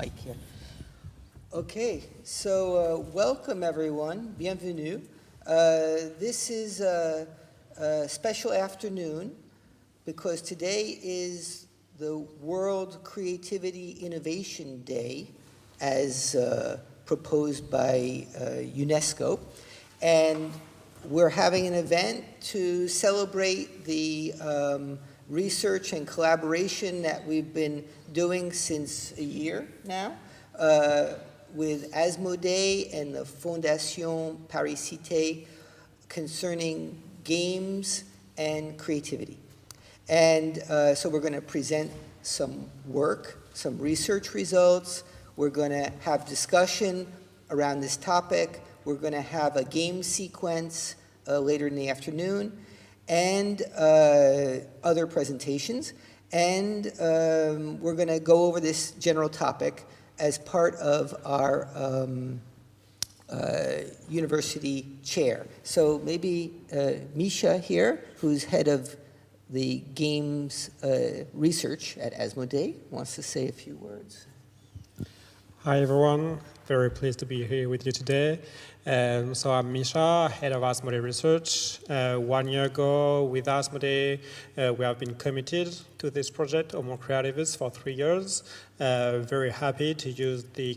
mic here. Okay, so welcome everyone, bienvenue. This is a special afternoon because today is the World Creativity Innovation Day as proposed by UNESCO. And we're having an event to celebrate the research and collaboration that we've been doing since a year now with Asmodee and the Fondation Paris Cité concerning games and creativity. And so we're going to present some work, some research results. We're going to have discussion around this topic. We're going to have a game sequence later in the afternoon and other presentations. And we're going to go over this general topic as part of our university chair. So maybe Misha here, who's head of the games research at Asmodee, wants to say a few words. Hi everyone, very pleased to be here with you today. So I'm Misha, head of Asmodee Research. 1 year ago with Asmodee, we have been committed to this project, Homo Creativus, for 3 years. Very happy to use the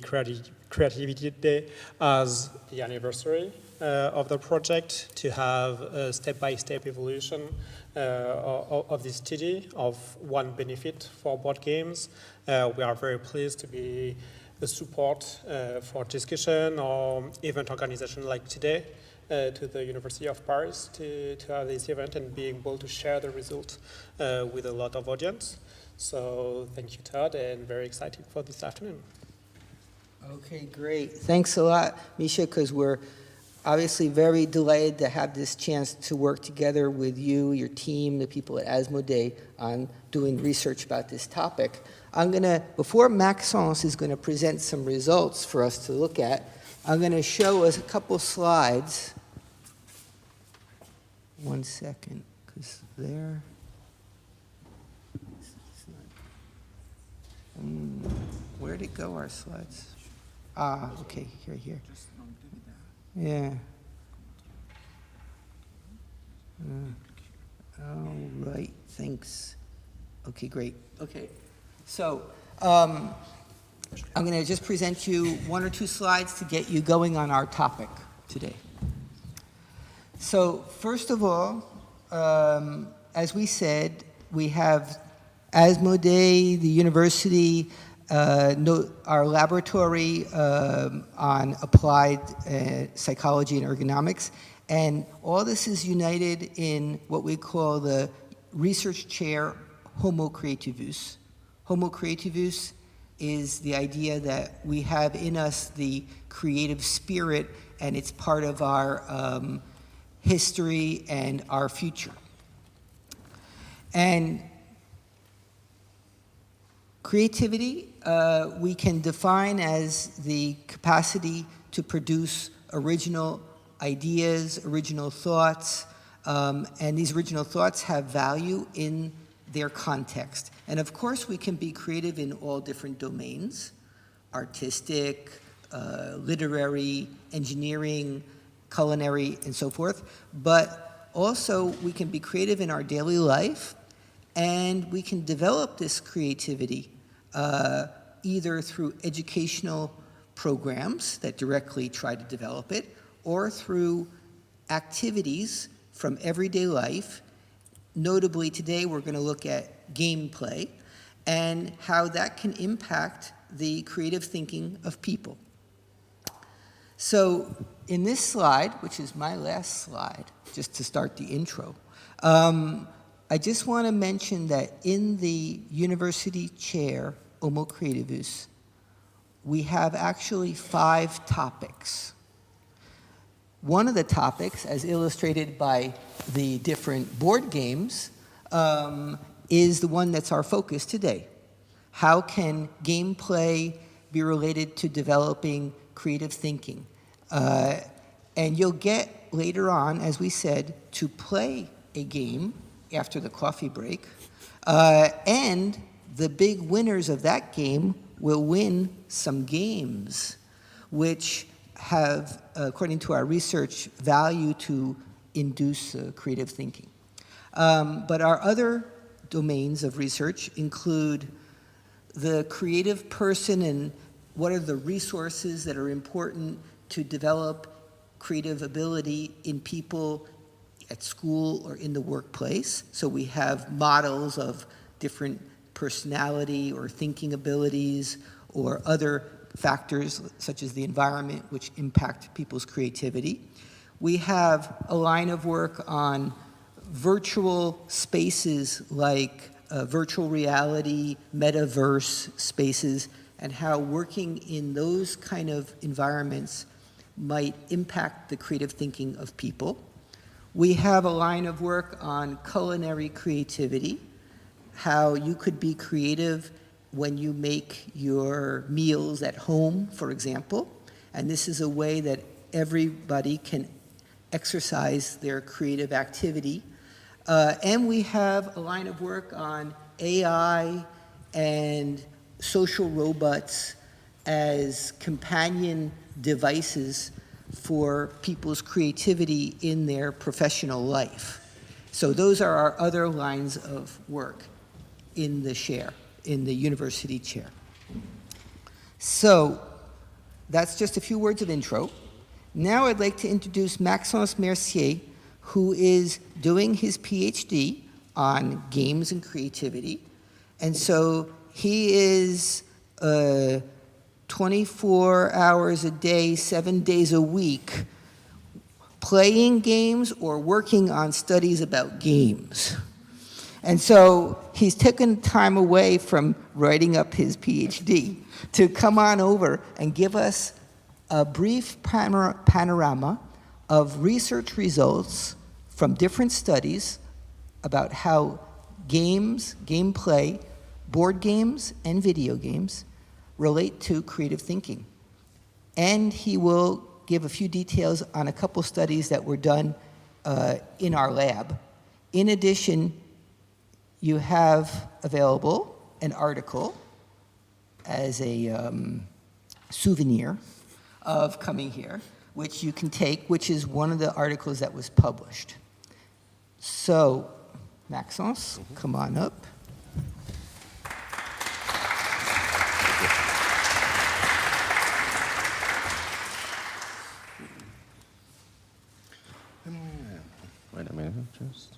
Creativity Day as the anniversary of the project to have a step-by-step evolution of this study of one benefit for board games. We are very pleased to be the support for discussion or event organization like today to the University of Paris to have this event and be able to share the results with a lot of audience. So thank you, Todd, and very excited for this afternoon. Okay, great. Thanks a lot, Misha, because we're obviously very delighted to have this chance to work together with you, your team, the people at Asmodee on doing research about this topic. Before Maxence is going to present some results for us to look at, I'm going to show us a couple slides. 1 second, because there. Where'd it go, our slides? Ah, okay, here. Yeah. All right, thanks. Okay, great. Okay, so I'm going to just present you 1 or 2 slides to get you going on our topic today. So first of all, as we said, we have Asmodee, the university, our laboratory on applied psychology and ergonomics, and all this is united in what we call the research chair Homo Creativus. Homo Creativus is the idea that we have in us the creative spirit, and it's part of our history and our future. And creativity, we can define as the capacity to produce original ideas, original thoughts, and these original thoughts have value in their context. And of course, we can be creative in all different domains, artistic, literary, engineering, culinary, and so forth. But also, we can be creative in our daily life, and we can develop this creativity either through educational programs that directly try to develop it, or through activities from everyday life. Notably, today we're going to look at gameplay and how that can impact the creative thinking of people. So in this slide, which is my last slide, just to start the intro, I just want to mention that in the university chair, Homo Creativus, we have actually 5 topics. One of the topics, as illustrated by the different board games, is the one that's our focus today. How can gameplay be related to developing creative thinking? And you'll get later on, as we said, to play a game after the coffee break. And the big winners of that game will win some games which have, according to our research, value to induce creative thinking. But our other domains of research include the creative person and what are the resources that are important to develop creative ability in people at school or in the workplace. So we have models of different personality or thinking abilities or other factors such as the environment which impact people's creativity. We have a line of work on virtual spaces like virtual reality, metaverse spaces, and how working in those kind of environments might impact the creative thinking of people. We have a line of work on culinary creativity, how you could be creative when you make your meals at home, for example. And this is a way that everybody can exercise their creative activity. And we have a line of work on AI and social robots as companion devices for people's creativity in their professional life. So those are our other lines of work in the chair, in the university chair. So that's just a few words of intro. Now I'd like to introduce Maxence Mercier, who is doing his PhD on games and creativity. And so he is 24 hours a day, 7 days a week, playing games or working on studies about games. And so he's taken time away from writing up his PhD to come on over and give us a brief panorama of research results from different studies about how games, gameplay, board games, and video games relate to creative thinking. And he will give a few details on a couple studies that were done in our lab. In addition, you have available an article as a souvenir of coming here, which you can take, which is one of the articles that was published. So, Maxence, come on up. Wait a minute, just.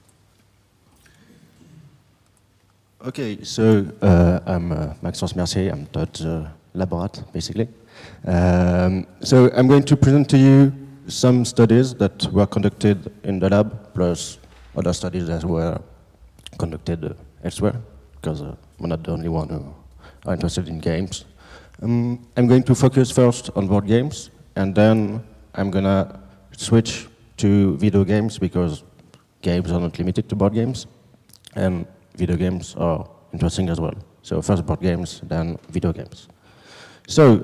Okay, so I'm Maxence Mercier. I'm Todd Lubart, basically. So I'm going to present to you some studies that were conducted in the lab, plus other studies that were conducted elsewhere, because we're not the only one who are interested in games. I'm going to focus first on board games, and then I'm going to switch to video games, because games are not limited to board games, and video games are interesting as well. So first board games, then video games. So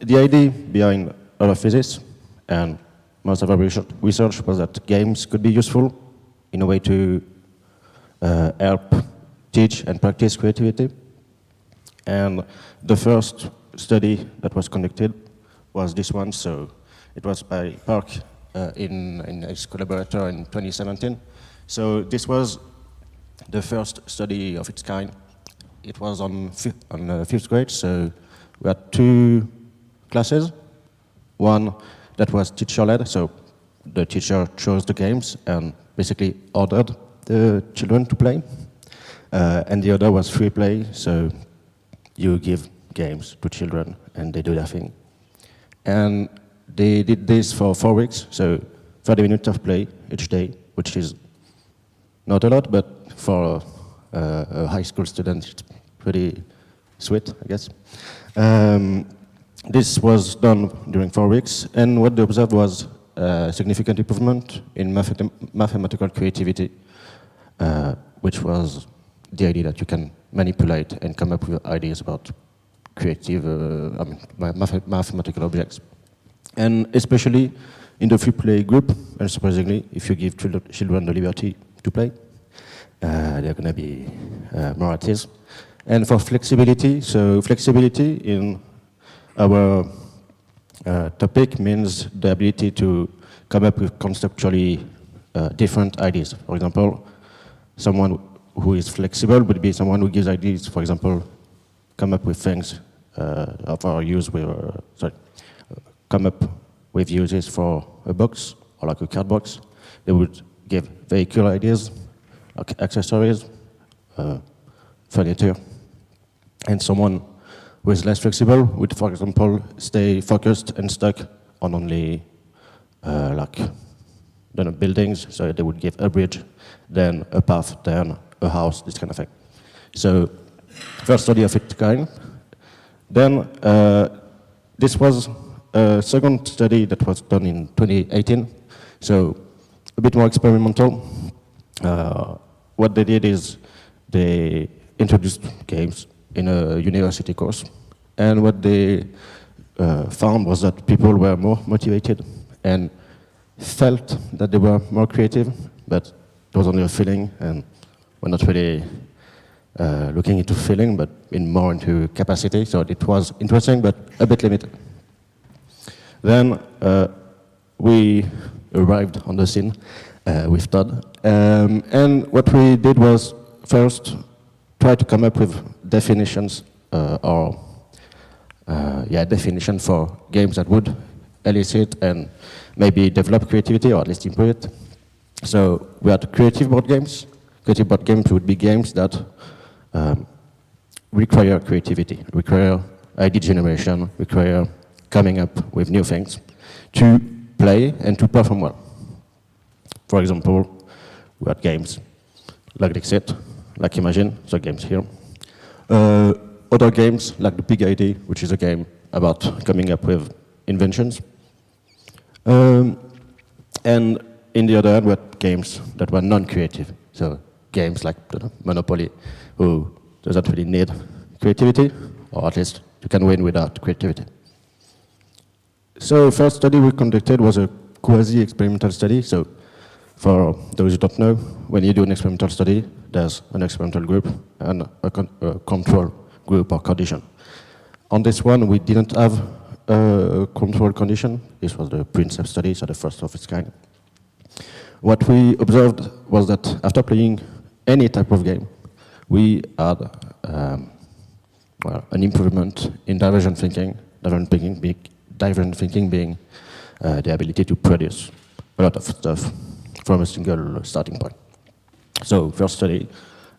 the idea behind all of this, and most of our research was that games could be useful in a way to help teach and practice creativity. And the first study that was conducted was this one. So it was by Park in his collaborator in 2017. So this was the first study of its kind. It was on fifth grade, so we had two classes. One that was teacher-led, so the teacher chose the games and basically ordered the children to play. And the other was free play, so you give games to children and they do their thing. And they did this for 4 weeks, so 30 minutes of play each day, which is not a lot, but for a high school student, it's pretty sweet, I guess. This was done during 4 weeks, and what they observed was a significant improvement in mathematical creativity, which was the idea that you can manipulate and come up with ideas about creative, mathematical objects. And especially in the free play group, unsurprisingly, if you give children the liberty to play, they're going to be more at ease. And for flexibility, so flexibility in our topic means the ability to come up with conceptually different ideas. For example, someone who is flexible would be someone who gives ideas, for example, come up with things of our use with, come up with uses for a box or like a card box. They would give vehicle ideas, like accessories, furniture. And someone who is less flexible would, for example, stay focused and stuck on only buildings. So they would give a bridge, then a path, then a house, this kind of thing. So first study of its kind. Then this was a second study that was done in 2018. So a bit more experimental. What they did is they introduced games in a university course. And what they found was that people were more motivated and felt that they were more creative, but it was only a feeling, and we're not really looking into feeling, but more into capacity. So it was interesting, but a bit limited. Then we arrived on the scene with Todd. And what we did was first try to come up with definitions definition for games that would elicit and maybe develop creativity or at least improve it. So we had creative board games. Creative board games would be games that require creativity, require idea generation, require coming up with new things to play and to perform well. For example, we had games like Dixit, like Imagine, so games here. Other games like the Big ID, which is a game about coming up with inventions. And in the other hand, we had games that were non-creative. So games like Monopoly, who doesn't really need creativity, or at least you can win without creativity. So first study we conducted was a quasi-experimental study. So for those who don't know, when you do an experimental study, there's an experimental group and a control group or condition. On this one, we didn't have a control condition. This was the Princeps study, so the first of its kind. What we observed was that after playing any type of game, we had an improvement in divergent thinking. Divergent thinking being the ability to produce a lot of stuff from a single starting point. So first study,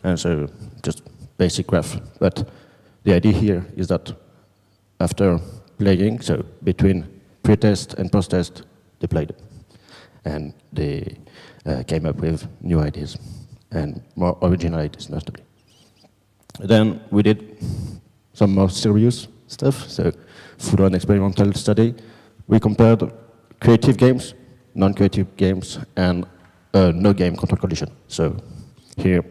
and so just basic graph. But the idea here is that after playing, so between pre-test and post-test, they played. And they came up with new ideas and more original ideas, notably. Then we did some more serious stuff. So through an experimental study, we compared creative games, non-creative games, and no game control condition. So here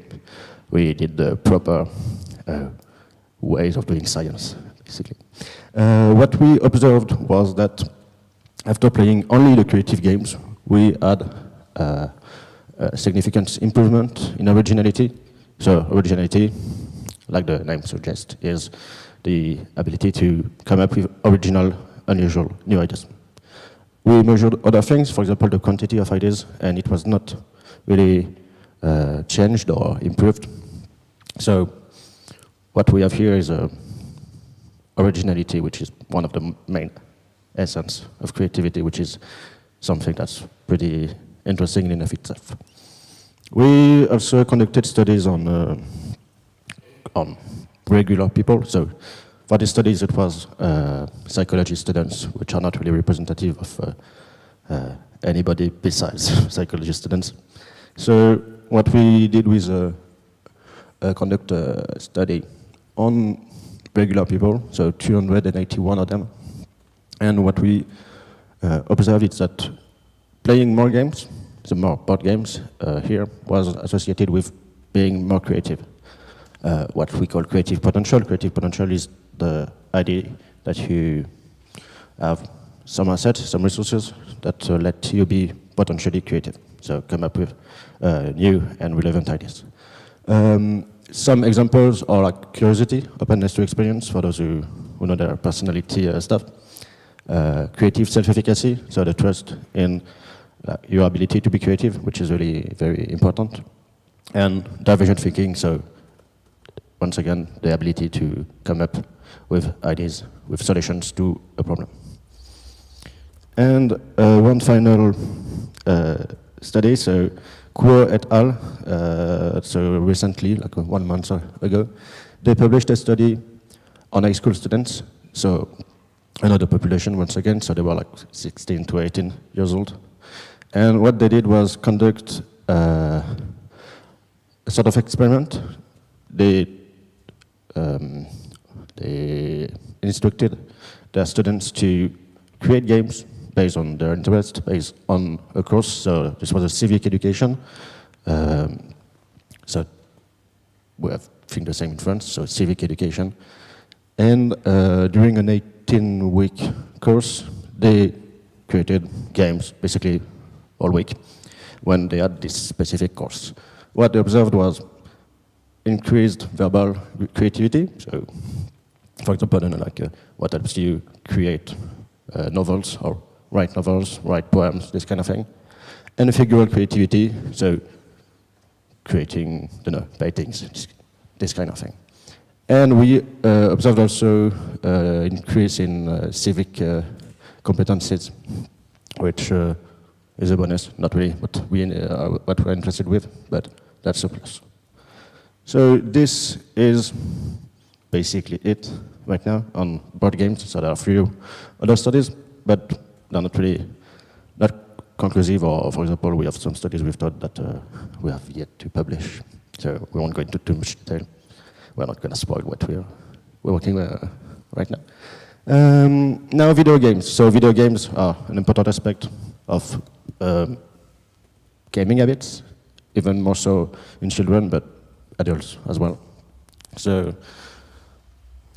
we did the proper ways of doing science, basically. What we observed was that after playing only the creative games, we had a significant improvement in originality. So originality, like the name suggests, is the ability to come up with original, unusual, new ideas. We measured other things, for example, the quantity of ideas, and it was not really changed or improved. So what we have here is originality, which is one of the main essence of creativity, which is something that's pretty interesting in and of itself. We also conducted studies on regular people. So for these studies, it was psychology students, which are not really representative of anybody besides psychology students. So what we did was conduct a study on regular people, so 281 of them. And what we observed is that playing more games, so more board games here, was associated with being more creative. What we call creative potential. Creative potential is the idea that you have some assets, some resources that let you be potentially creative. So come up with new and relevant ideas. some examples are like curiosity, openness to experience, for those who know their personality stuff. Creative self-efficacy, so the trust in your ability to be creative, which is really very important. And divergent thinking, so once again, the ability to come up with ideas, with solutions to a problem. And one final study, so Kuo et al., so recently, like 1 month ago, they published a study on high school students, so another population once again, so they were like 16 to 18 years old. And what they did was conduct a sort of experiment. They instructed their students to create games based on their interest, based on a course. So this was a civic education. So we have, I think, the same in France, so civic education. And during an 18-week course, they created games basically all week when they had this specific course. What they observed was increased verbal creativity. So, for example, I don't know, like what helps you create novels or write novels, write poems, this kind of thing. And figural creativity, so creating, I don't know, paintings, this kind of thing. And we observed also increase in civic competencies, which is a bonus, not really what we're interested with, but that's a plus. So this is basically it right now on board games. So there are a few other studies, but they're not really not conclusive. Or, for example, we have some studies we've thought that we have yet to publish. So we won't go into too much detail. We're not going to spoil what we're working with right now. Now, video games. So video games are an important aspect of gaming habits, even more so in children, but adults as well. So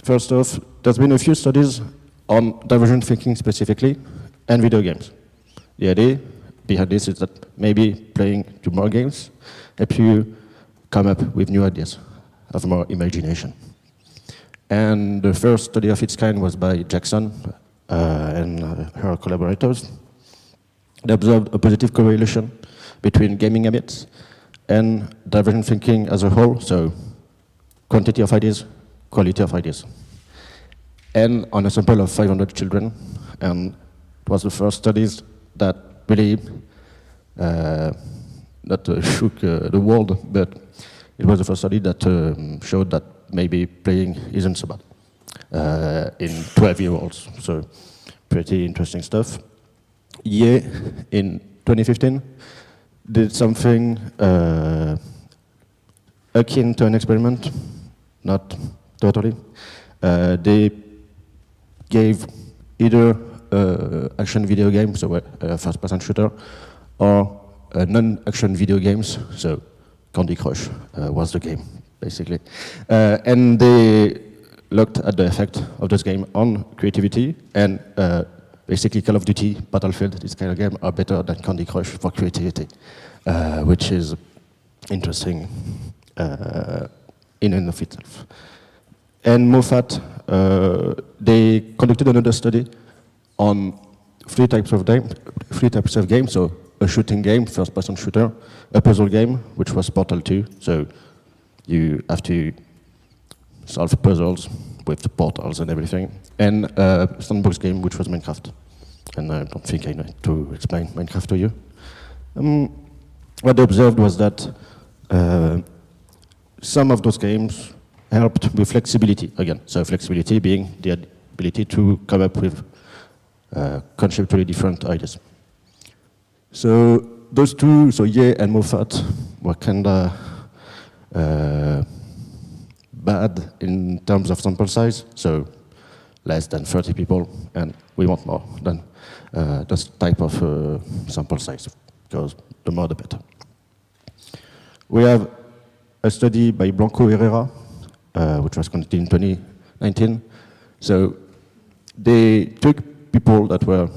first off, there's been a few studies on divergent thinking specifically and video games. The idea behind this is that maybe playing two more games helps you come up with new ideas, have more imagination. And the first study of its kind was by Jackson and her collaborators. They observed a positive correlation between gaming habits and divergent thinking as a whole, so quantity of ideas, quality of ideas. And on a sample of 500 children, and it was the first studies that really shook the world, but it was the first study that showed that maybe playing isn't so bad in 12-year-olds. So pretty interesting stuff. Yeah, in 2015, did something akin to an experiment, not totally. They gave either action video game, so a first-person shooter, or non-action video games, so Candy Crush was the game, basically. And they looked at the effect of this game on creativity, and basically Call of Duty, Battlefield, this kind of game are better than Candy Crush for creativity, which is interesting in and of itself. And Moffat, they conducted another study on three types of games, so a shooting game, first-person shooter, a puzzle game, which was Portal 2, so you have to solve puzzles with the portals and everything, and a sandbox game, which was Minecraft. And I don't think I need to explain Minecraft to you. What they observed was that some of those games helped with flexibility, again. So flexibility being the ability to come up with conceptually different ideas. So those two, so Ye and Moffat, were kinda bad in terms of sample size, so less than 30 people, and we want more than this type of sample size, because the more the better. We have a study by Blanco Herrera, which was conducted in 2019. So they took people that were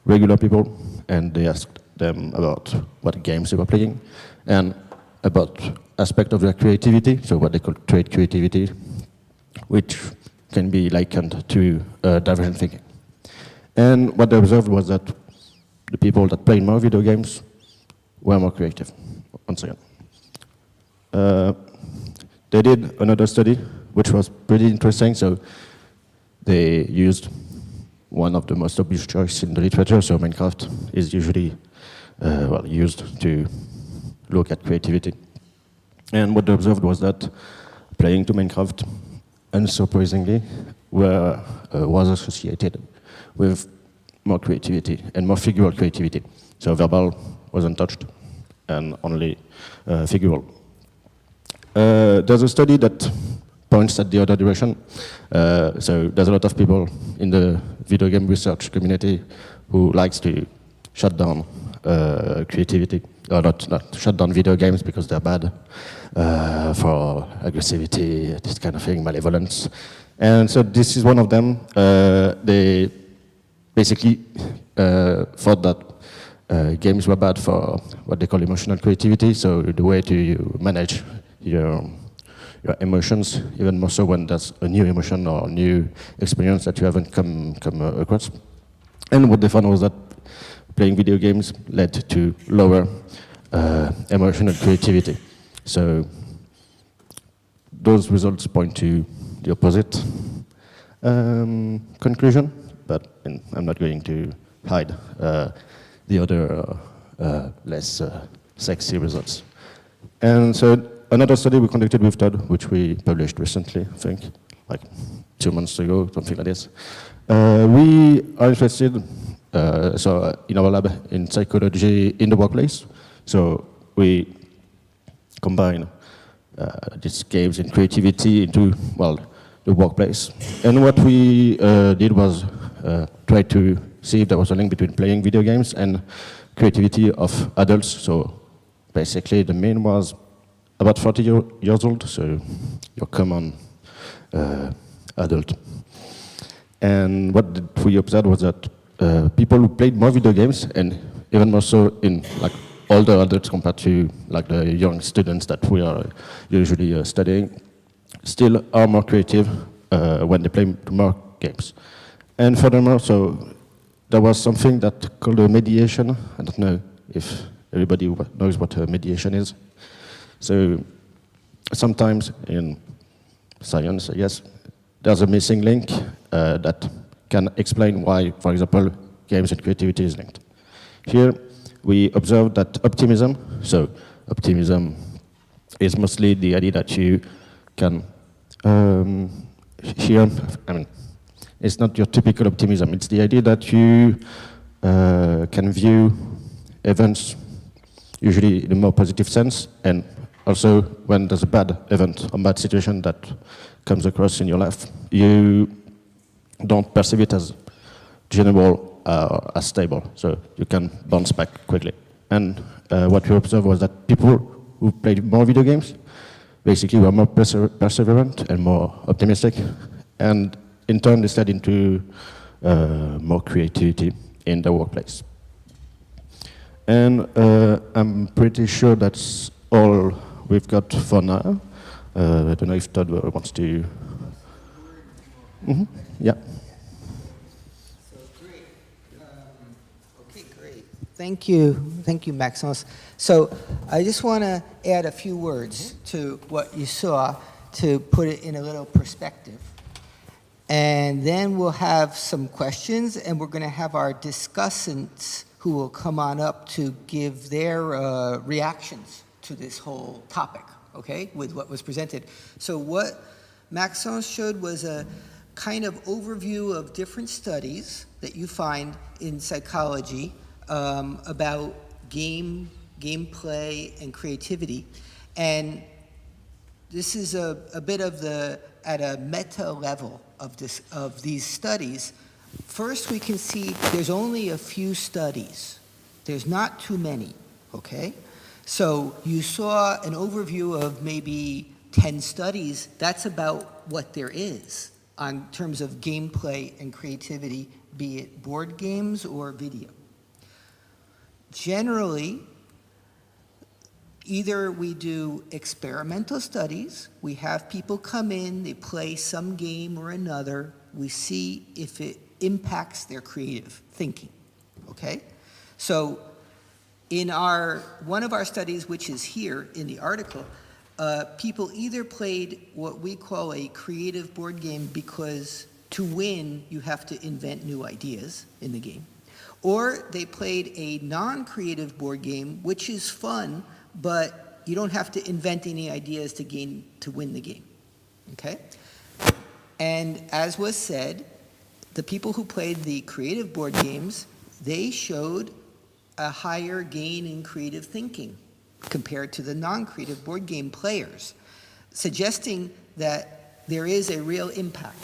regular people, and they asked them about what games they were playing, and about aspect of their creativity, so what they call trait creativity, which can be likened to divergent thinking. And what they observed was that the people that played more video games were more creative, once again. They did another study, which was pretty interesting. So they used one of the most obvious choices in the literature. So Minecraft is usually used to look at creativity. And what they observed was that playing to Minecraft, unsurprisingly, was associated with more creativity and more figural creativity. So verbal wasn't touched, and only figural. There's a study that points at the other direction. So there's a lot of people in the video game research community who likes to shut down creativity, or not shut down video games because they're bad for aggressivity, this kind of thing, malevolence. And so this is one of them. They basically thought that games were bad for what they call emotional creativity, so the way to manage your emotions, even more so when there's a new emotion or a new experience that you haven't come across. And what they found was that playing video games led to lower emotional creativity. So those results point to the opposite conclusion, but I'm not going to hide the other less sexy results. And so another study we conducted with Todd, which we published recently, I think, like 2 months ago, something like this. We are interested, in our lab, in psychology in the workplace. So we combine these games and creativity into, the workplace. And what we did was try to see if there was a link between playing video games and creativity of adults. So basically the mean was about 40 years old, so your common adult. And what we observed was that people who played more video games, and even more so in older adults compared to the young students that we are usually studying, still are more creative when they play more games. And furthermore, so there was something that called a mediation. I don't know if everybody knows what a mediation is. So sometimes in science, I guess, there's a missing link that can explain why, for example, games and creativity is linked. Here, we observed that optimism, so optimism is mostly the idea that you can it's not your typical optimism. It's the idea that you can view events usually in a more positive sense, and also when there's a bad event or bad situation that comes across in your life, you don't perceive it as general as stable, so you can bounce back quickly. And what we observed was that people who played more video games basically were more perseverant and more optimistic, and in turn this led into more creativity in the workplace. And I'm pretty sure that's all we've got for now. I don't know if Todd wants to. Mm-hmm. Yeah. So great. Okay, great. Thank you, Maxence. So I just want to add a few words to what you saw to put it in a little perspective. And then we'll have some questions, and we're going to have our discussants who will come on up to give their reactions to this whole topic, okay, with what was presented. So what Maxence showed was a kind of overview of different studies that you find in psychology about gameplay and creativity. And this is a bit of at a meta level of these studies. First, we can see there's only a few studies. There's not too many, okay? So you saw an overview of maybe 10 studies. That's about what there is on terms of gameplay and creativity, be it board games or video. Generally, Either we do experimental studies, we have people come in, they play some game or another, we see if it impacts their creative thinking, okay? So in one of our studies, which is here in the article, people either played what we call a creative board game because to win, you have to invent new ideas in the game, or they played a non-creative board game, which is fun, but you don't have to invent any ideas to win the game, okay? And as was said, the people who played the creative board games, they showed a higher gain in creative thinking compared to the non-creative board game players, suggesting that there is a real impact.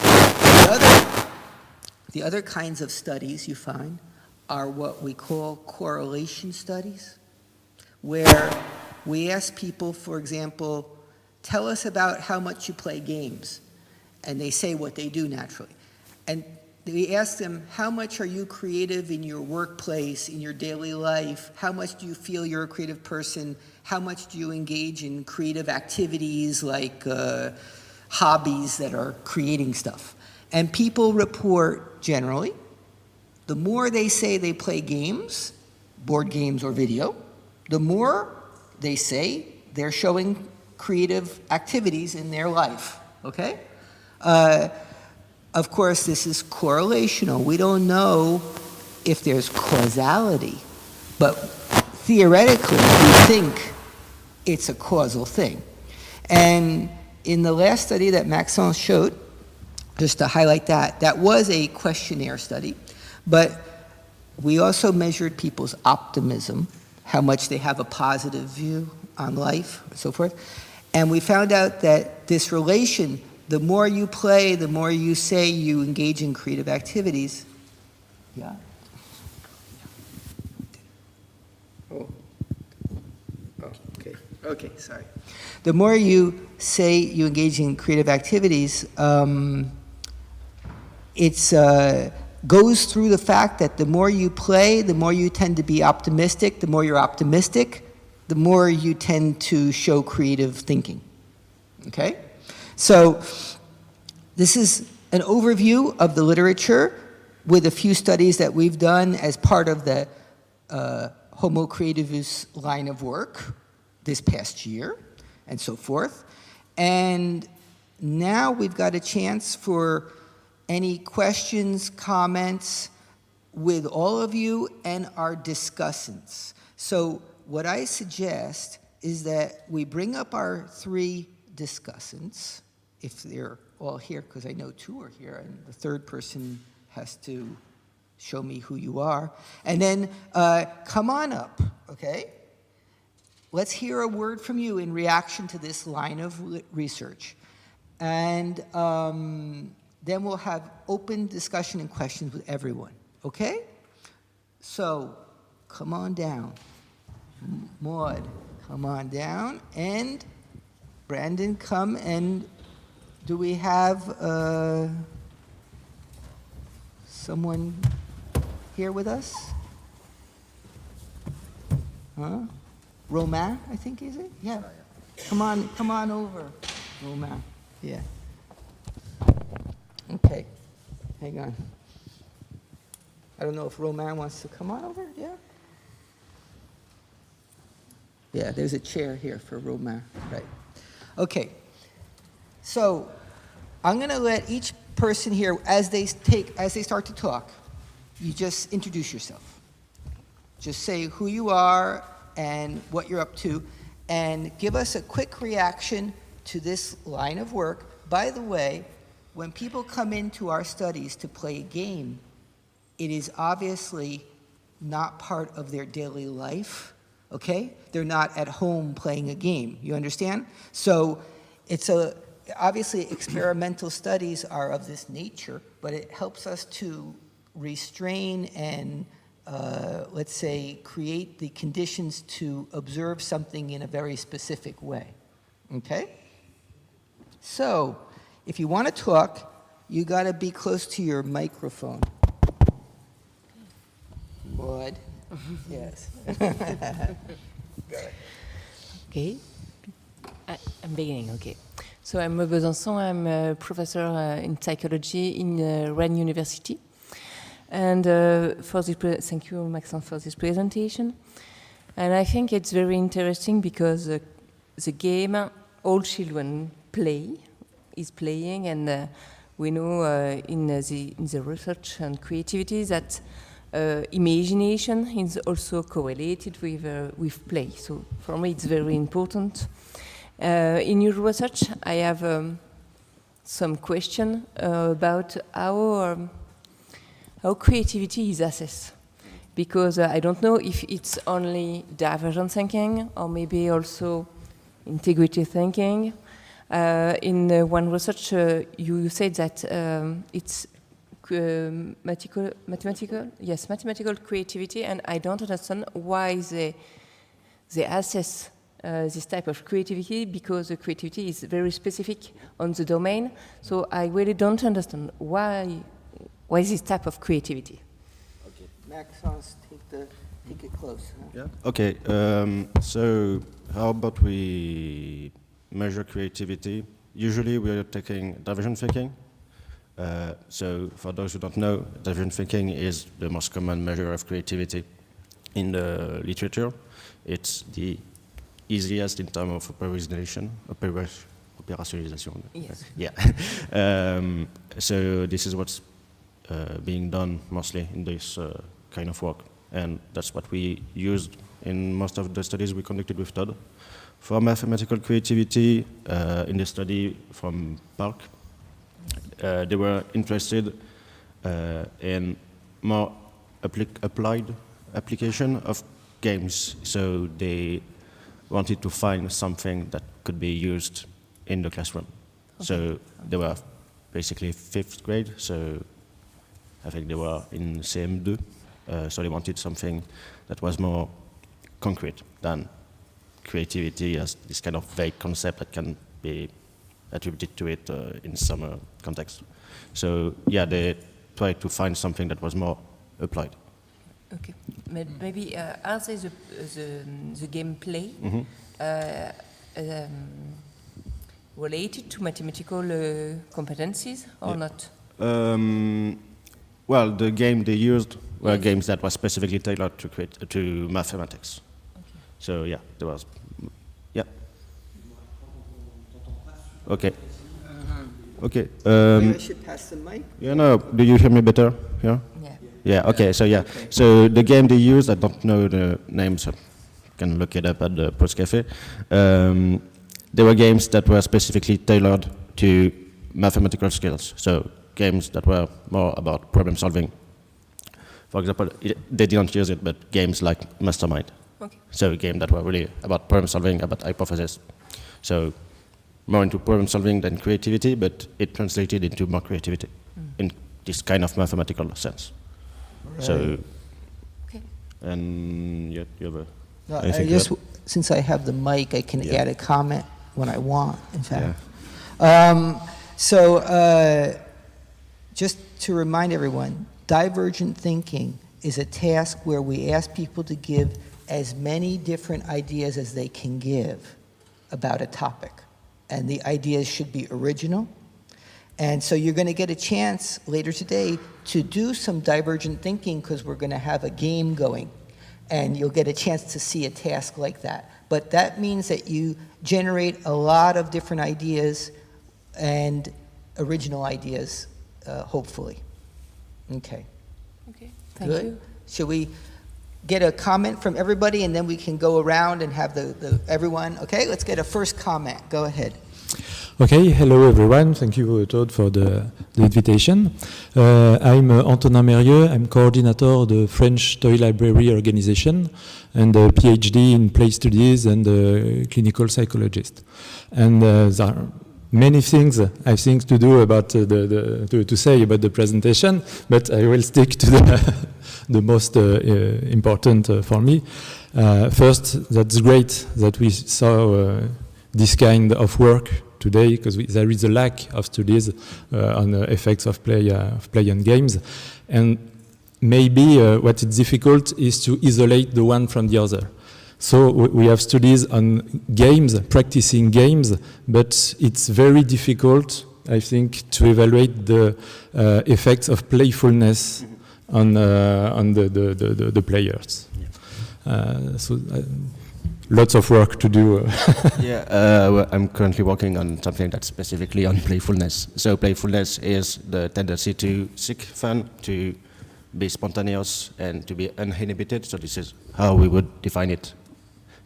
The other kinds of studies you find are what we call correlation studies, where we ask people, for example, tell us about how much you play games, and they say what they do naturally. And we ask them, how much are you creative in your workplace, in your daily life? How much do you feel you're a creative person? How much do you engage in creative activities like hobbies that are creating stuff? And people report, generally, the more they say they play games, board games or video, the more they say they're showing creative activities in their life, okay? Of course, this is correlational. We don't know if there's causality, but theoretically, we think it's a causal thing. And in the last study that Maxence showed, just to highlight that was a questionnaire study, but we also measured people's optimism, how much they have a positive view on life, and so forth. And we found out that this relation, the more you play, the more you say you engage in creative activities. Yeah? Oh, okay. Okay, sorry. The more you say you engage in creative activities, it goes through the fact that the more you play, the more you tend to be optimistic. The more you're optimistic, the more you tend to show creative thinking. Okay? So this is an overview of the literature with a few studies that we've done as part of the Homo Creativus line of work this past year, and so forth. And now we've got a chance for any questions, comments with all of you and our discussants. So what I suggest is that we bring up our three discussants, if they're all here, because I know two are here, and the third person has to show me who you are. And then come on up, okay? Let's hear a word from you in reaction to this line of research. And then we'll have open discussion and questions with everyone, okay? So, come on down. Maud, come on down. And Brandon, come. And do we have someone here with us? Huh? Romain, I think, is it? Yeah. Come on over, Romain. Yeah. Okay. Hang on. I don't know if Romain wants to come on over. Yeah? Yeah, there's a chair here for Romain. Right. Okay. So I'm going to let each person here, as they start to talk, you just introduce yourself. Just say who you are and what you're up to, and give us a quick reaction to this line of work. By the way, when people come into our studies to play a game, it is obviously not part of their daily life, okay? They're not at home playing a game, you understand? So obviously experimental studies are of this nature, but it helps us to restrain and let's say, create the conditions to observe something in a very specific way, okay? So, if you want to talk, you got to be close to your microphone. Maud? Yes. Okay, I'm beginning, okay. So I'm Mo Besançon, I'm a professor in psychology in Rennes University. And thank you, Maxence, for this presentation. And I think it's very interesting because the game all children is playing, and we know in the research and creativity that imagination is also correlated with play. So for me, it's very important. In your research, I have some question about how creativity is assessed. Because I don't know if it's only divergent thinking or maybe also integrative thinking. In one research, you said that it's mathematical creativity, and I don't understand why they assess this type of creativity, because the creativity is very specific on the domain. So I really don't understand why this type of creativity. Okay, Maxence, take it close. Huh? Yeah. Okay. So how about we measure creativity? Usually we are taking divergent thinking. So for those who don't know, divergent thinking is the most common measure of creativity in the literature. It's the easiest in terms of operationalization. Yes. Yeah. So this is what's being done mostly in this kind of work. And that's what we used in most of the studies we conducted with Todd. For mathematical creativity, in the study from Park, they were interested in more applied application of games. So they wanted to find something that could be used in the classroom. Okay. So they were basically 5th grade, so I think they were in CM2. So they wanted something that was more concrete than creativity as this kind of vague concept that can be attributed to it in some context. So yeah, they tried to find something that was more applied. Okay, maybe are they the gameplay related to mathematical competencies or not? Well, the game they used were games that were specifically tailored to mathematics. Okay. So yeah, there was, yeah. Okay. Okay. Maybe I should pass the mic. Yeah, no. Do you hear me better? Yeah. Yeah. Yeah. Okay. So yeah. Okay. So the game they used, I don't know the names. So you can look it up at the Post Cafe. There were games that were specifically tailored to mathematical skills. So games that were more about problem solving. For example, they didn't use it, but games like Mastermind. Okay. So a game that were really about problem solving, about hypothesis. So more into problem solving than creativity, but it translated into more creativity in this kind of mathematical sense. Right. So, okay. And you have a... No, I just, since I have the mic, I can add a comment when I want, in fact. Yeah. Just to remind everyone, divergent thinking is a task where we ask people to give as many different ideas as they can give about a topic. And the ideas should be original. And so you're going to get a chance later today to do some divergent thinking because we're going to have a game going. And you'll get a chance to see a task like that. But that means that you generate a lot of different ideas and original ideas, hopefully. Okay. Okay, thank you. Should we get a comment from everybody and then we can go around and have everyone? Okay, let's get a first comment. Go ahead. Okay, hello everyone. Thank you, Todd, for the invitation. I'm Antonin Mérieux. I'm coordinator of the French Toy Library Organization and a PhD in play studies and a clinical psychologist. And there are many things I think to do about to say about the presentation, but I will stick to the most important for me. First, that's great that we saw this kind of work today, because there is a lack of studies on the effects of play on games, and maybe what is difficult is to isolate the one from the other. So we have studies on games, practicing games, but it's very difficult, I think, to evaluate the effects of playfulness on the players. Lots of work to do. Well, I'm currently working on something that's specifically on playfulness. So playfulness is the tendency to seek fun, to be spontaneous, and to be uninhibited. So this is how we would define it.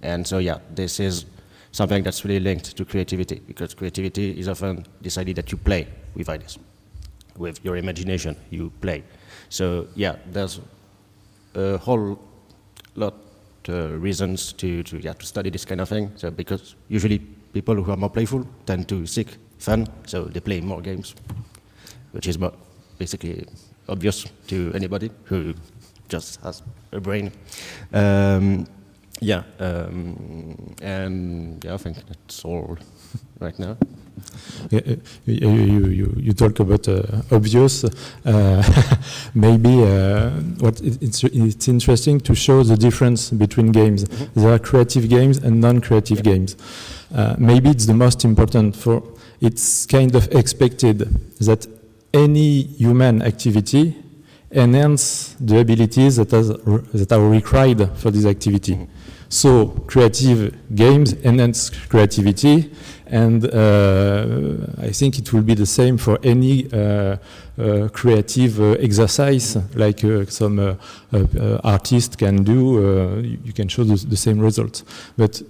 And so this is something that's really linked to creativity, because creativity is often this idea that you play with ideas. With your imagination, you play. So there's a whole lot reasons to study this kind of thing. So because usually people who are more playful tend to seek fun, so they play more games, which is basically obvious to anybody who just has a brain. And I think that's all right now. You talk about obvious. Maybe it's interesting to show the difference between games. There are creative games and non-creative games. Maybe it's the most important. It's kind of expected that any human activity enhance the abilities that are required for this activity. So creative games enhance creativity, and I think it will be the same for any creative exercise, like some artist can do. You can show the same results. But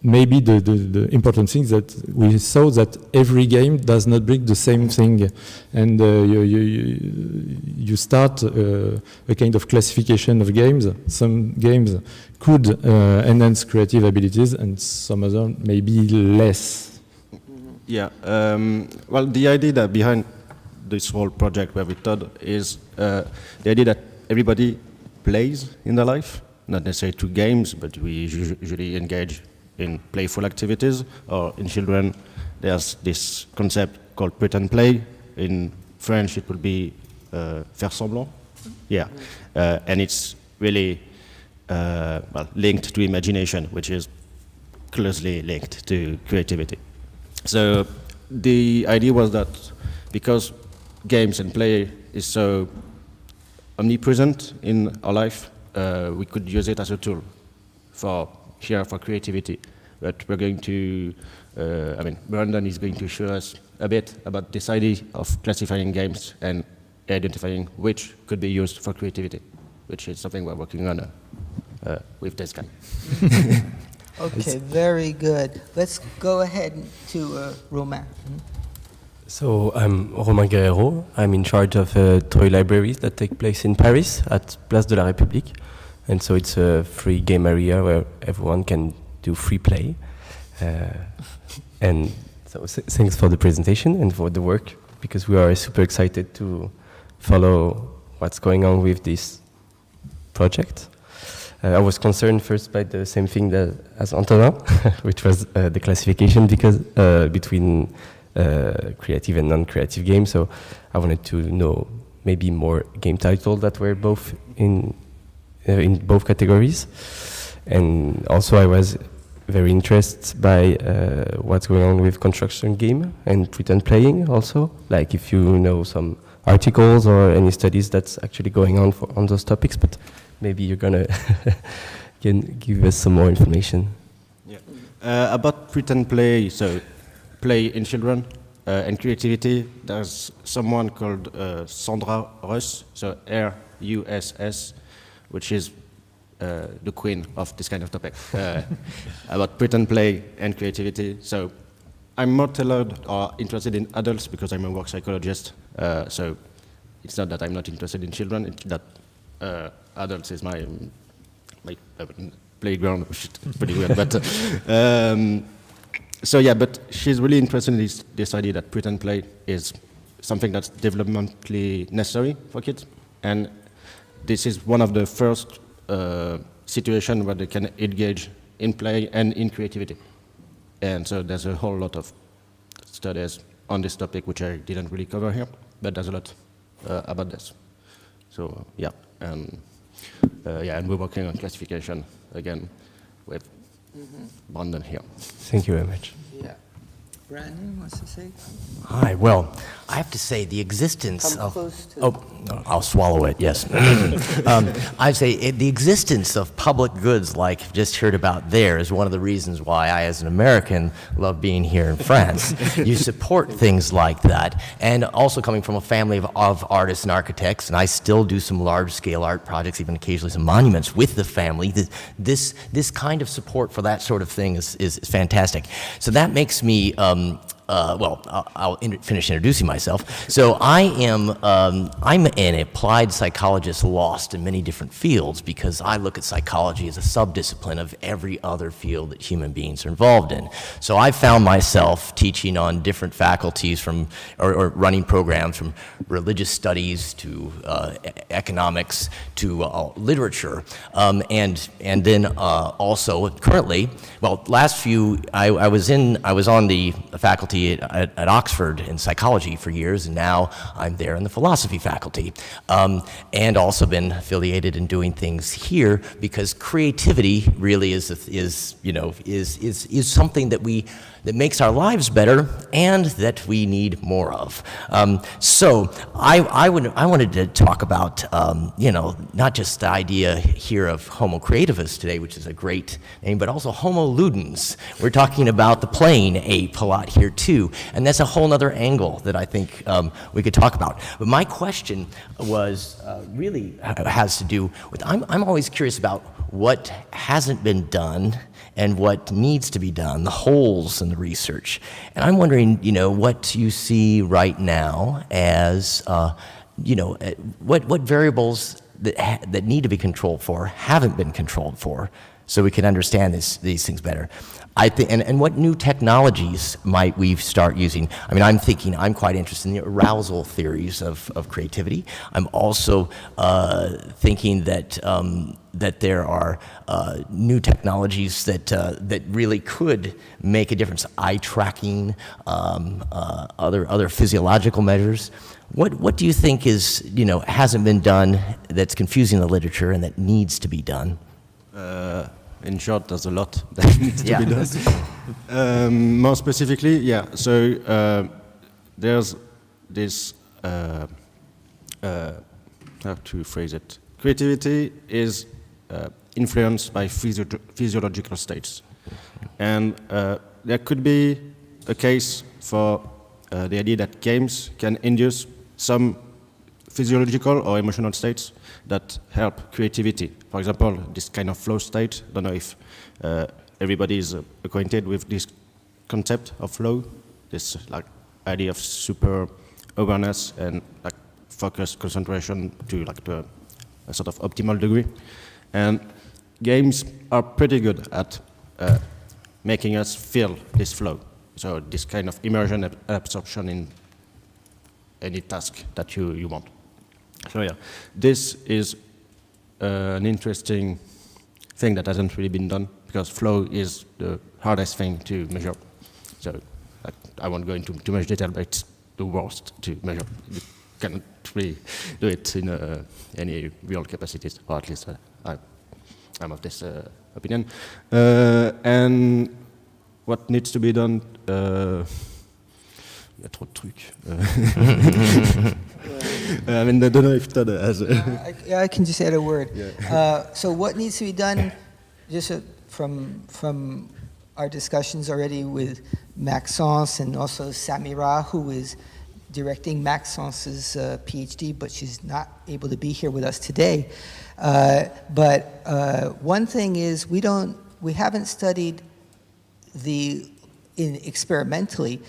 maybe the important thing is that we saw that every game does not bring the same thing, and you start a kind of classification of games. Some games could enhance creative abilities, and some other maybe less. Well, the idea that behind this whole project where we Todd is the idea that everybody plays in their life, not necessarily through games, but we usually engage in playful activities, or in children, there's this concept called pretend play. In French, it would be faire semblant. And it's really linked to imagination, which is closely linked to creativity. So the idea was that because games and play is so omnipresent in our life, we could use it as a tool for creativity. But we're going to, Brandon is going to show us a bit about this idea of classifying games and identifying which could be used for creativity, which is something we're working on with this guy. Okay, very good. Let's go ahead to Romain. So I'm Romain Guerrero. I'm in charge of toy libraries that take place in Paris at Place de la République. And so it's a free game area where everyone can do free play. And so thanks for the presentation and for the work, because we are super excited to follow what's going on with this project. I was concerned first by the same thing as Antonin, which was the classification between creative and non-creative games. So I wanted to know maybe more game titles that were both in both categories. And also I was very interested by what's going on with construction game and pretend playing also. Like if you know some articles or any studies that's actually going on those topics, but maybe you're gonna can give us some more information. About pretend play, so play in children and creativity, there's someone called Sandra Russ, so R-U-S-S, which is the queen of this kind of topic, about pretend play and creativity. So I'm more tailored or interested in adults because I'm a work psychologist, so it's not that I'm not interested in children, it's that adults is my playground, which is pretty weird. But but she's really interested in this idea that pretend play is something that's developmentally necessary for kids, and this is one of the first situations where they can engage in play and in creativity. And so there's a whole lot of studies on this topic, which I didn't really cover here, but there's a lot about this. So and we're working on classification again with Brandon here. Thank you very much. Yeah. Brandon wants to say? Hi, well, I have to say the existence Come of... close to... Oh, no, I'll swallow it, yes. I'd say the existence of public goods like I've just heard about there is one of the reasons why I, as an American, love being here in France. You support things like that. And also coming from a family of artists and architects, and I still do some large-scale art projects, even occasionally some monuments with the family. This kind of support for that sort of thing is fantastic. So that makes me... I'll finish introducing myself. So I'm an applied psychologist lost in many different fields because I look at psychology as a subdiscipline of every other field that human beings are involved in. So I found myself teaching on different faculties or running programs from religious studies to economics to literature, and then also currently, I was on the faculty at Oxford in psychology for years, and now I'm there in the philosophy faculty, and also been affiliated in doing things here because creativity really is something that makes our lives better and that we need more of. So I wanted to talk about not just the idea here of Homo Creativus today, which is a great name, but also Homo Ludens. We're talking about the playing ape a lot here too, and that's a whole other angle that I think we could talk about. But my question was really has to do with, I'm always curious about what hasn't been done and what needs to be done, the holes in the research. And I'm wondering, what you see right now as, what variables that need to be controlled for haven't been controlled for, so we can understand these things better. I think, and what new technologies might we start using? I mean, I'm quite interested in the arousal theories of creativity. I'm also thinking that there are new technologies that really could make a difference. Eye tracking, other physiological measures. What do you think hasn't been done that's confusing the literature and that needs to be done? In short, there's a lot that needs to be done. More specifically, so there's this, how to phrase it, creativity is influenced by physiological states. And there could be a case for the idea that games can induce some physiological or emotional states that help creativity. For example, this kind of flow state. I don't know if everybody is acquainted with this concept of flow, this idea of super awareness and focus, concentration to a sort of optimal degree. And games are pretty good at making us feel this flow. So this kind of immersion and absorption in any task that you want. So this is an interesting thing that hasn't really been done because flow is the hardest thing to measure. So I won't go into too much detail, but it's the worst to measure. You cannot really do it in any real capacities, or at least I'm of this opinion. And what needs to be done? Il y a trop de trucs. I mean, I don't know if Todd has... I can just add a word. Yeah. So what needs to be done, just from our discussions already with Maxence and also Samira, who is directing Maxence's PhD, but she's not able to be here with us today. But one thing is we haven't studied experimentally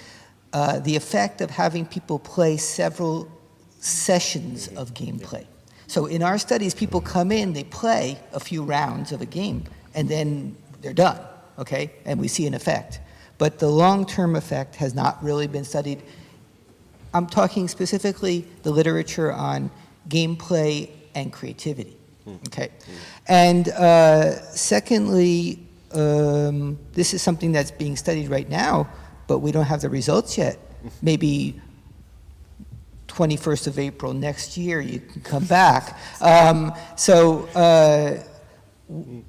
the effect of having people play several sessions of gameplay. So in our studies, people come in, they play a few rounds of a game, and then they're done, okay? And we see an effect. But the long-term effect has not really been studied. I'm talking specifically the literature on gameplay and creativity, okay? And secondly, this is something that's being studied right now, but we don't have the results yet. Maybe 21st of April next year, you can come back.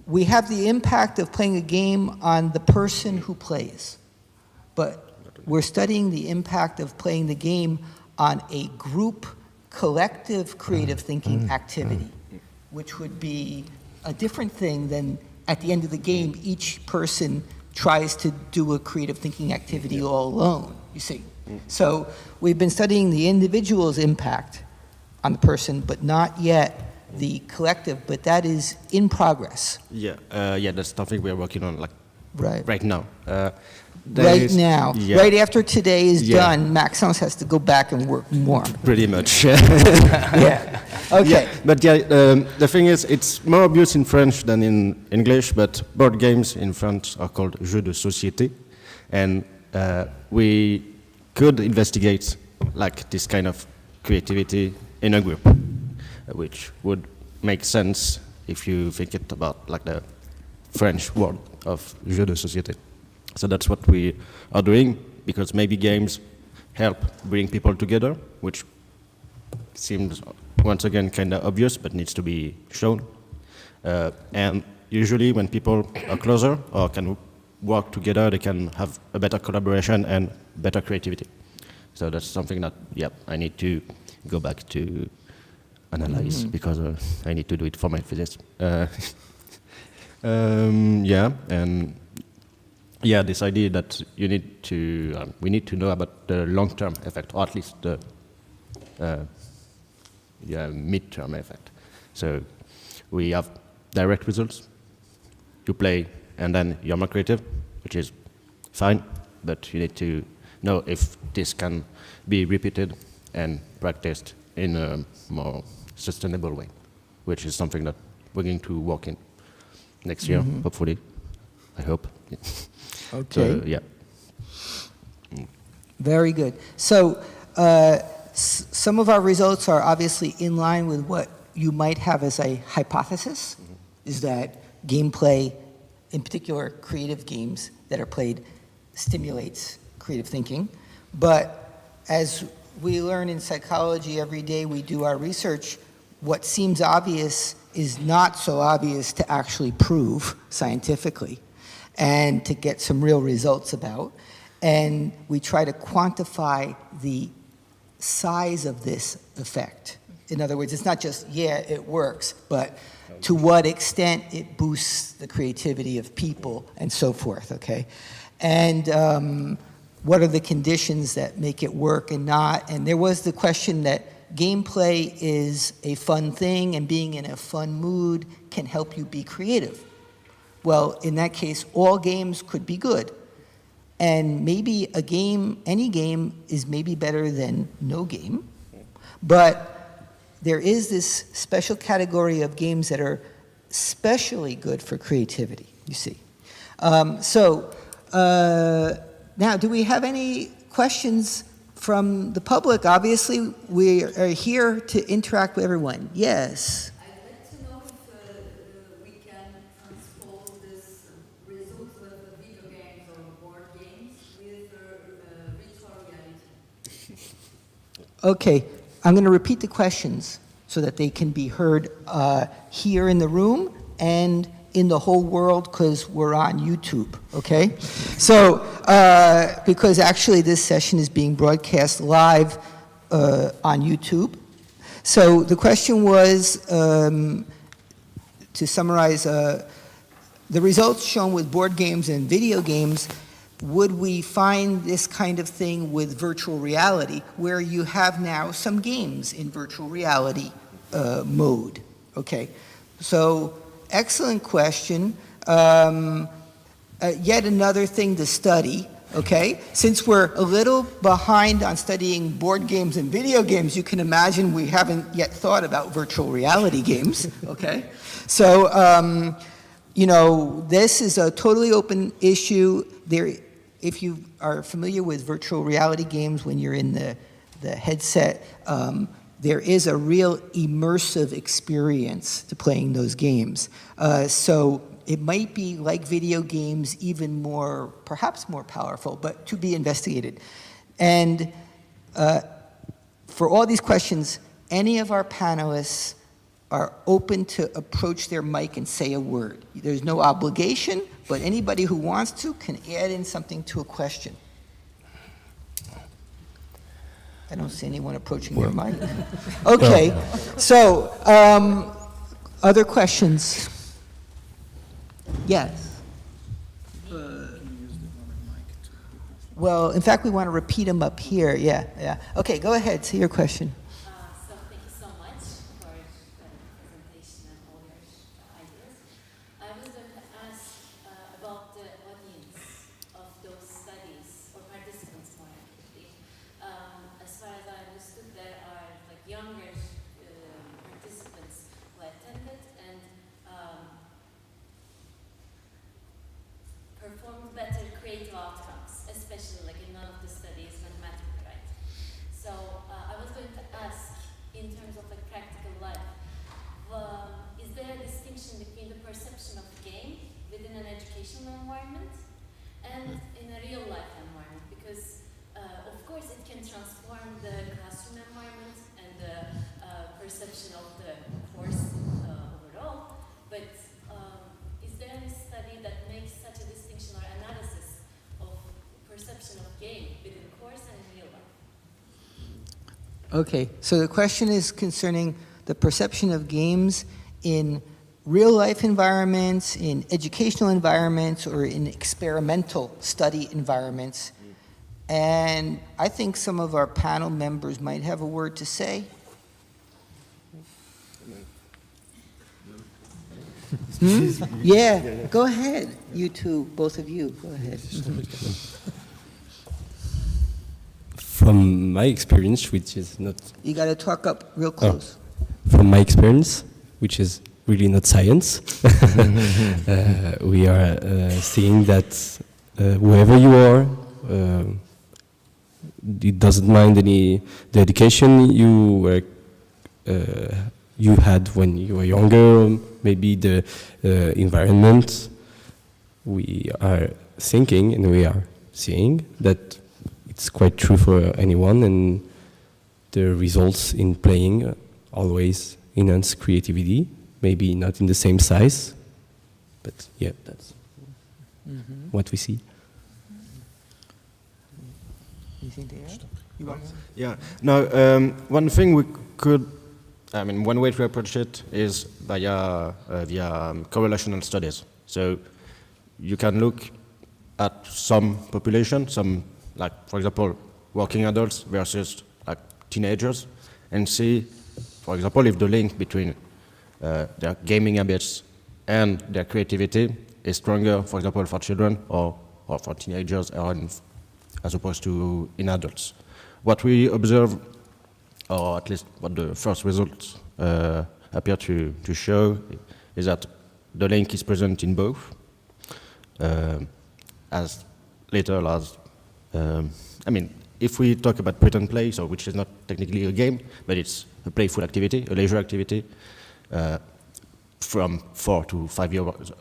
We have the impact of playing a game on the person who plays, but we're studying the impact of playing the game on a group, collective creative thinking activity, which would be a different thing than at the end of the game, each person tries to do a creative thinking activity all alone, you see. So we've been studying the individual's impact on the person, but not yet the collective, but that is in progress. Yeah, that's something we are working on right now. Right after today is done, Maxence has to go back and work more. Pretty much. Yeah. Okay. Yeah, but the thing is, it's more obvious in French than in English, but board games in French are called jeux de société, and we could investigate this kind of creativity in a group, which would make sense if you think it about the French word of jeux de société. So that's what we are doing, because maybe games help bring people together, which seems once again kind of obvious, but needs to be shown. And usually when people are closer or can work together, they can have a better collaboration and better creativity. So that's something that, I need to go back to analyze, because I need to do it for my thesis. This idea that we need to know about the long-term effect, or at least the mid-term effect. So we have direct results. You play, and then you're more creative, which is fine, but you need to know if this can be repeated and practiced in a more sustainable way, which is something that we're going to work in next year, hopefully. I hope. Okay. So, Very good. So some of our results are obviously in line with what you might have as a hypothesis, is that gameplay, in particular creative games that are played, stimulates creative thinking. But as we learn in psychology every day we do our research, what seems obvious is not so obvious to actually prove scientifically and to get some real results about. And we try to quantify the size of this effect. In other words, it's not just, it works, but to what extent it boosts the creativity of people and so forth, okay? And what are the conditions that make it work and not? And there was the question that gameplay is a fun thing and being in a fun mood can help you be creative. Well, in that case, all games could be good. And maybe a game, any game, is maybe better than no game. But there is this special category of games that are especially good for creativity, you see. Now, do we have any questions from the public? Obviously, we are here to interact with everyone. Yes? I'd like to know if we can transpose this results of video games or board games with virtual reality. Okay, I'm going to repeat the questions so that they can be heard here in the room and in the whole world, because we're on YouTube, okay? So, because actually this session is being broadcast live on YouTube. So the question was, to summarize, the results shown with board games and video games, would we find this kind of thing with virtual reality, where you have now some games in virtual reality mode, okay? So, excellent question. Yet another thing to study, okay? Since we're a little behind on studying board games and video games, you can imagine we haven't yet thought about virtual reality games, okay? So, this is a totally open issue. If you are familiar with virtual reality games, when you're in the headset, there is a real immersive experience to playing those games. So it might be like video games, even more, perhaps more powerful, but to be investigated. And for all these questions, any of our panelists are open to approach their mic and say a word. There's no obligation, but anybody who wants to can add in something to a question. I don't see anyone approaching their mic. Okay, so other questions? Yes. Well, in fact, we want to repeat them up here. Yeah. Okay, go ahead. Say your question. So thank you so much for the presentation and all your ideas. I was going to ask about the audience of those studies, or participants more accurately. As far as I understood, there are like younger participants who attended and performed better creative outcomes, especially like in none of the studies mathematically, right? So I was going to ask, in terms of like practical life, is there a distinction between the perception of game within an educational environment and in a real life environment? Because of course it can transform the classroom environment and the perception of the course overall, but is there any study that makes such a distinction or analysis of perception of game within course and in real life? Okay, so the question is concerning the perception of games in real life environments, in educational environments, or in experimental study environments. And I think some of our panel members might have a word to say. Yeah, go ahead. You two, both of you, go ahead. From my experience, which is not... You got to talk up real close. From my experience, which is really not science, we are seeing that wherever you are, it doesn't mind the education you had when you were younger, maybe the environment. We are thinking and we are seeing that it's quite true for anyone, and the results in playing always enhance creativity, maybe not in the same size, but yeah, that's what we see. Anything to add? You want to? Yeah. Now, one thing we could, one way to approach it is via correlational studies. So you can look at some population, like, for example, working adults versus like teenagers, and see, for example, if the link between their gaming habits and their creativity is stronger, for example, for children or for teenagers, as opposed to in adults. What we observe, or at least what the first results appear to show, is that the link is present in both, as little as, if we talk about pretend play, so which is not technically a game, but it's a playful activity, a leisure activity, from 4 to 5 years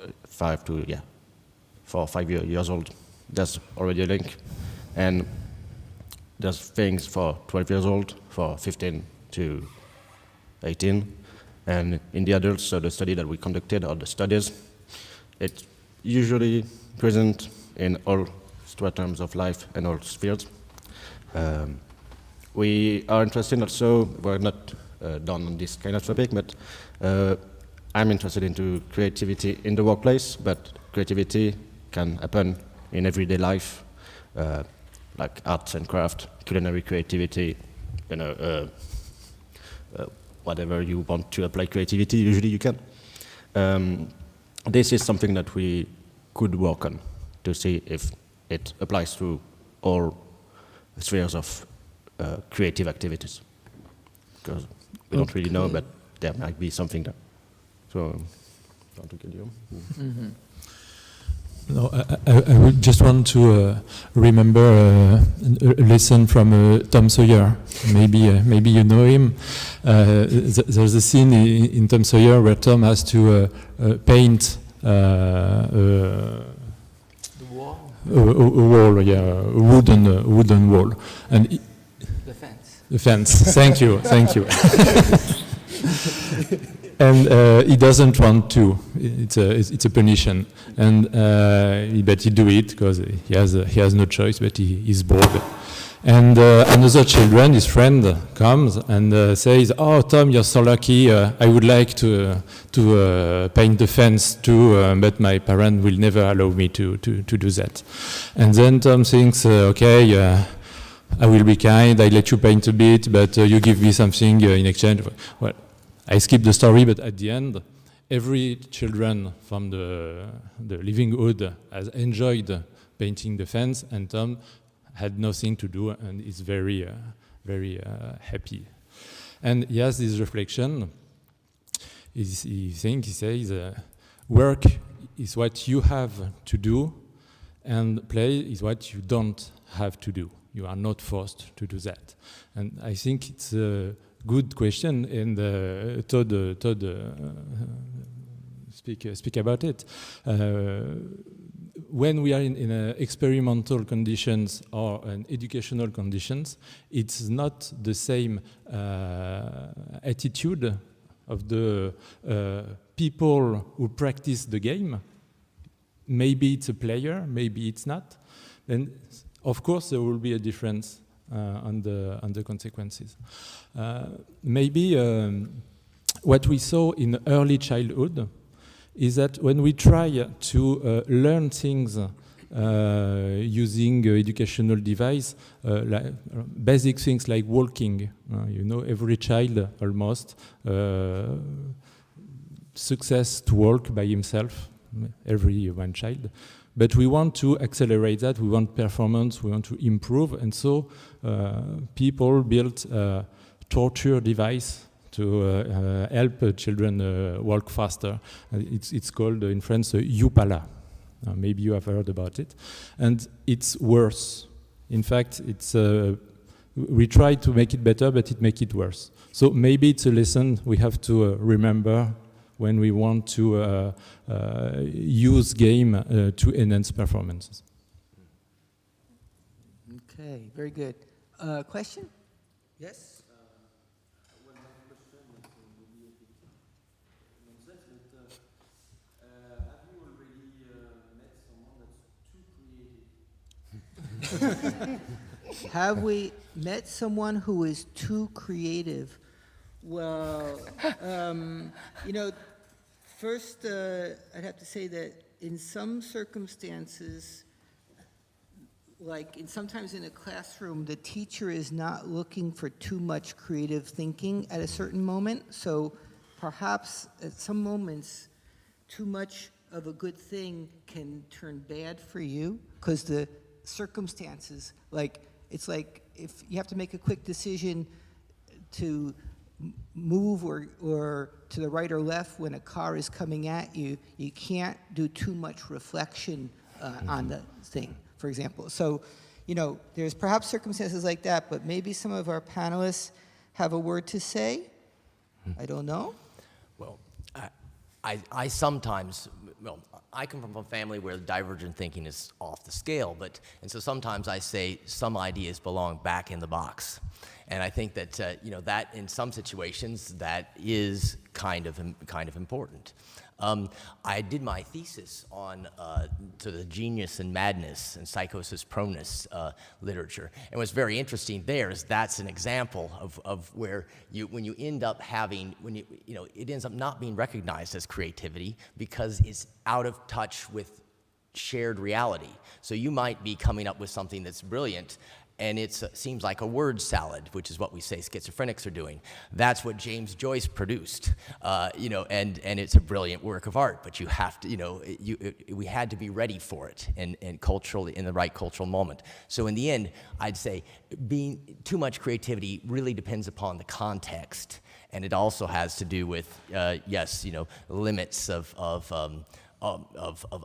old, there's already a link. And there's things for 12 years old, for 15 to 18. And in the adults, so the study that we conducted, or the studies, it's usually present in all stratums of life and all spheres. We are interested also, we're not done on this kind of topic, but I'm interested into creativity in the workplace, but creativity can happen in everyday life, like arts and craft, culinary creativity, whatever you want to apply creativity, usually you can. This is something that we could work on to see if it applies to all spheres of creative activities. Because we don't really know, but there might be something there. So, want to get you? Mm-hmm. No, I would just want to remember a lesson from Tom Sawyer. Maybe you know him. There's a scene in Tom Sawyer where Tom has to paint a wall, a wooden wall, and The fence. The fence. Thank you. And he doesn't want to. It's a punition, but he do it because he has no choice. But he's bored. And another children, his friend, comes and says, "Oh, Tom, you're so lucky. I would like to paint the fence too, but my parent will never allow me to do that." And then Tom thinks, "Okay, I will be kind. I let you paint a bit, but you give me something in exchange." Well, I skip the story, but at the end, every children from the living hood has enjoyed painting the fence, and Tom had nothing to do and is very happy. And he has this reflection. He says, work is what you have to do, and play is what you don't have to do. You are not forced to do that. And I think it's a good question, and Todd speak about it. When we are in experimental conditions or in educational conditions, it's not the same attitude of the people who practice the game. Maybe it's a player, maybe it's not. Then, of course, there will be a difference on the consequences. Maybe what we saw in early childhood is that when we try to learn things using educational device, like basic things like walking, every child almost success to walk by himself, every one child. But we want to accelerate that, we want performance, we want to improve, and so people built a torture device to help children walk faster. It's called in France Youpala. Maybe you have heard about it. And it's worse. In fact, we try to make it better, but it makes it worse. So maybe it's a lesson we have to remember when we want to use game to enhance performances. Okay, very good. Question? Yes? Have we met someone who is too creative? Well, first I'd have to say that in some circumstances, like sometimes in a classroom, the teacher is not looking for too much creative thinking at a certain moment. So perhaps at some moments, too much of a good thing can turn bad for you because the circumstances, it's like if you have to make a quick decision to move or to the right or left when a car is coming at you, you can't do too much reflection on the thing, for example. So, there's perhaps circumstances like that, but maybe some of our panelists have a word to say. I don't know. Well, I sometimes, I come from a family where divergent thinking is off the scale, and so sometimes I say some ideas belong back in the box. And I think that, that in some situations, that is kind of important. I did my thesis on to the genius and madness and psychosis proneness literature. And what's very interesting there is that's an example of where when you end up having, it ends up not being recognized as creativity because it's out of touch with shared reality. So you might be coming up with something that's brilliant, and it seems like a word salad, which is what we say schizophrenics are doing. That's what James Joyce produced, and it's a brilliant work of art, but you have to, we had to be ready for it and culturally, in the right cultural moment. So in the end, I'd say being too much creativity really depends upon the context, and it also has to do with, limits of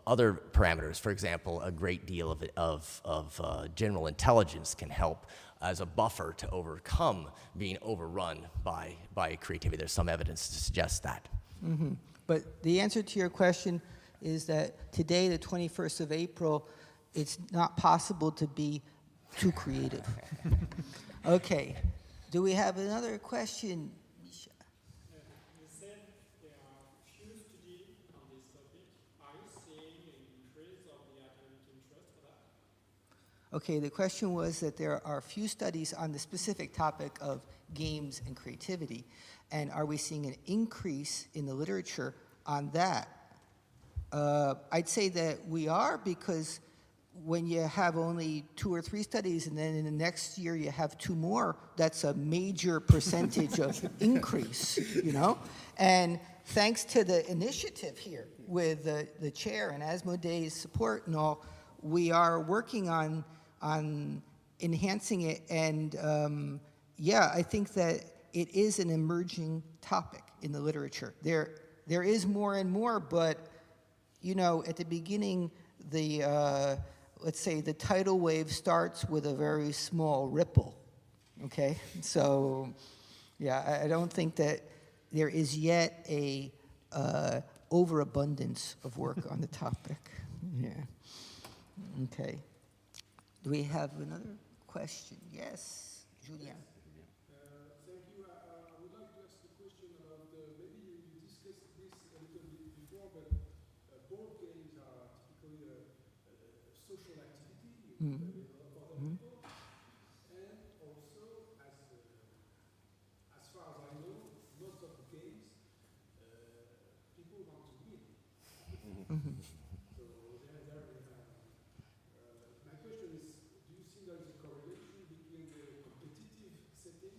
other parameters. For example, a great deal of general intelligence can help as a buffer to overcome being overrun by creativity. There's some evidence to suggest that. Mm-hmm. But the answer to your question is that today, the 21st of April, it's not possible to be too creative. Okay. Do we have another question, Misha? You said there are few studies on this topic. Are you seeing an increase of the academic interest for that? Okay, the question was that there are few studies on the specific topic of games and creativity, and are we seeing an increase in the literature on that? I'd say that we are, because when you have only 2 or 3 studies and then in the next year you have 2 more, that's a major percentage of increase, you know? And thanks to the initiative here with the chair and Asmodee's support and all, we are working on enhancing it. And yeah, I think that it is an emerging topic in the literature. There is more and more, but you know, at the beginning, let's say the tidal wave starts with a very small ripple, okay? So, yeah, I don't think that there is yet a overabundance of work on the topic. Yeah. Okay. Do we have another question? Yes, Julien. Thank you. I would like to ask a question about, maybe you discussed this a little bit before, but board games are typically a social activity for other people. And also, as far as I know, most of the games, people want to win. So my question is, do you think there is a correlation between the competitive setting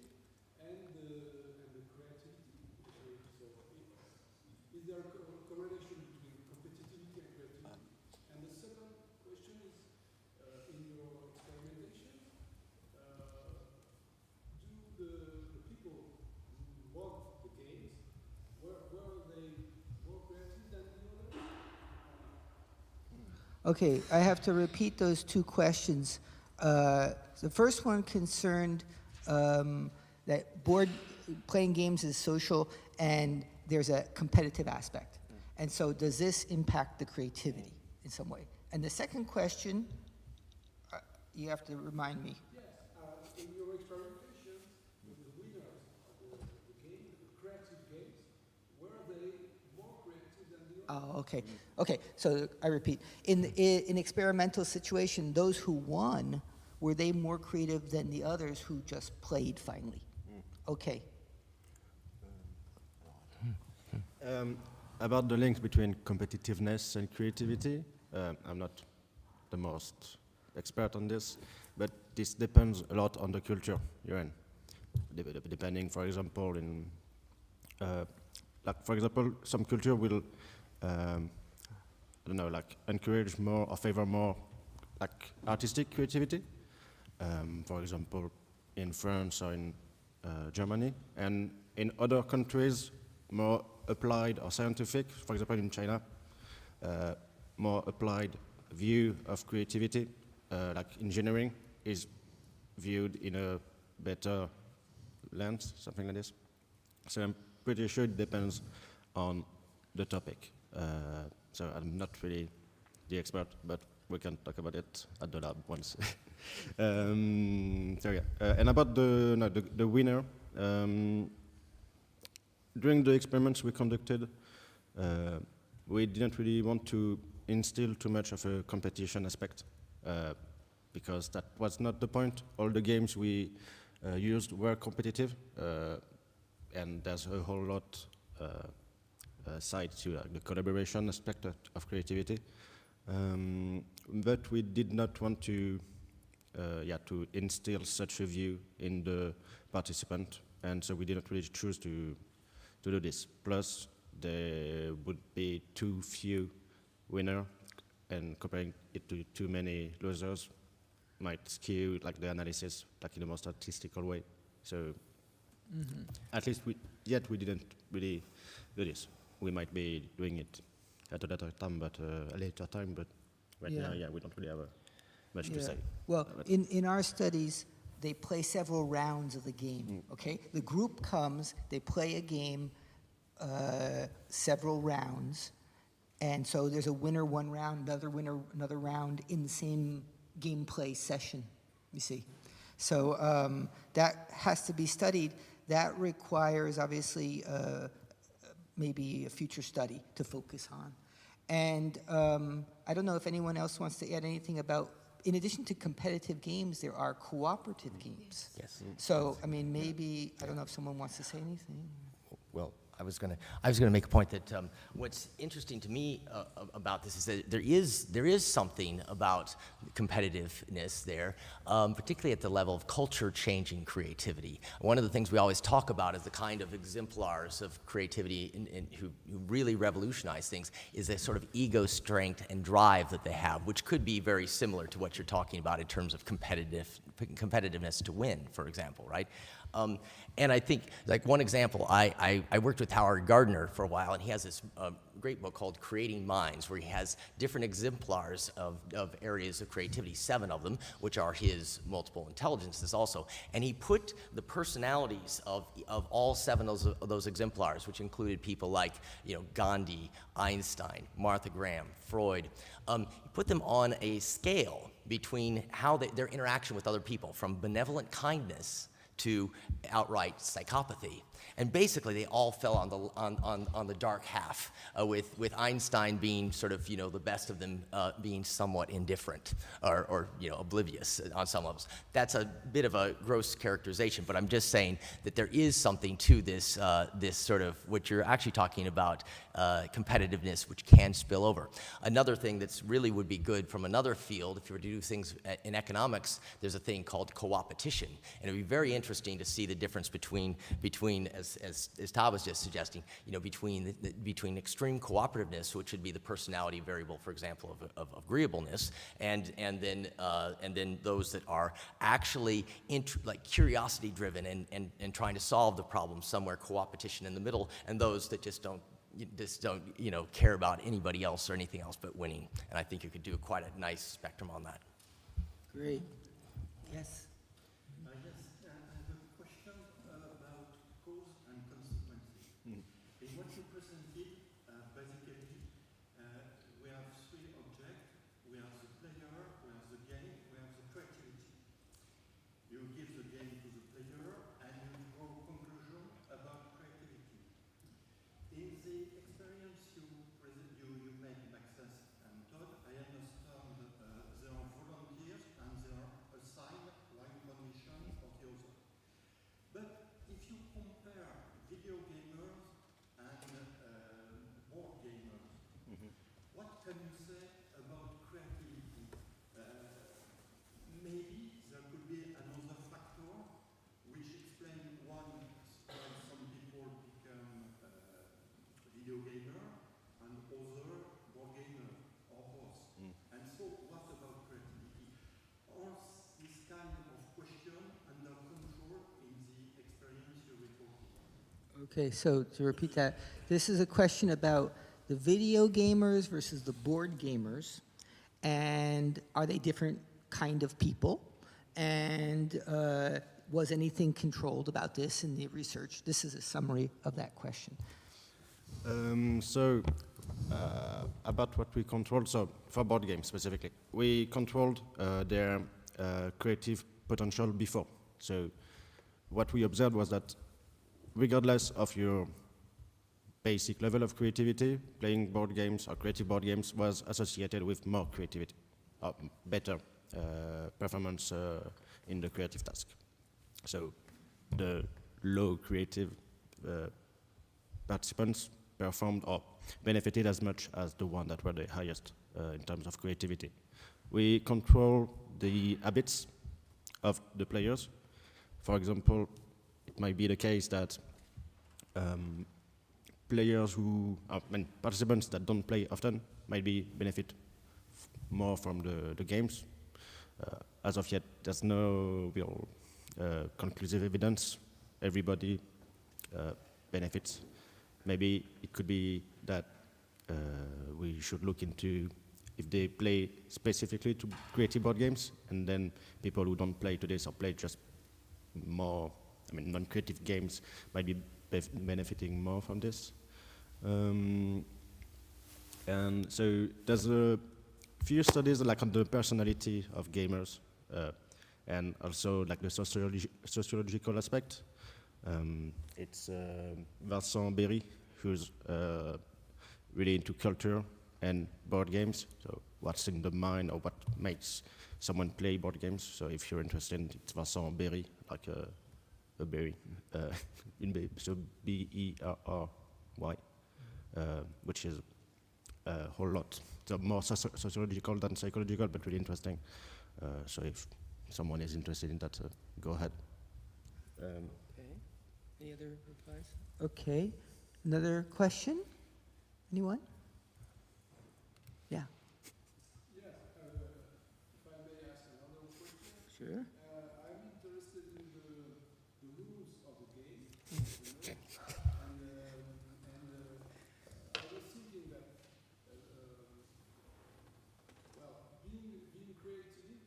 and the creativity? So is there a correlation between competitivity and creativity? And the second question is, in your experimentation, do the people who won the games, were they more creative than the others? Okay, I have to repeat those 2 questions. The first one concerned that playing games is social and there's a competitive aspect. And so does this impact the creativity in some way? And the second question, you have to remind me. Yes, in your experimentation with the winners of the game, the creative games, were they more creative than the others? Oh, okay. Okay, so I repeat. In experimental situation, those who won, were they more creative than the others who just played finally? Okay. About the link between competitiveness and creativity, I'm not the most expert on this, but this depends a lot on the culture you're in. Depending, for example, some culture will, encourage more or favor more, like artistic creativity. For example, in France or in Germany, and in other countries, more applied or scientific. For example, in China, more applied view of creativity, like engineering, is viewed in a better lens, something like this. So I'm pretty sure it depends on the topic. So I'm not really the expert, but we can talk about it at the lab once. And about the winner, during the experiments we conducted, we didn't really want to instill too much of a competition aspect, because that was not the point. All the games we used were competitive, and there's a whole lot side to the collaboration aspect of creativity. But we did not want to instill such a view in the participant, and so we didn't really choose to do this. Plus, there would be too few winners, and comparing it to too many losers might skew like the analysis, like in the most statistical way. So, at least we didn't really do this. We might be doing it at a later time, but right now, we don't really have much to say. Well, in our studies, they play several rounds of the game, okay? The group comes, they play a game, several rounds, and so there's a winner one round, another winner another round in the same gameplay session, you see. So that has to be studied. That requires, obviously, maybe a future study to focus on. And I don't know if anyone else wants to add anything about, in addition to competitive games, there are cooperative games. Yes. So, I mean, maybe, I don't know if someone wants to say anything. Well, I was gonna make a point that what's interesting to me about this is that there is something about competitiveness there, particularly at the level of culture-changing creativity. One of the things we always talk about is the kind of exemplars of creativity who really revolutionize things is a sort of ego strength and drive that they have, which could be very similar to what you're talking about in terms of competitiveness to win, for example, right? And I think, like one example, I worked with Howard Gardner for a while, and he has this great book called Creating Minds, where he has different exemplars of areas of creativity, 7 of them, which are his multiple intelligences also. And he put the personalities of all 7 of those exemplars, which included people like, Gandhi, Einstein, Martha Graham, Freud, he put them on a scale between how their interaction with other people, from benevolent kindness to outright psychopathy. And basically, they all fell on the dark half, with Einstein being sort of, the best of them being somewhat indifferent or oblivious on some levels. That's a bit of a gross characterization, but I'm just saying that there is something to this, this sort of, what you're actually talking about, competitiveness, which can spill over. Another thing that's really would be good from another field, if you were to do things in economics, there's a thing called co-opetition. And it would be very interesting to see the difference between as Todd was just suggesting, between extreme cooperativeness, which would be the personality variable, for example, of agreeableness, and then those that are actually like curiosity driven and trying to solve the problem somewhere, coopetition in the middle, and those that just don't care about anybody else or anything else but winning. And I think you could do quite a nice spectrum on that. Great. Yes. In what you presented, basically, we have 3 objects. We have the player, we have the game, we have the creativity. You give the game to the player, and you draw a conclusion about creativity. In the experience you made, Maxence and Todd, I understand there are volunteers and there are assigned one mission or the other. But if you compare video gamers and board gamers, what can you say about creativity? Maybe there could be another factor which explains why some people become video gamer and other board gamer or both. And so what about creativity? Are this kind of question under control in the experience you reported? Okay, so to repeat that, this is a question about the video gamers versus the board gamers, and are they different kind of people? And was anything controlled about this in the research? This is a summary of that question. About what we controlled, so for board games specifically, we controlled their creative potential before. So what we observed was that regardless of your basic level of creativity, playing board games or creative board games was associated with more creativity, or better performance in the creative task. So the low creative participants performed or benefited as much as the one that were the highest in terms of creativity. We control the habits of the players. For example, it might be the case that participants that don't play often might benefit more from the games. As of yet, there's no real conclusive evidence. Everybody benefits. Maybe it could be that we should look into if they play specifically to creative board games, and then people who don't play to this or play just more, non-creative games might be benefiting more from this. And so there's a few studies like on the personality of gamers, and also like the sociological aspect. It's Vincent Berry, who's really into culture and board games, so what's in the mind or what makes someone play board games. So if you're interested, it's Vincent Berry, like a berry, so B-E-R-R-Y, which is a whole lot. So more sociological than psychological, but really interesting. So if someone is interested in that, go ahead. Okay. Any other replies? Okay. Another question? Anyone? Yeah. Yes, if I may ask another question. Sure. I'm interested in the rules of the game, you know? and I was thinking that, well, being creative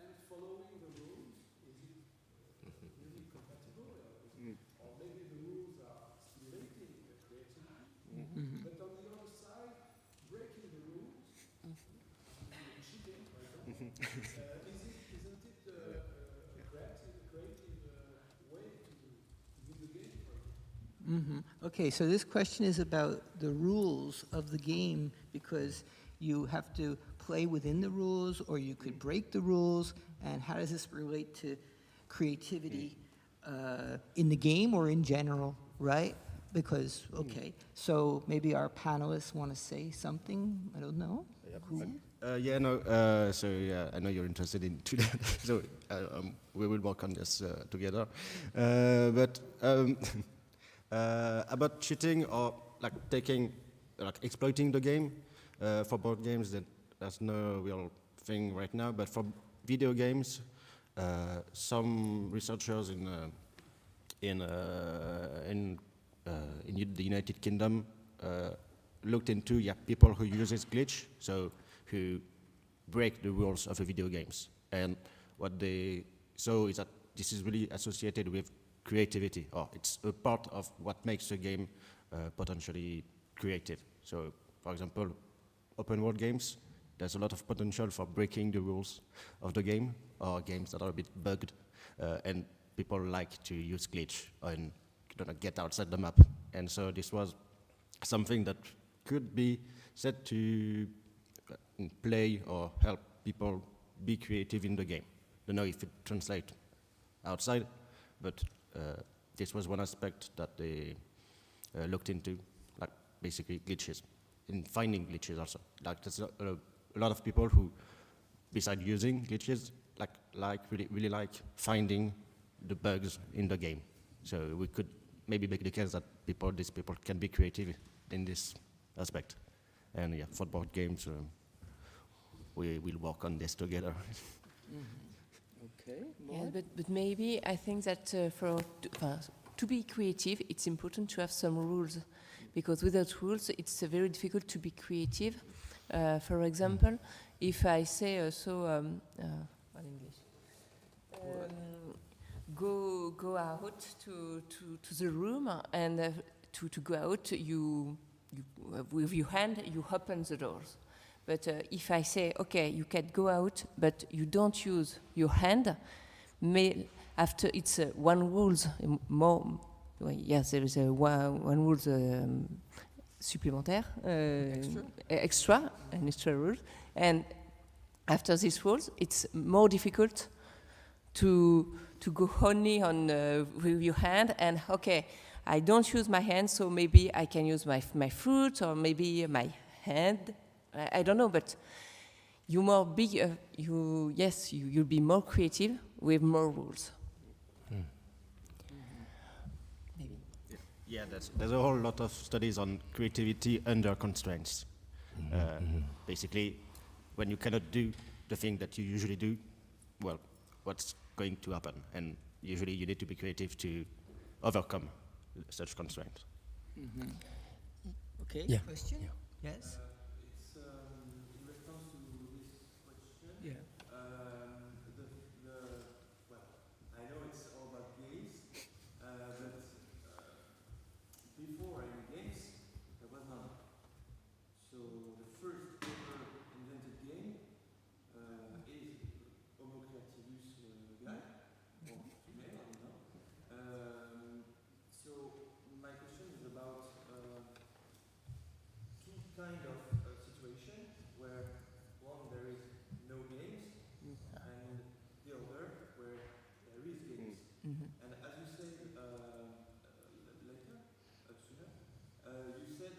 and following the rules, is it really compatible? Or maybe the rules are stimulating the creativity, but on the other side, breaking the rules, cheating, for example, isn't it a creative way to do the game for you? Okay, so this question is about the rules of the game because you have to play within the rules or you could break the rules, and how does this relate to creativity in the game or in general, right? Because, okay, so maybe our panelists want to say something, I don't know. So yeah, I know you're interested in that, so we will work on this together. But about cheating or like exploiting the game for board games, there's no real thing right now. But for video games, some researchers in the United Kingdom looked into people who use this glitch, so who break the rules of the video games. And what they saw is that this is really associated with creativity, or it's a part of what makes a game potentially creative. So, for example, open world games, there's a lot of potential for breaking the rules of the game, or games that are a bit bugged, and people like to use glitch and get outside the map. And so this was something that could be said to play or help people be creative in the game. Don't know if it translates outside, but this was one aspect that they looked into, like basically glitches, in finding glitches also. Like there's a lot of people who, besides using glitches, really like finding the bugs in the game. So we could maybe make the case that these people can be creative in this aspect. And yeah, for board games, we will work on this together. Okay. Yeah, but maybe I think that to be creative, it's important to have some rules, because without rules, it's very difficult to be creative. For example, if I say in English, go out to the room, and to go out, you with your hand you open the doors. But if I say, okay, you can go out, but you don't use your hand, after it's one rules more. Yes, there is one rules supplémentaire, extra rule, and after these rules, it's more difficult to go only on with your hand. And okay, I don't use my hand, so maybe I can use my foot or maybe my hand. I don't know, but you're more big. You'll be more creative with more rules. Maybe. Yeah, there's a whole lot of studies on creativity under constraints. Basically, when you cannot do the thing that you usually do, well, what's going to happen? And usually you need to be creative to overcome such constraints. Okay, Yeah. question? Yeah. Yes? It's in response to this question. Yeah. Well, I know it's all about games, but before any games, there was none. So the first ever invented game is Homo Creativus kind of situation where one there is no games and the other where there is games. And as you said later, sooner, you said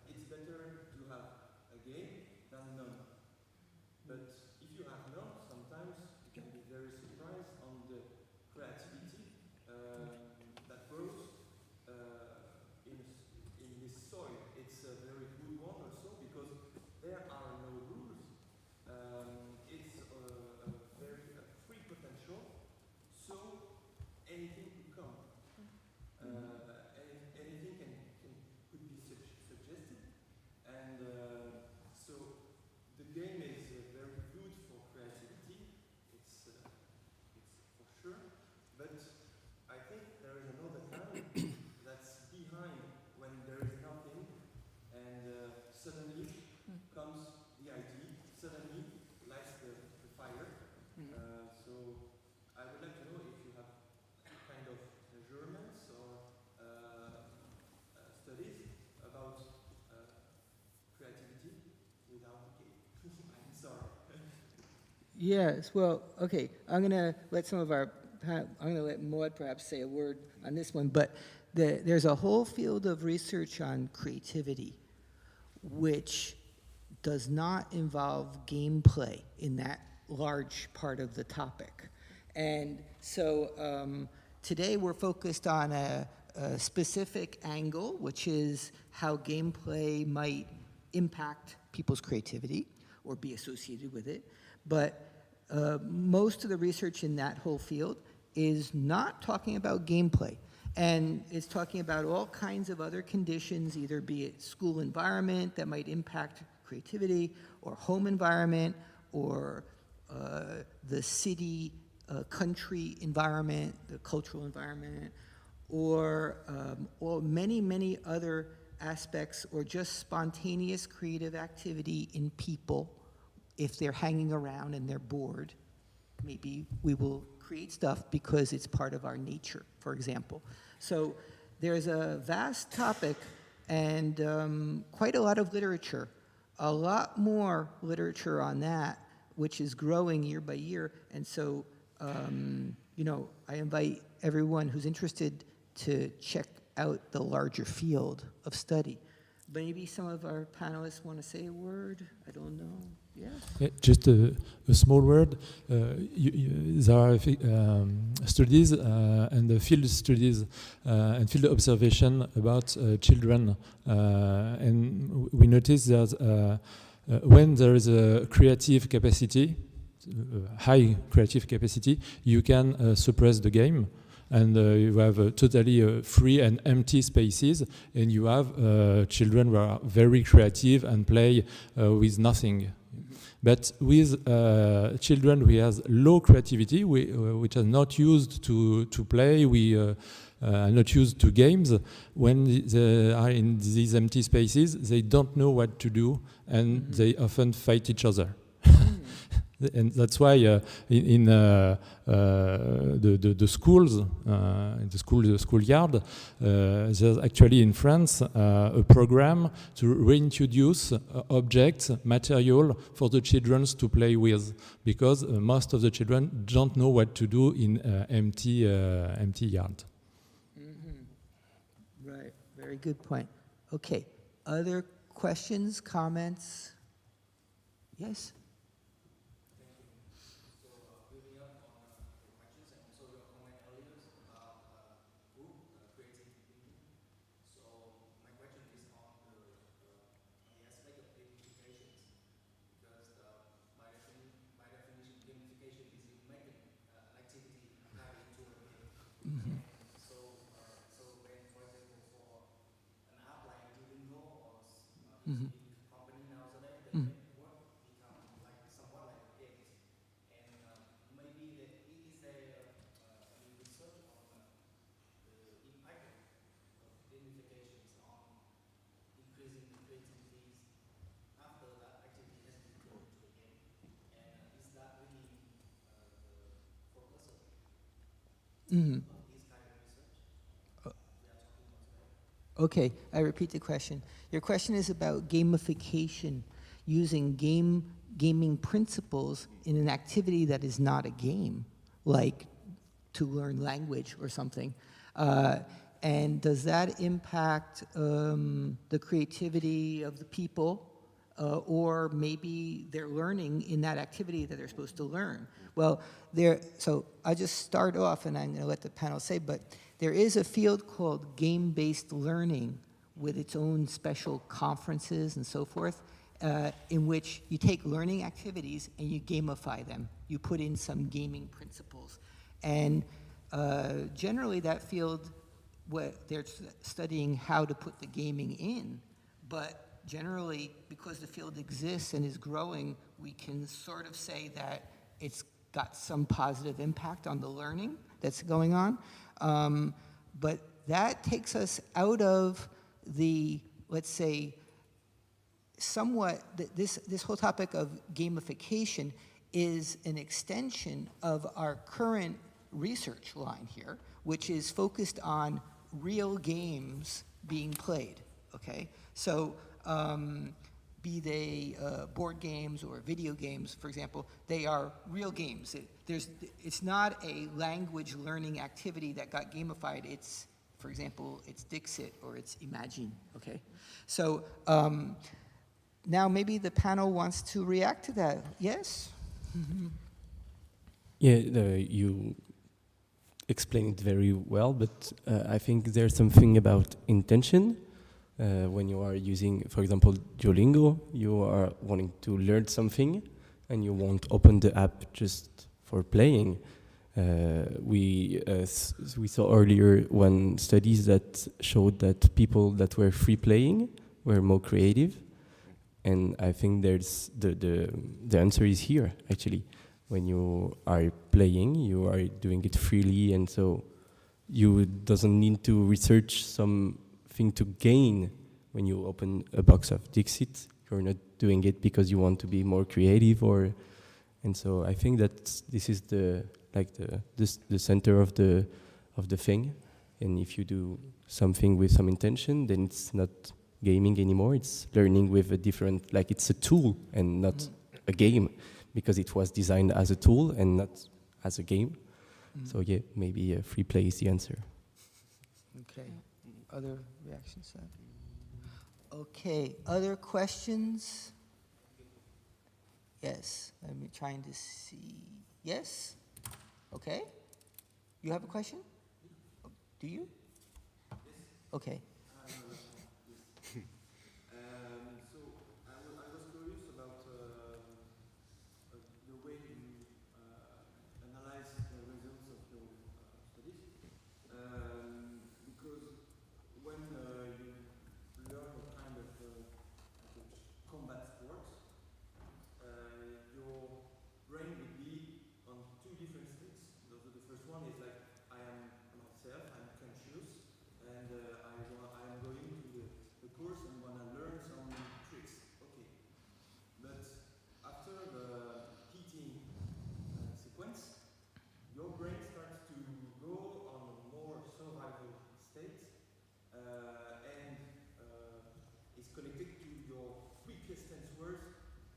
it's better to have a game than none. But if you have none, sometimes you can be very surprised on the creativity that grows in this soil. It's a very good one also because there are no rules. It's a very free potential, so anything could come. Anything could be suggested, and so the game is very good for creativity. It's for sure, but I think there is another kind that's behind when there is nothing, and suddenly comes the idea. Suddenly lights the fire. So I would like to know if you have kind of measurements or studies about creativity without the game. I'm sorry. Yes, well, okay, I'm going to let Maud perhaps say a word on this one, but there's a whole field of research on creativity which does not involve gameplay in that large part of the topic. And so today we're focused on a specific angle, which is how gameplay might impact people's creativity or be associated with it. But most of the research in that whole field is not talking about gameplay. And it's talking about all kinds of other conditions, either be it school environment that might impact creativity, or home environment, or the city, country environment, the cultural environment, or many, many other aspects, or just spontaneous creative activity in people. If they're hanging around and they're bored, maybe we will create stuff because it's part of our nature, for example. So there's a vast topic and quite a lot of literature, a lot more literature on that, which is growing year by year. And so, I invite everyone who's interested to check out the larger field of study. Maybe some of our panelists want to say a word. I don't know. Yes. Yeah, just a small word. There are studies and the field studies and field observation about children, and we notice that when there is a creative capacity, high creative capacity, you can suppress the game. And you have totally free and empty spaces, and you have children who are very creative and play with nothing. But with children who has low creativity, which are not used to play, are not used to games, when they are in these empty spaces, they don't know what to do, and they often fight each other. And that's why in the schools, in the schoolyard, there's actually in France a program to reintroduce objects, material for the children to play with, because most of the children don't know what to do in empty yard. Right, very good point. Okay, other questions, comments? Yes? Company nowadays, they work become like somewhat like games, and maybe is there any research on the impact of gamifications on increasing creativities after that activity has been put into the game, and is that really the focus of this kind of research we are talking about today? Okay, I repeat the question. Your question is about gamification, using gaming principles in an activity that is not a game, like to learn language or something. And does that impact the creativity of the people, or maybe they're learning in that activity that they're supposed to learn? Well, so I'll just start off, and I'm going to let the panel say, but there is a field called game-based learning with its own special conferences and so forth, in which you take learning activities and you gamify them. You put in some gaming principles. And generally that field, they're studying how to put the gaming in, but generally, because the field exists and is growing, we can sort of say that it's got some positive impact on the learning that's going on. But that takes us out of the, let's say, somewhat, this whole topic of gamification is an extension of our current research line here, which is focused on real games being played, okay? So be they board games or video games, for example, they are real games. It's not a language learning activity that got gamified. It's, for example, it's Dixit or it's Imagine, okay? So now maybe the panel wants to react to that. Yes? Yeah, you explained it very well, but I think there's something about intention. When you are using, for example, Duolingo, you are wanting to learn something and you won't open the app just for playing. We saw earlier one studies that showed that people that were free playing were more creative. And I think there's the answer is here, actually. When you are playing, you are doing it freely, and so you doesn't need to research something to gain. When you open a box of Dixit, you're not doing it because you want to be more creative, and so I think that this is the center of the thing. And if you do something with some intention, then it's not gaming anymore. It's learning with a different, like it's a tool and not a game, because it was designed as a tool and not as a game. So yeah, maybe free play is the answer. Okay. Other reactions to that? Okay. Other questions? Yes. I'm trying to see. Yes? Okay. You have a question? Do you? Okay. So I was curious about the way you analyze the results of your studies, because when you learn a kind of combat sport, your brain would be on two different states. The first one is like, I am myself, I'm conscious, and I am going to the course and want to learn some tricks. Okay. But after the heating sequence, your brain starts to go on a more survival state and is connected to your quickest answers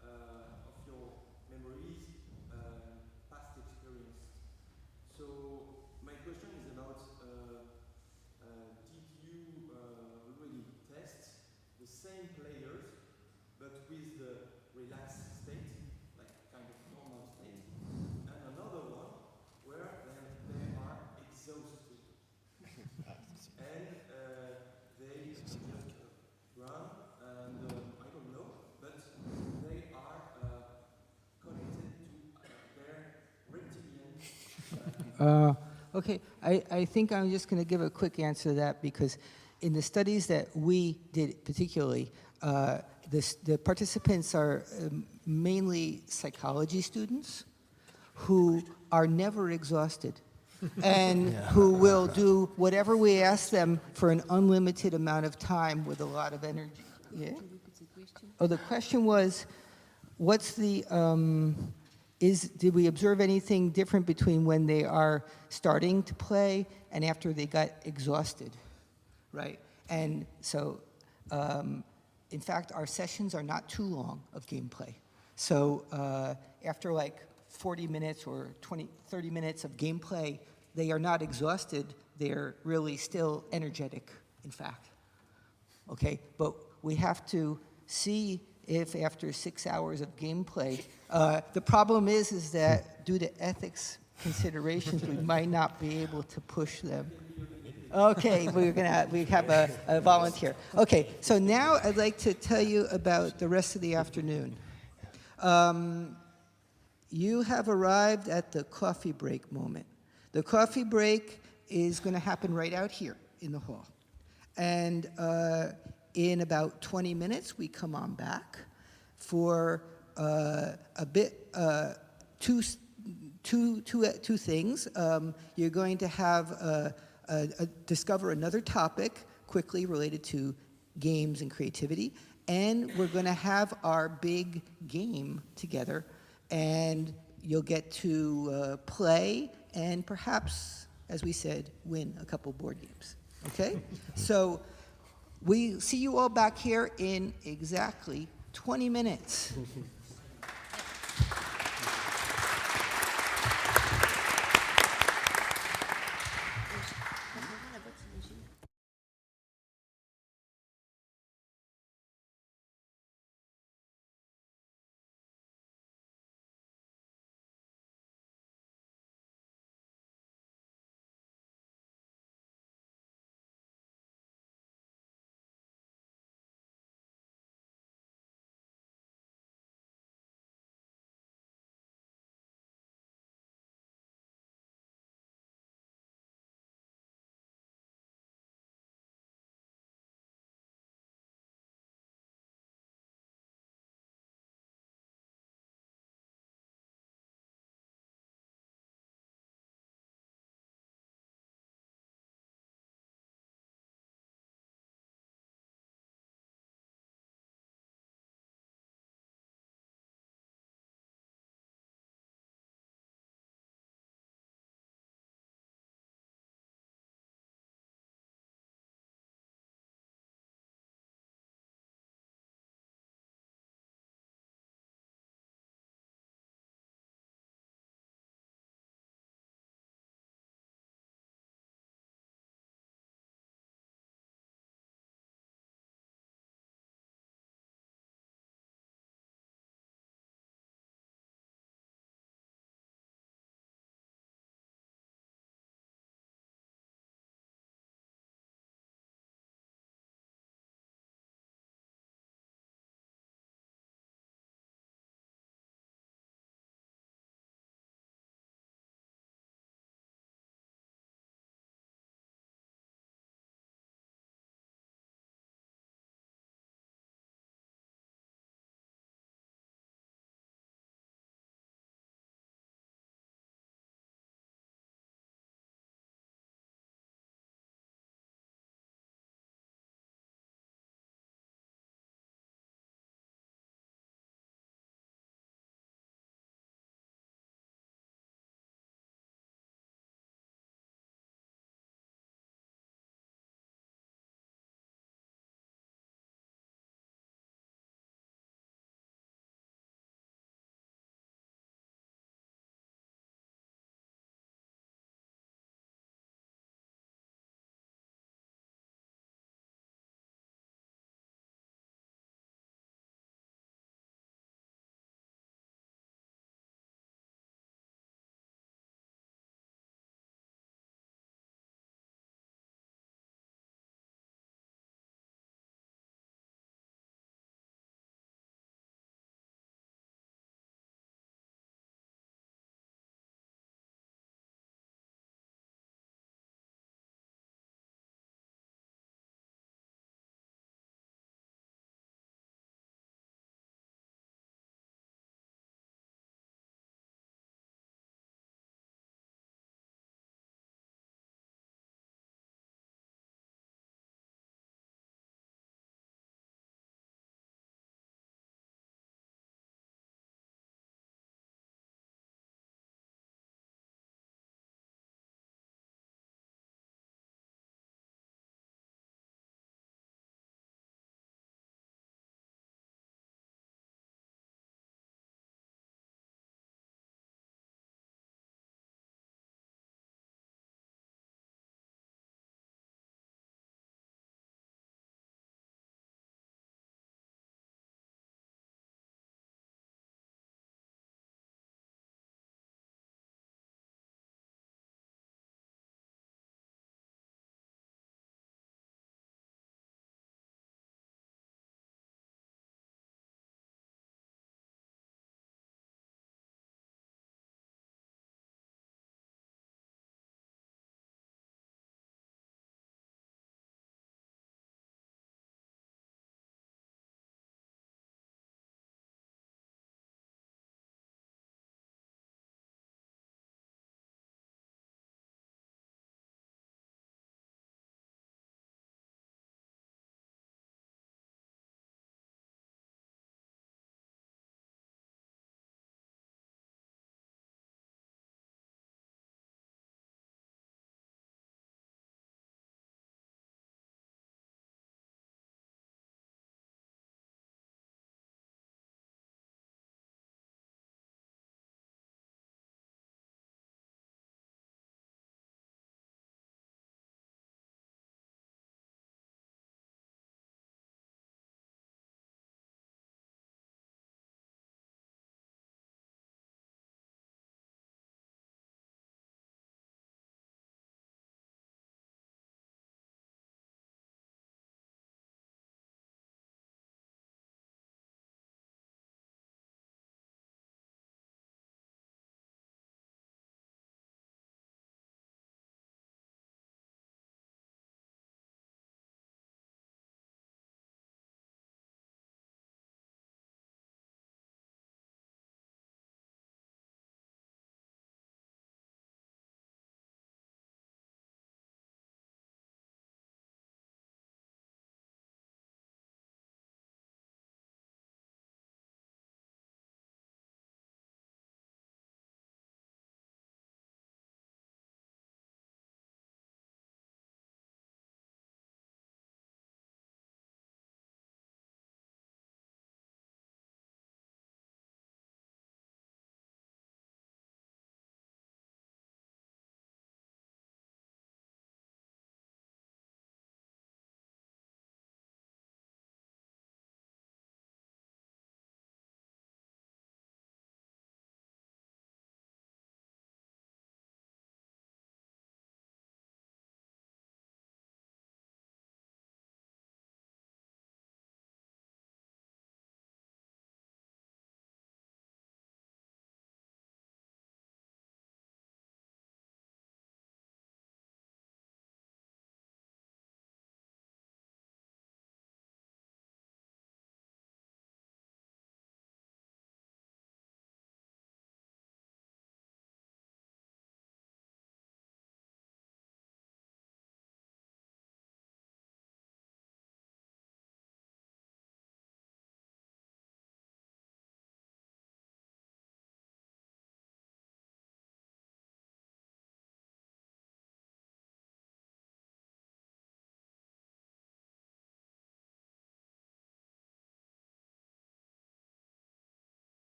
of your memories, past experience. So my question is about did you really test the same players but with the relaxed state, like kind of normal state, and another one where they are exhausted and they just run and I don't know, but they are connected to their reptilian. Okay, I think I'm just going to give a quick answer to that, because in the studies that we did particularly, the participants are mainly psychology students who are never exhausted and who will do whatever we ask them for an unlimited amount of time with a lot of energy. Yeah? Oh, the question was, what's the... did we observe anything different between when they are starting to play and after they got exhausted, right? And so, in fact, our sessions are not too long of gameplay. So after like 40 minutes or 20, 30 minutes of gameplay, they are not exhausted. They're really still energetic, in fact. Okay, but we have to see if after 6 hours of gameplay, the problem is that due to ethics considerations, we might not be able to push them. Okay, we have a volunteer. Okay, so now I'd like to tell you about the rest of the afternoon. You have arrived at the coffee break moment. The coffee break is going to happen right out here in the hall. And in about 20 minutes, we come on back for two things. You're going to have discover another topic quickly related to games and creativity, and we're going to have our big game together, and you'll get to play and perhaps, as we said, win a couple board games. Okay? So we see you all back here in exactly 20 minutes.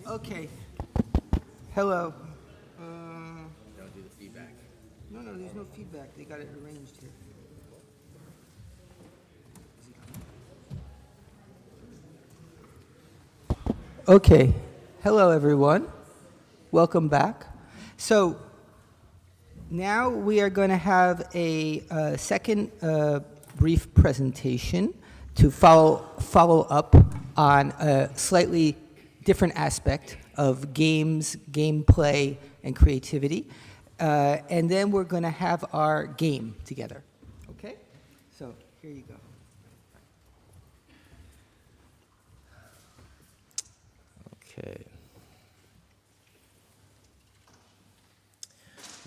Okay. Hello. Don't do the feedback. No, there's no feedback. They got it arranged here. Okay. Hello, everyone. Welcome back. So now we are going to have a second brief presentation to follow up on a slightly different aspect of games, gameplay, and creativity. And then we're going to have our game together. Okay? So here you go. Okay.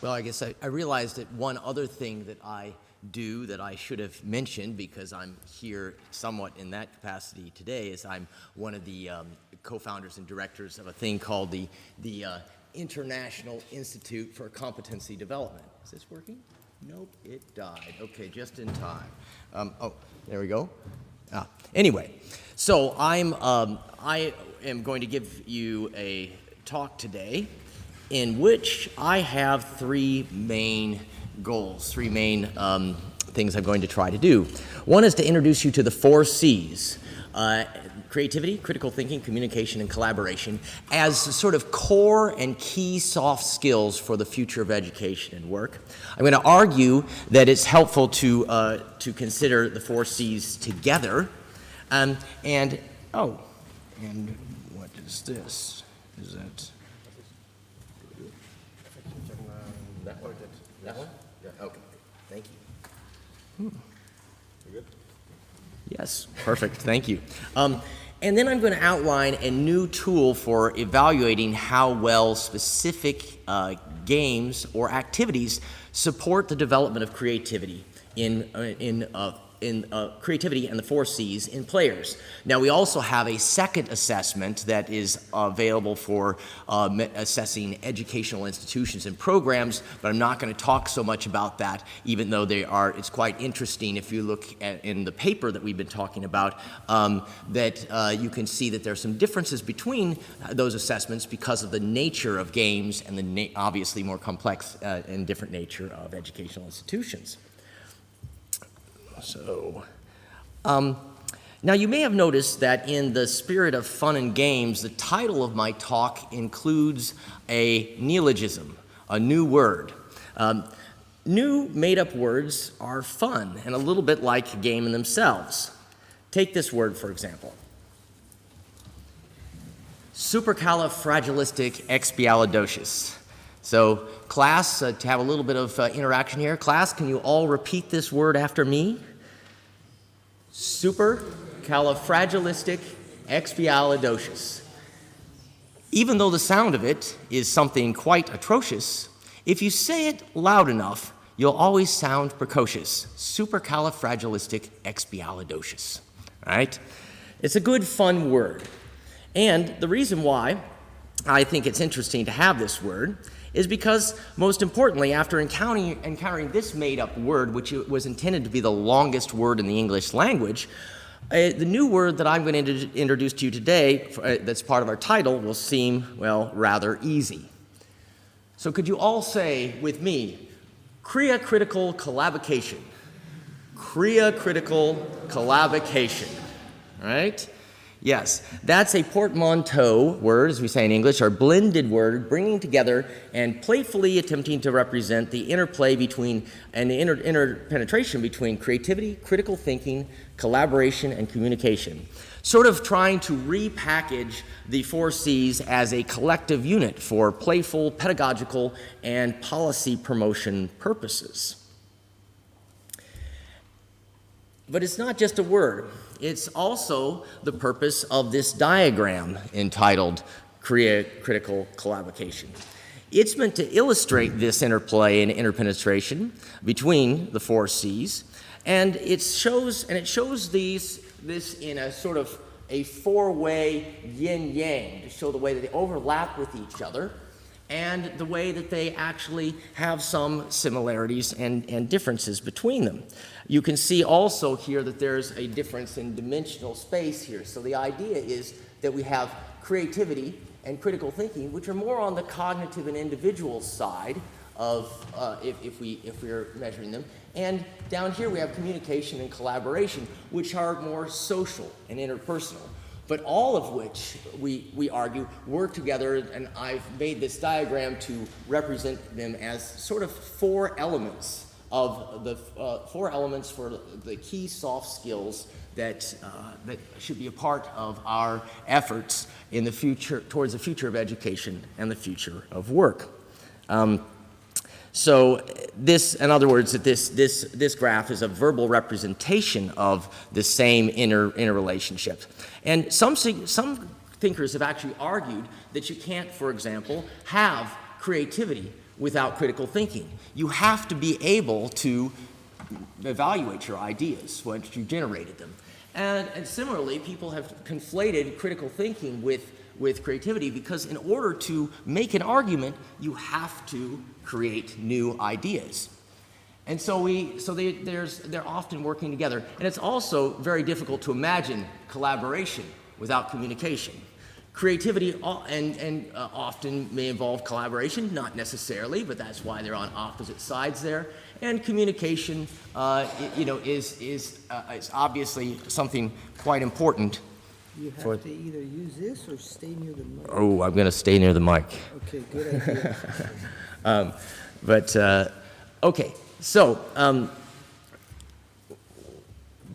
Well, I guess I realized that one other thing that I do that I should have mentioned, because I'm here somewhat in that capacity today, is I'm one of the co-founders and directors of a thing called the International Institute for Competency Development. Is this working? Nope, it died. Okay, just in time. Oh, there we go. Anyway, so I am going to give you a talk today in which I have three main goals, three main things I'm going to try to do. One is to introduce you to the 4 C's, creativity, critical thinking, communication, and collaboration, as sort of core and key soft skills for the future of education and work. I'm going to argue that it's helpful to consider the 4 C's together. And what is this? Is that... That one? Yeah. Okay. Thank you. You good? Yes. Perfect. Thank you. And then I'm going to outline a new tool for evaluating how well specific games or activities support the development of creativity in creativity and the 4 C's in players. Now, we also have a second assessment that is available for assessing educational institutions and programs, but I'm not going to talk so much about that, even though it's quite interesting if you look in the paper that we've been talking about, that you can see that there are some differences between those assessments because of the nature of games and the obviously more complex and different nature of educational institutions. So, now you may have noticed that in the spirit of fun and games, the title of my talk includes a neologism, a new word. New made-up words are fun and a little bit like a game in themselves. Take this word, for example. Supercalifragilisticexpialidocious. So, class, to have a little bit of interaction here. Class, can you all repeat this word after me? Supercalifragilisticexpialidocious. Even though the sound of it is something quite atrocious, if you say it loud enough, you'll always sound precocious. Supercalifragilisticexpialidocious. All right? It's a good, fun word. And the reason why I think it's interesting to have this word is because, most importantly, after encountering this made-up word, which was intended to be the longest word in the English language, the new word that I'm going to introduce to you today, that's part of our title, will seem, well, rather easy. So could you all say with me, critical collaboration? Critical collaboration, all right? Yes, that's a portmanteau word, as we say in English, or blended word, bringing together and playfully attempting to represent the interplay between and the interpenetration between creativity, critical thinking, collaboration, and communication. Sort of trying to repackage the 4 C's as a collective unit for playful, pedagogical, and policy promotion purposes. But it's not just a word. It's also the purpose of this diagram entitled Critical Collaboration. It's meant to illustrate this interplay and interpenetration between the 4 C's, and it shows this in a sort of a 4-way yin-yang to show the way that they overlap with each other and the way that they actually have some similarities and differences between them. You can see also here that there's a difference in dimensional space here. So the idea is that we have creativity and critical thinking, which are more on the cognitive and individual side of, if we're measuring them. And down here we have communication and collaboration, which are more social and interpersonal, but all of which we argue work together, and I've made this diagram to represent them as sort of four elements of the four elements for the key soft skills that should be a part of our efforts in the future, towards the future of education and the future of work. So this, in other words, that this graph is a verbal representation of the same interrelationships. And some thinkers have actually argued that you can't, for example, have creativity without critical thinking. You have to be able to evaluate your ideas once you generated them. And similarly, people have conflated critical thinking with creativity, because in order to make an argument, you have to create new ideas. And so they're often working together. And it's also very difficult to imagine collaboration without communication. Creativity often may involve collaboration, not necessarily, but that's why they're on opposite sides there. And communication, is obviously something quite important. You have to either use this or stay near the mic. Oh, I'm going to stay near the mic. Okay, good idea. Okay, so.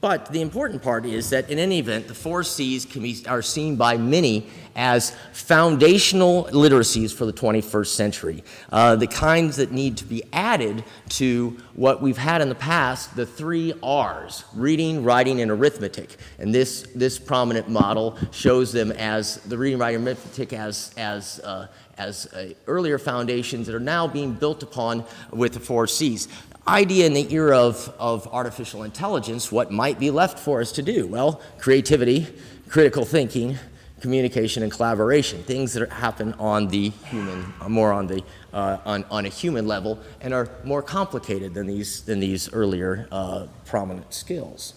But the important part is that in any event, the 4 C's are seen by many as foundational literacies for the 21st century, the kinds that need to be added to what we've had in the past, the 3 R's, reading, writing, and arithmetic. And this prominent model shows them as the reading, writing, arithmetic as earlier foundations that are now being built upon with the 4 C's. Idea in the era of artificial intelligence, what might be left for us to do? Well, creativity, critical thinking, communication, and collaboration, things that happen on the human, more on the on a human level, and are more complicated than these earlier prominent skills.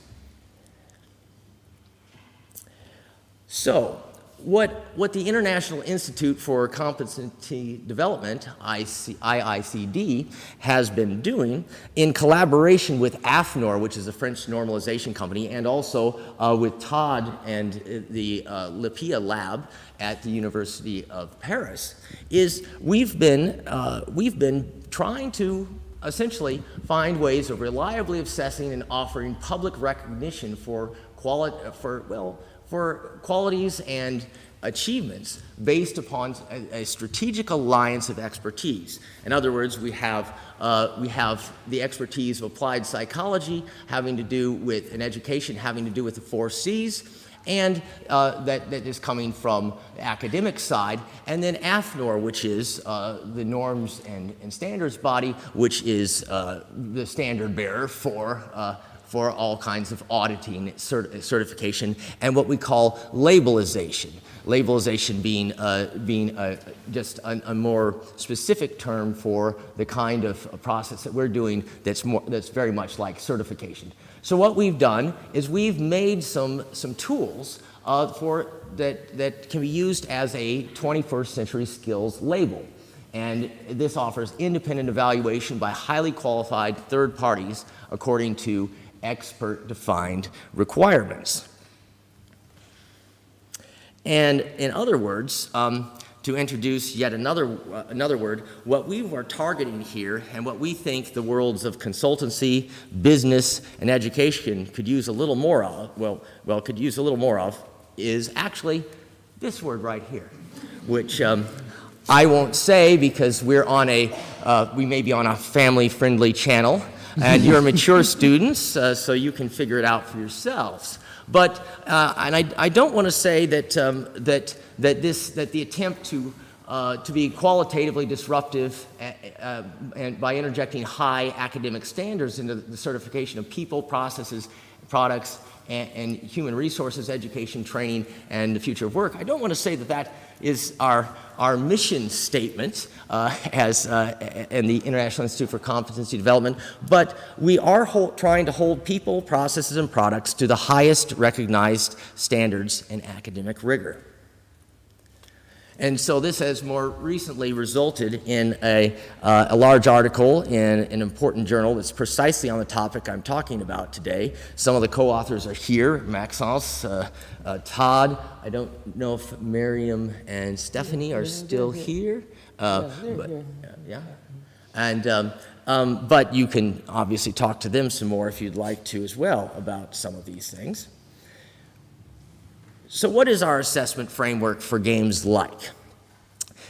So, what the International Institute for Competency Development, IICD, has been doing in collaboration with AFNOR, which is a French normalization company, and also with Todd and the Lipia lab at the University of Paris, is we've been trying to essentially find ways of reliably assessing and offering public recognition for qualities and achievements based upon a strategic alliance of expertise. In other words, we have the expertise of applied psychology having to do with an education having to do with the 4 C's, and that is coming from the academic side, and then AFNOR, which is the norms and standards body, which is the standard bearer for all kinds of auditing, certification, and what we call labelization. Labelization being just a more specific term for the kind of process that we're doing that's very much like certification. So what we've done is we've made some tools that can be used as a 21st century skills label. And this offers independent evaluation by highly qualified third parties according to expert-defined requirements. And in other words, to introduce yet another word, what we are targeting here and what we think the worlds of consultancy, business, and education could use a little more of, could use a little more of, is actually this word right here, which I won't say because we're on we may be on a family-friendly channel, and you're mature students, so you can figure it out for yourselves. But and I don't want to say that the attempt to be qualitatively disruptive and by interjecting high academic standards into the certification of people, processes, products, and human resources, education, training, and the future of work. I don't want to say that is our mission statement in the International Institute for Competency Development, but we are trying to hold people, processes, and products to the highest recognized standards in academic rigor. And so this has more recently resulted in a large article in an important journal that's precisely on the topic I'm talking about today. Some of the co-authors are here, Maxence, Todd. I don't know if Miriam and Stephanie are still here. Yeah. And, but you can obviously talk to them some more if you'd like to as well about some of these things. So what is our assessment framework for games like?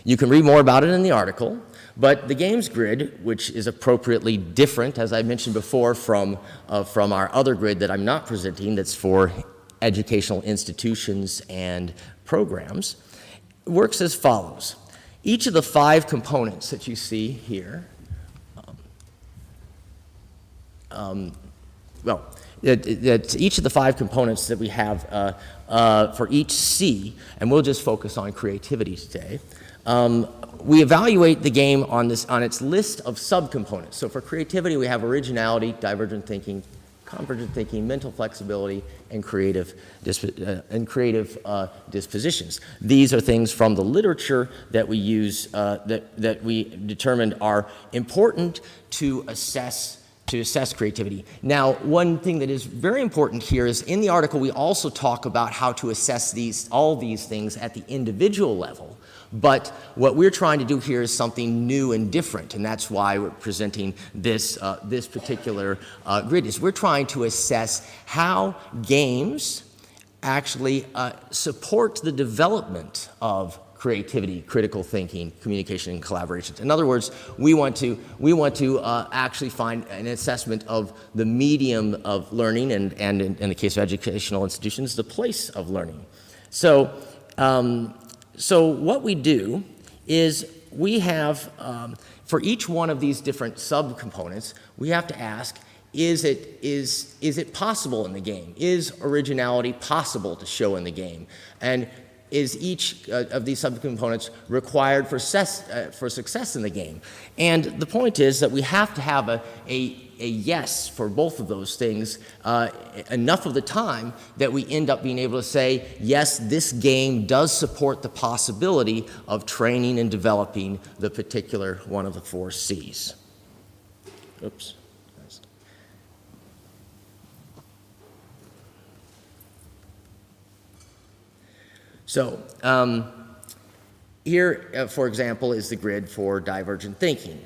You can read more about it in the article, but the games grid, which is appropriately different, as I mentioned before, from our other grid that I'm not presenting, that's for educational institutions and programs, works as follows. Each of the 5 components that you see here, each of the 5 components that we have for each C, and we'll just focus on creativity today, we evaluate the game on its list of subcomponents. So for creativity, we have originality, divergent thinking, convergent thinking, mental flexibility, and creative dispositions. These are things from the literature that we use, that we determined are important to assess creativity. Now, one thing that is very important here is in the article we also talk about how to assess all these things at the individual level. But what we're trying to do here is something new and different, and that's why we're presenting this particular grid. Is we're trying to assess how games actually support the development of creativity, critical thinking, communication, and collaboration. In other words, we want to actually find an assessment of the medium of learning, and in the case of educational institutions, the place of learning. So what we do is we have, for each one of these different subcomponents, we have to ask, is it possible in the game? Is originality possible to show in the game? And is each of these subcomponents required for success in the game? And the point is that we have to have a yes for both of those things enough of the time that we end up being able to say, yes, this game does support the possibility of training and developing the particular one of the 4 C's. Oops. So here, for example, is the grid for divergent thinking.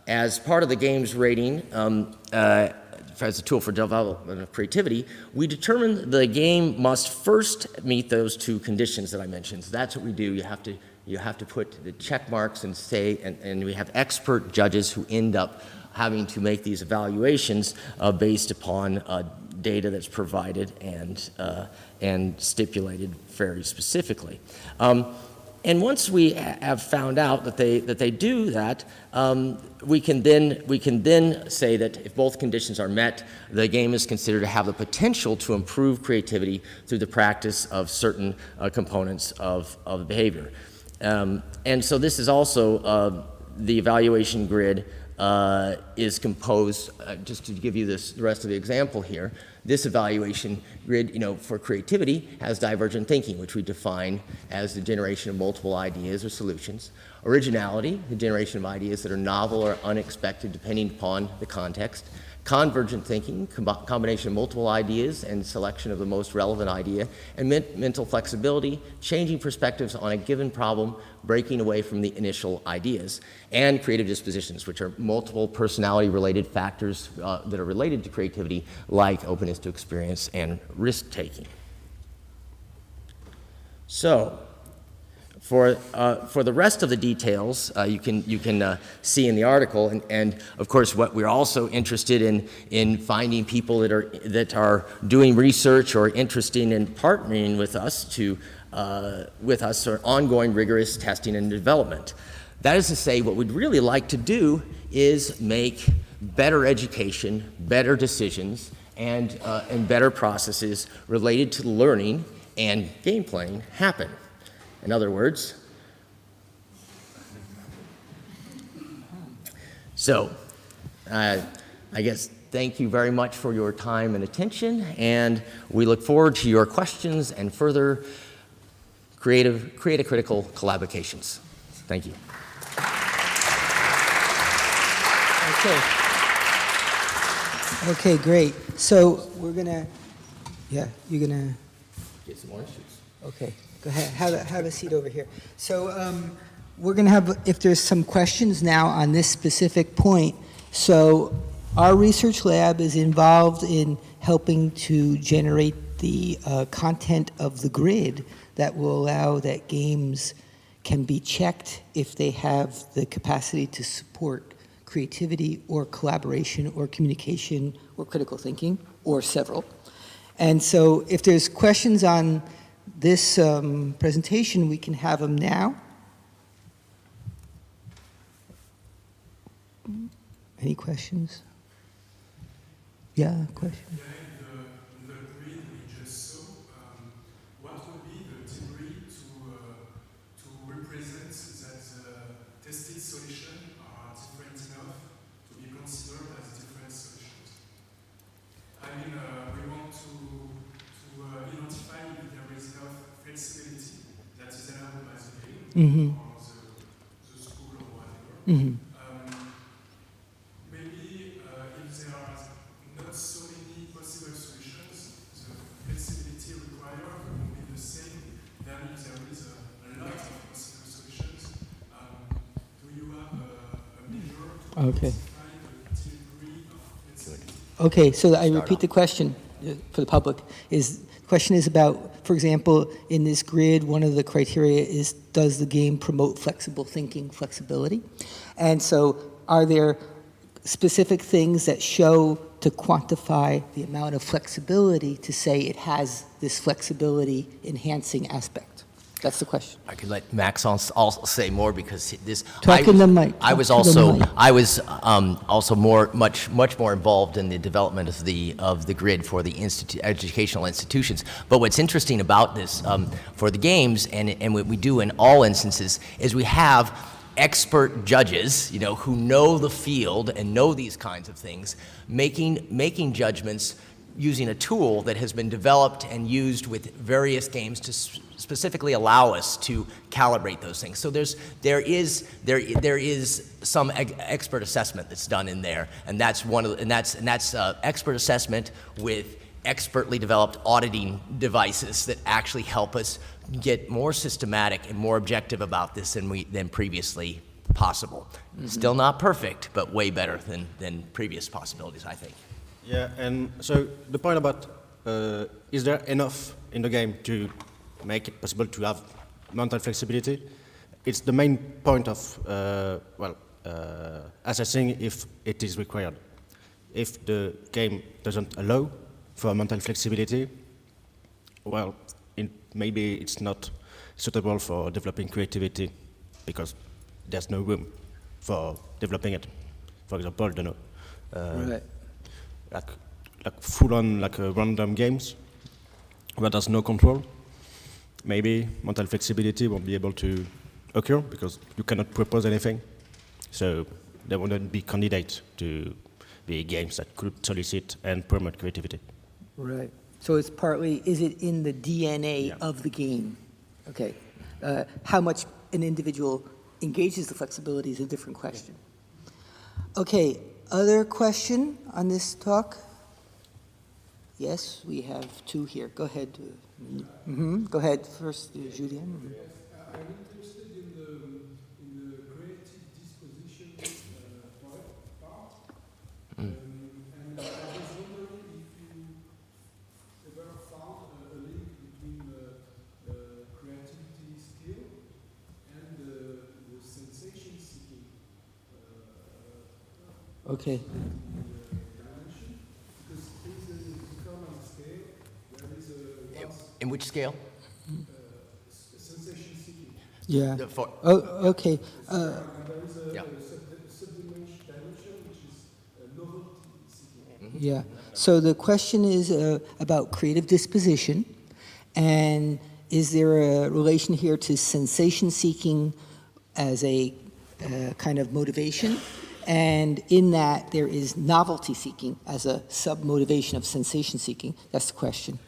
As part of the game's rating, as a tool for development of creativity, we determined the game must first meet those 2 conditions that I mentioned. So that's what we do. You have to put the check marks and say, and we have expert judges who end up having to make these evaluations based upon data that's provided and stipulated very specifically. And once we have found out that they do that, we can then say that if both conditions are met, the game is considered to have the potential to improve creativity through the practice of certain components of behavior. And so this is also the evaluation grid is composed, just to give you the rest of the example here, this evaluation grid, for creativity has divergent thinking, which we define as the generation of multiple ideas or solutions. Originality, the generation of ideas that are novel or unexpected depending upon the context. Convergent thinking, combination of multiple ideas and selection of the most relevant idea. And mental flexibility, changing perspectives on a given problem, breaking away from the initial ideas. And creative dispositions, which are multiple personality-related factors that are related to creativity, like openness to experience and risk-taking. So, for the rest of the details, you can see in the article, and of course, what we're also interested in finding people that are doing research or interested in partnering with us or ongoing rigorous testing and development. That is to say, what we'd really like to do is make better education, better decisions, and better processes related to learning and game playing happen. In other words, so I guess thank you very much for your time and attention, and we look forward to your questions and further critical collaborations. Thank you. Okay. Okay, great. So we're gonna, yeah, you're gonna, Get some orange juice. okay, go ahead, have a seat over here. So we're gonna have, if there's some questions now on this specific point, so our research lab is involved in helping to generate the content of the grid that will allow that games can be checked if they have the capacity to support creativity or collaboration or communication or critical thinking or several. And so if there's questions on this presentation, we can have them now. Any questions? Yeah, question. In the grid we just saw, what would be the degree to represent that the tested solutions are different enough to be considered as different solutions? I mean, we want to identify if there is enough flexibility that is allowed by the game or the school or whatever. Maybe if there are not so many possible solutions, the flexibility required will be the same than if there is a lot of possible solutions. Do you have a measure to Okay. identify the degree of flexibility? Okay, so I repeat the question for the public. The question is about, for example, in this grid, one of the criteria is, does the game promote flexible thinking, flexibility? And so are there specific things that show to quantify the amount of flexibility to say it has this flexibility enhancing aspect? That's the question. I could let Max also say more because this. Talk in the mic. I was Talk to the also mic. also much more involved in the development of the grid for the educational institutions. But what's interesting about this for the games and what we do in all instances is we have expert judges, who know the field and know these kinds of things, making judgments using a tool that has been developed and used with various games to specifically allow us to calibrate those things. So there is some expert assessment that's done in there, and that's expert assessment with expertly developed auditing devices that actually help us get more systematic and more objective about this than previously possible. Still not perfect, but way better than previous possibilities, I think. Yeah, and so the point about is there enough in the game to make it possible to have mental flexibility? It's the main point of assessing if it is required. If the game doesn't allow for mental flexibility, well, maybe it's not suitable for developing creativity because there's no room for developing it. For example, I don't know. Right. Like full-on random games where there's no control. Maybe mental flexibility won't be able to occur because you cannot propose anything. So there wouldn't be candidates to be games that could solicit and promote creativity. Right. So it's partly, is it in the DNA of the game? Okay. How much an individual engages the flexibility is a different question. Okay. Other question on this talk? Yes, we have two here. Go ahead. Go ahead first, Julien. I'm interested in the creative disposition part. And I was wondering if you ever found a link between creativity skill and the sensation seeking. Okay. Because in the common scale, there is a In which scale? sensation seeking. Yeah. Oh, okay. And there is a sub-dimension which is novelty seeking. Yeah. So the question is about creative disposition, and is there a relation here to sensation seeking as a kind of motivation? And in that, there is novelty seeking as a sub-motivation of sensation seeking. That's the question.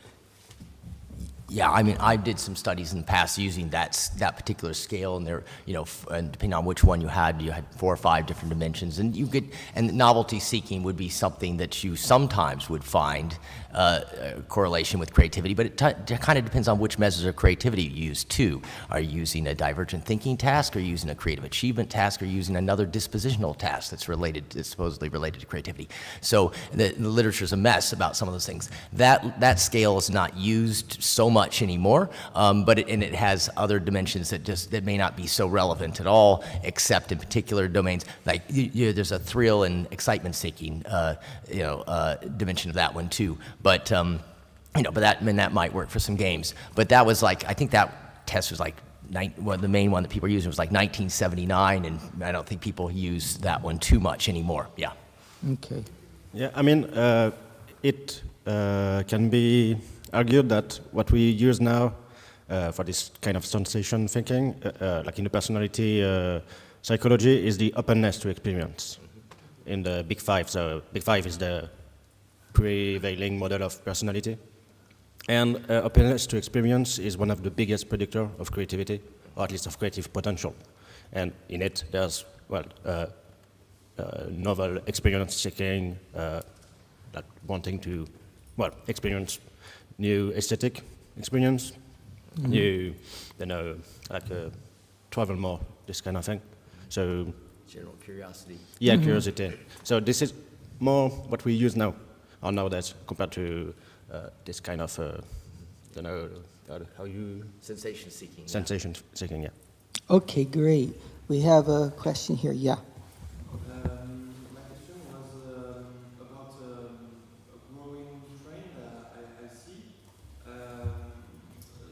Yeah, I mean, I did some studies in the past using that particular scale, and there, and depending on which one you had 4 or 5 different dimensions, and novelty seeking would be something that you sometimes would find a correlation with creativity, but it kind of depends on which measures of creativity you use too. Are you using a divergent thinking task, or using a creative achievement task, or using another dispositional task that's supposedly related to creativity? So the literature's a mess about some of those things. That scale is not used so much anymore, but it has other dimensions that may not be so relevant at all, except in particular domains. Like there's a thrill and excitement seeking, dimension of that one too. But that might work for some games. But that was I think that test was the main one that people were using was 1979, and I don't think people use that one too much anymore. Yeah. Okay. Yeah, I mean, it can be argued that what we use now for this kind of sensation thinking, like in the personality psychology, is the openness to experience in the Big Five. So Big Five is the prevailing model of personality. And openness to experience is one of the biggest predictors of creativity, or at least of creative potential. And in it, there's, novel experience seeking, wanting to, experience new aesthetic experience, new, travel more, this kind of thing. So general curiosity. Yeah, curiosity. So this is more what we use now, or nowadays, compared to this kind of, how you... Sensation seeking. Sensation seeking, yeah. Okay, great. We have a question here. Yeah. My question was about a growing trend I see.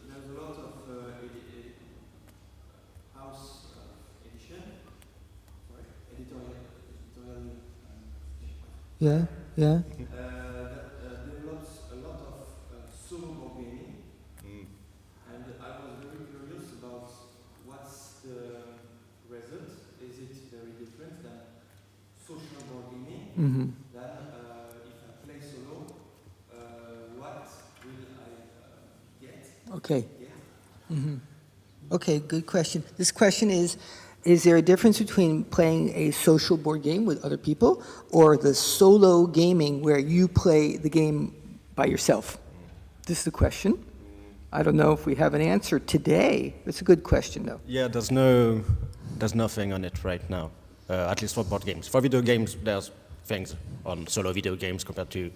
There's a lot of house editorial. Yeah, yeah. That develops a lot of solo gaming, and I was very curious about what's the result. Is it very different than social board gaming? Mm-hmm. Then, if I play solo, what will I get? Okay. Mm-hmm. Okay, good question. This question is there a difference between playing a social board game with other people or the solo gaming where you play the game by yourself? This is the question. I don't know if we have an answer today. It's a good question, though. Yeah, there's nothing on it right now, at least for board games. For video games, there's things on solo video games compared to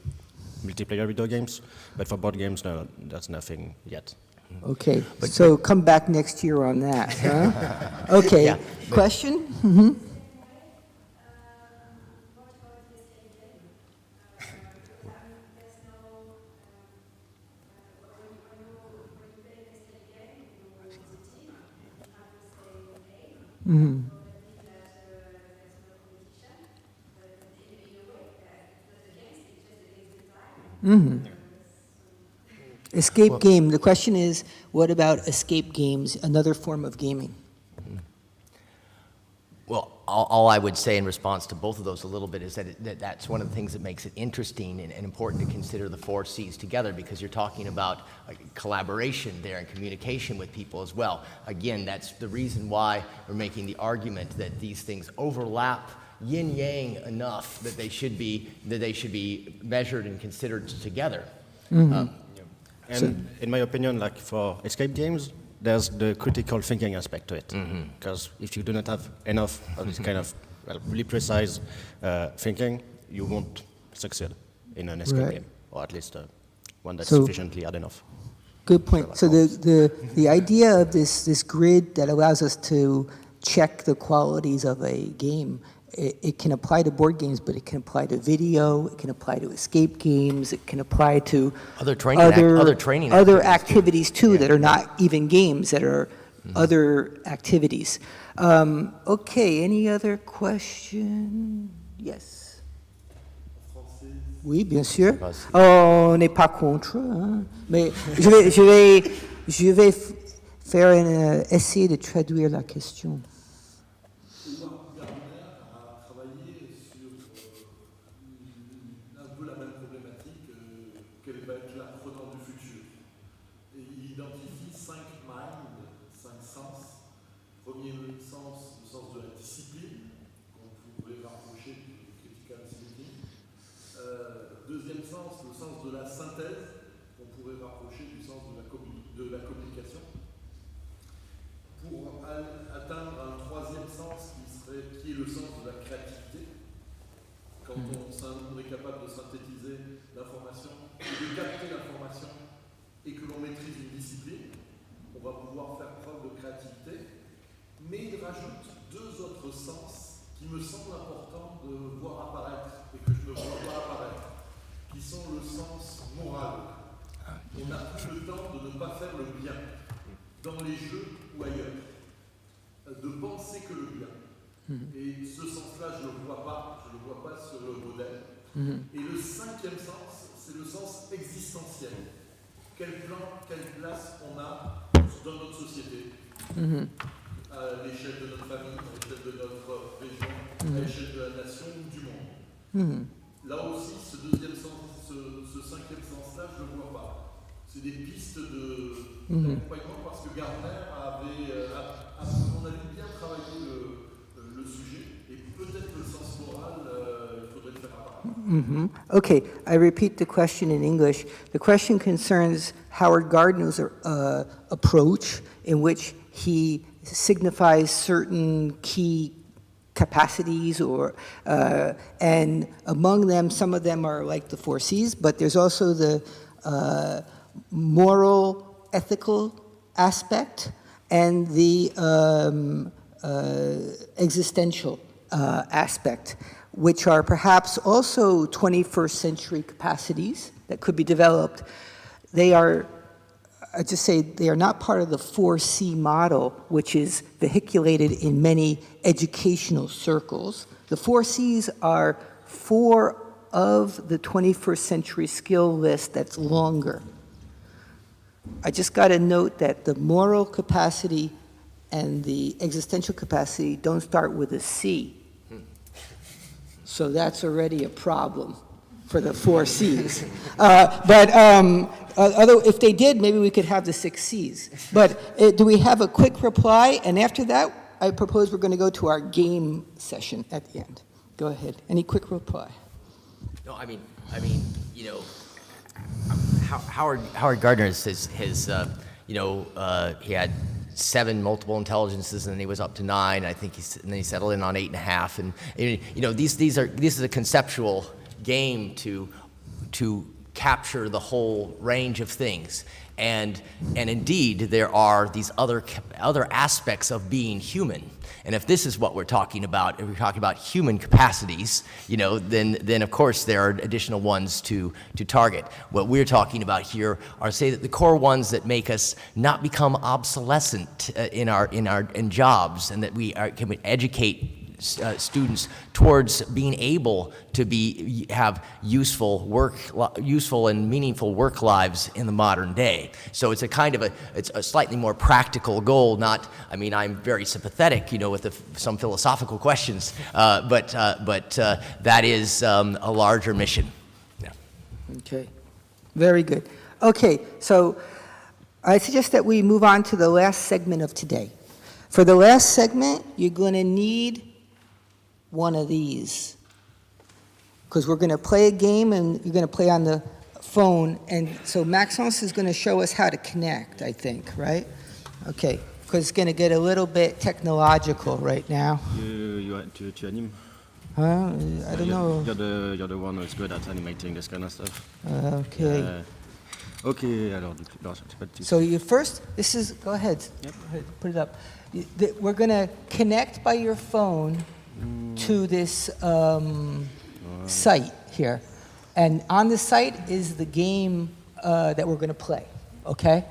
multiplayer video games, but for board games, no, there's nothing yet. Okay, so come back next year on that, huh? Okay, Yeah. question? Mm-hmm. Mm-hmm. Mm-hmm. Escape game. The question is, what about escape games, another form of gaming? Well, all I would say in response to both of those a little bit is that's one of the things that makes it interesting and important to consider the 4 C's together, because you're talking about collaboration there and communication with people as well. Again, that's the reason why we're making the argument that these things overlap yin-yang enough that they should be measured and considered together. Mm-hmm. And in my opinion, like for escape games, there's the critical thinking aspect to it. Because if you do not have enough of this kind of really precise thinking, you won't succeed in an escape game, or at least one that's sufficiently hard enough. Good point. So the idea of this grid that allows us to check the qualities of a game, it can apply to board games, but it can apply to video, it can apply to escape games, it can apply to other training activities too that are not even games, that are other activities. Okay, any other question? Yes. Oui, bien sûr. On n'est pas contre, hein, mais je vais faire essayer de traduire la question. sens de la synthèse, qu'on pourrait rapprocher du sens de la communication, pour atteindre un troisième sens qui est le sens de la créativité. Quand on est capable de synthétiser l'information, de capter l'information et que l'on maîtrise une discipline, on va pouvoir faire preuve de créativité. Mais il rajoute deux autres sens qui me semblent importants de voir apparaître et que je ne vois pas apparaître, qui sont le sens moral. On n'a plus le temps de ne pas faire le bien, dans les jeux ou ailleurs, de penser que le bien. Et ce sens-là, je ne le vois pas sur le modèle. Et le cinquième sens, c'est le sens existentiel. Quelle place on a dans notre société, à l'échelle de notre famille, à l'échelle de notre région, à l'échelle de la nation ou du monde. Là aussi, ce deuxième sens, ce cinquième sens-là, je ne le vois pas. C'est des pistes d'accompagnement parce que Gardner on avait bien travaillé le sujet et peut-être le sens moral, il faudrait le faire apparaître. Okay, I repeat the question in English. The question concerns Howard Gardner's approach in which he signifies certain key capacities and among them, some of them are like the 4 C's, but there's also the moral, ethical aspect and the existential aspect, which are perhaps also 21st century capacities that could be developed. They are, I just say, they are not part of the 4C model, which is vehiculated in many educational circles. The 4 C's are 4 of the 21st century skill list that's longer. I just got to note that the moral capacity and the existential capacity don't start with a C. So that's already a problem for the 4 C's. Although if they did, maybe we could have the 6 C's. But do we have a quick reply? And after that, I propose we're going to go to our game session at the end. Go ahead. Any quick reply? No, I mean, you know, Howard Gardner has he had 7 multiple intelligences, and then he was up to 9. I think and then he settled in on 8.5. And you know, this is a conceptual game to capture the whole range of things. And indeed, there are these other aspects of being human. And if this is what we're talking about, if we're talking about human capacities, you know, then of course there are additional ones to target. What we're talking about here are, say, that the core ones that make us not become obsolescent in jobs, and that we can educate students towards being able to have useful and meaningful work lives in the modern day. So it's it's a slightly more practical goal. Not, I mean, I'm very sympathetic, you know, with some philosophical questions, but that is a larger mission. Yeah. Okay, very good. Okay, so I suggest that we move on to the last segment of today. For the last segment, you're going to need one of these, because we're going to play a game and you're going to play on the phone, and so Maxence is going to show us how to connect, I think, right? Okay, because it's going to get a little bit technological right now. Tu animes? I don't know. You're the one who's good at animating this kind of stuff. Okay. Okay, alors, c'est pas de So you first, go ahead. Yep. Go ahead, put it up. We're going to connect by your phone to this site here. And on the site is the game that we're going to play, okay?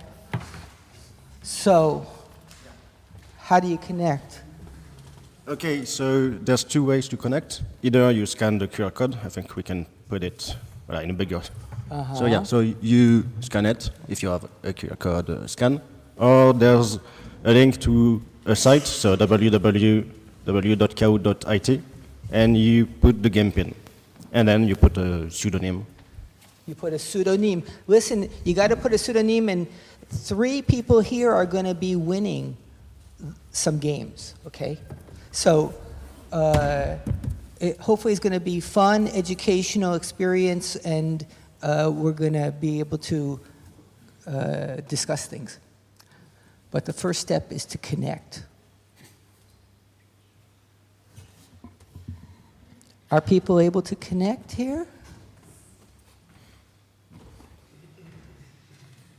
So, how do you connect? Okay, so there's 2 ways to connect. Either you scan the QR code, I think we can put it in a bigger. So yeah, so you scan it if you have a QR code scan, or there's a link to a site, so www.kao.it, and you put the game pin, and then you put a pseudonym. You put a pseudonym. Listen, you got to put a pseudonym, and 3 people here are going to be winning some games, okay? So hopefully it's going to be fun, educational experience, and we're going to be able to discuss things. But the first step is to connect. Are people able to connect here?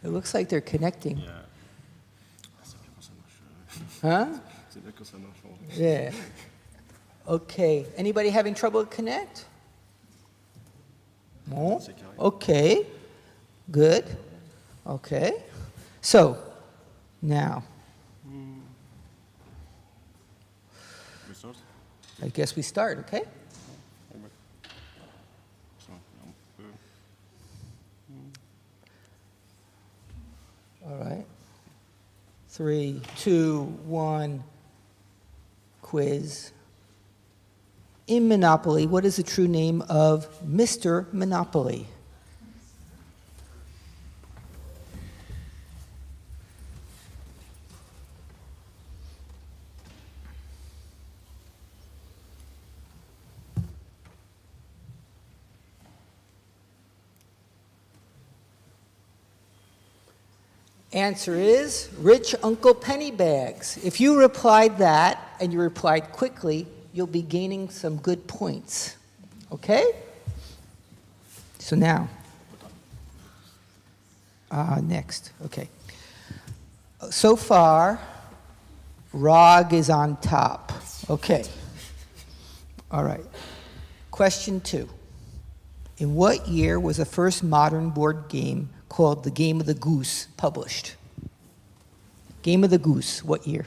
It looks like they're connecting. Huh? Yeah. Okay. Anybody having trouble to connect? No? Okay. Good. Okay. So, now. I guess we start, okay? All right. 3, 2, 1. Quiz. In Monopoly, what is the true name of Mr. Monopoly? Answer is Rich Uncle Pennybags. If you replied that, and you replied quickly, you'll be gaining some good points. Okay? So now, next, okay. So far, Rog is on top. Okay. All right. Question 2. In what year was the first modern board game called The Game of the Goose published? Game of the Goose, what year?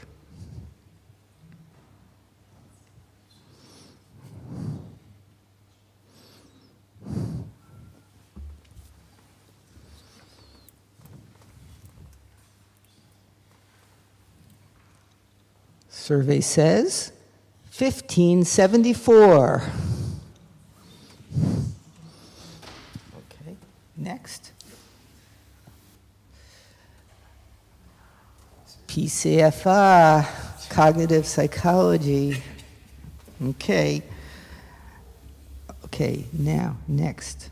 Survey says 1574. Okay, next. PCFR, cognitive psychology. Okay. Okay, now, next.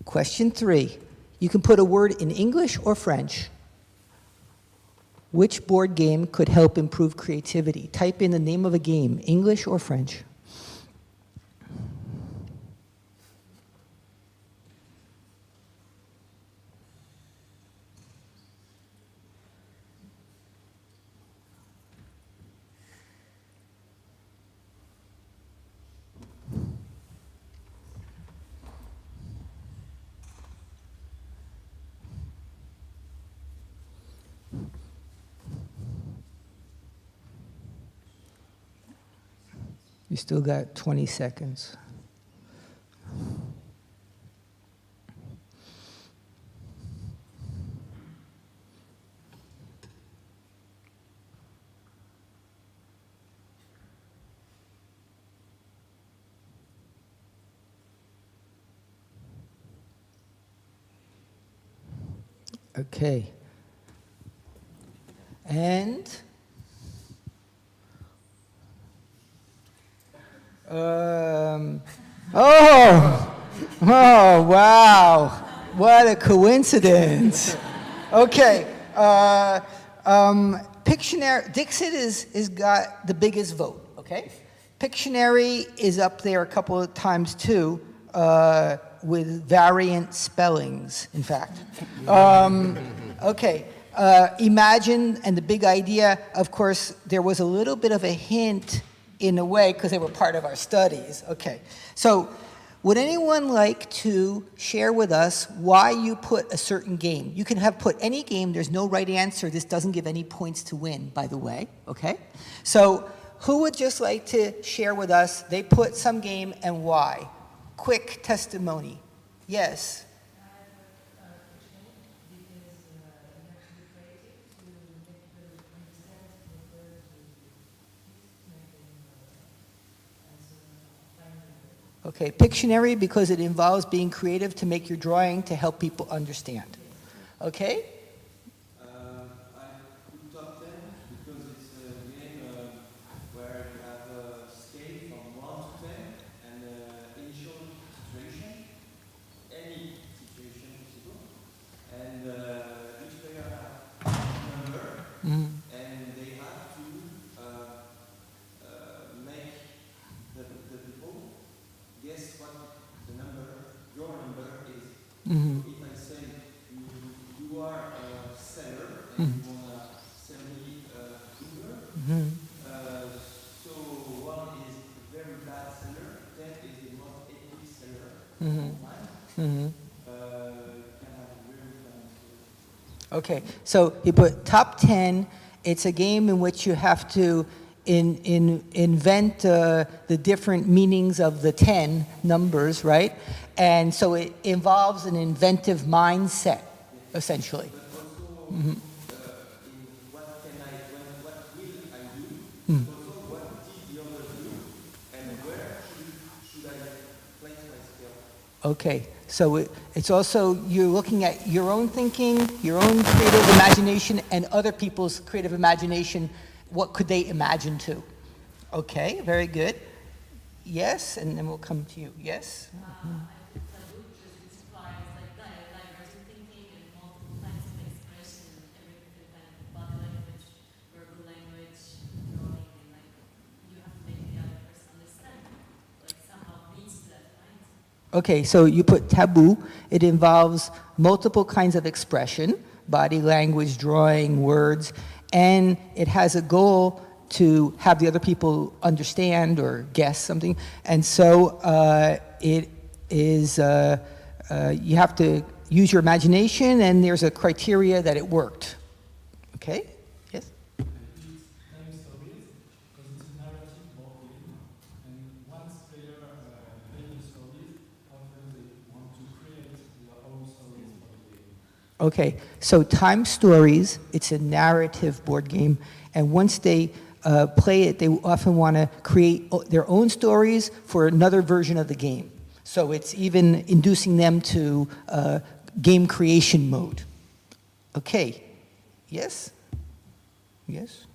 Question 3. You can put a word in English or French. Which board game could help improve creativity? Type in the name of a game, English or French. You still got 20 seconds. Okay. And oh, wow. What a coincidence. Okay. Pictionary, Dixit is got the biggest vote, okay? Pictionary is up there a couple of times too, with variant spellings, in fact. Okay. Imagine, and the big idea, of course, there was a little bit of a hint in a way, because they were part of our studies. Okay, so would anyone like to share with us why you put a certain game? You can have put any game, there's no right answer. This doesn't give any points to win, by the way, okay? So who would just like to share with us, they put some game and why? Quick testimony. Yes. Okay, Pictionary because it involves being creative to make your drawing to help people understand. Okay? I put top 10 because it's a game where you have a scale from 1 to 10 and initial situation. Any So if I say you are a seller and you want to sell me Uber, so one is a very bad seller, 10 is the most epic seller online. Can have very fun. Okay, so you put top 10. It's a game in which you have to invent the different meanings of the 10 numbers, right? And so it involves an inventive mindset, essentially. But also in what can I, what will I do? Also what did the others do? And where should I place my skill? Okay, so it's also, you're looking at your own thinking, your own creative imagination, and other people's creative imagination. What could they imagine too? Okay, very good. Yes, and then we'll come to you. Yes? Okay, so you put taboo. It involves multiple kinds of expression, body language, drawing, words, and it has a goal to have the other people understand or guess something. And so it is, you have to use your imagination, and there's a criteria that it worked. Okay? Yes? Okay, so time stories, it's a narrative board game, and once they play it, they often want to create their own stories for another version of the game. So it's even inducing them to game creation mode. Okay, yes? Yes?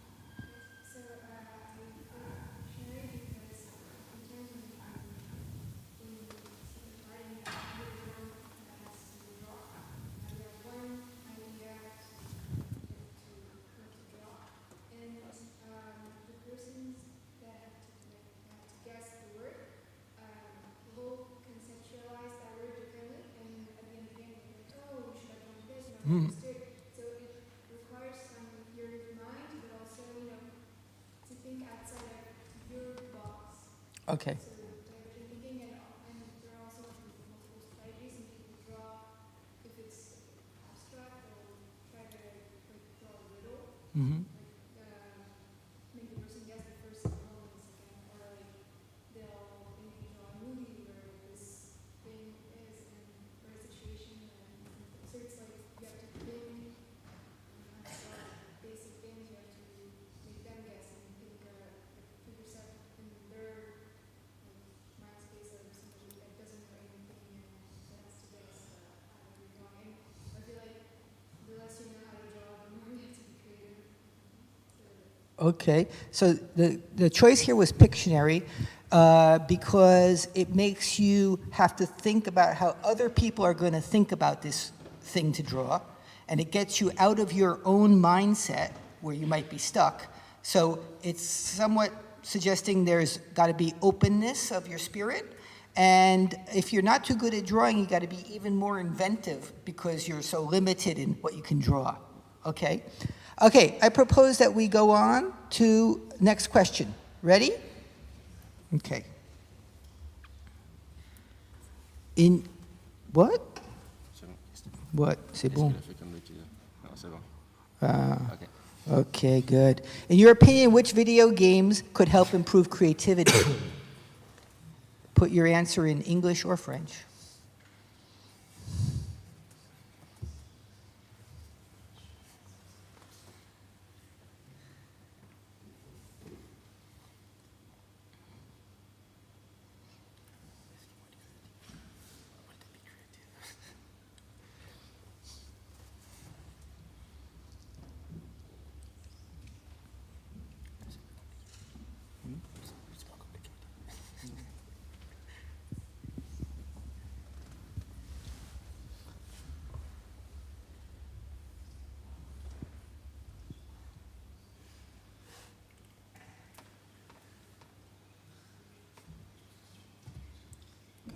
So it requires some theory of mind, but also, to think outside of your box. Okay. So you're thinking, and there are also multiple strategies, and people draw, if it's abstract, they'll try to draw a riddle. Make the person guess the first syllable and the second, or they'll maybe draw a movie where this thing is in or a situation, and so it's like you have to think basic things, you have to make them guess and think, put yourself in their mind space of somebody that doesn't know anything and that has to guess how you're drawing. I feel like the less you know how to draw, the more you have to be creative. Okay, so the choice here was Pictionary because it makes you have to think about how other people are going to think about this thing to draw, and it gets you out of your own mindset where you might be stuck. So it's somewhat suggesting there's got to be openness of your spirit, and if you're not too good at drawing, you got to be even more inventive because you're so limited in what you can draw. Okay? Okay, I propose that we go on to next question. Ready? Okay. In what? What? C'est bon. Okay, good. In your opinion, which video games could help improve creativity? Put your answer in English or French.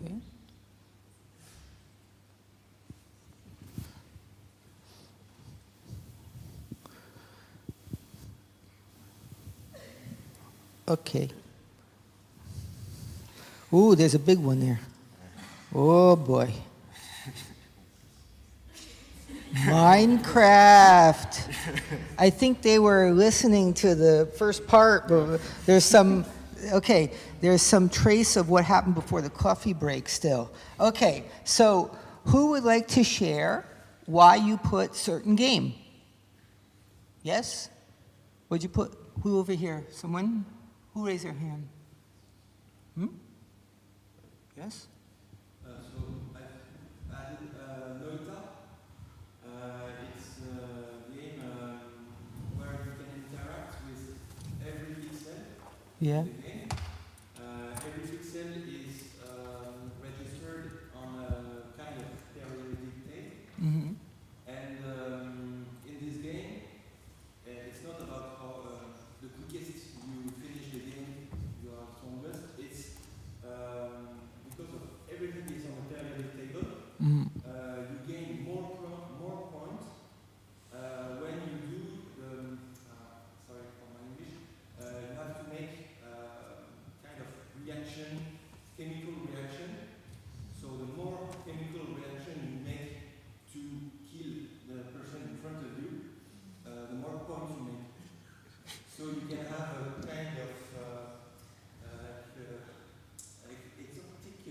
Okay. Okay. Ooh, there's a big one there. Oh boy. Minecraft. I think they were listening to the first part, but there's some trace of what happened before the coffee break still. Okay, so who would like to share why you put certain game? Yes? What'd you put? Who over here? Someone? Who raised their hand? Yes? So I've added Noita. It's a game where you can interact with every pixel Yeah. in the game. Every pixel is registered on a kind of periodic table. Mm-hmm. And in this game, it's not about how the quickest you finish the game, you are strongest. It's because of everything is on a periodic table. Mm-hmm. You gain more points when you do the. Sorry for my English. You have to make kind of reaction, chemical reaction. So the more chemical reaction you make to kill the person in front of you, the more points you make. So you can have a kind of like exotic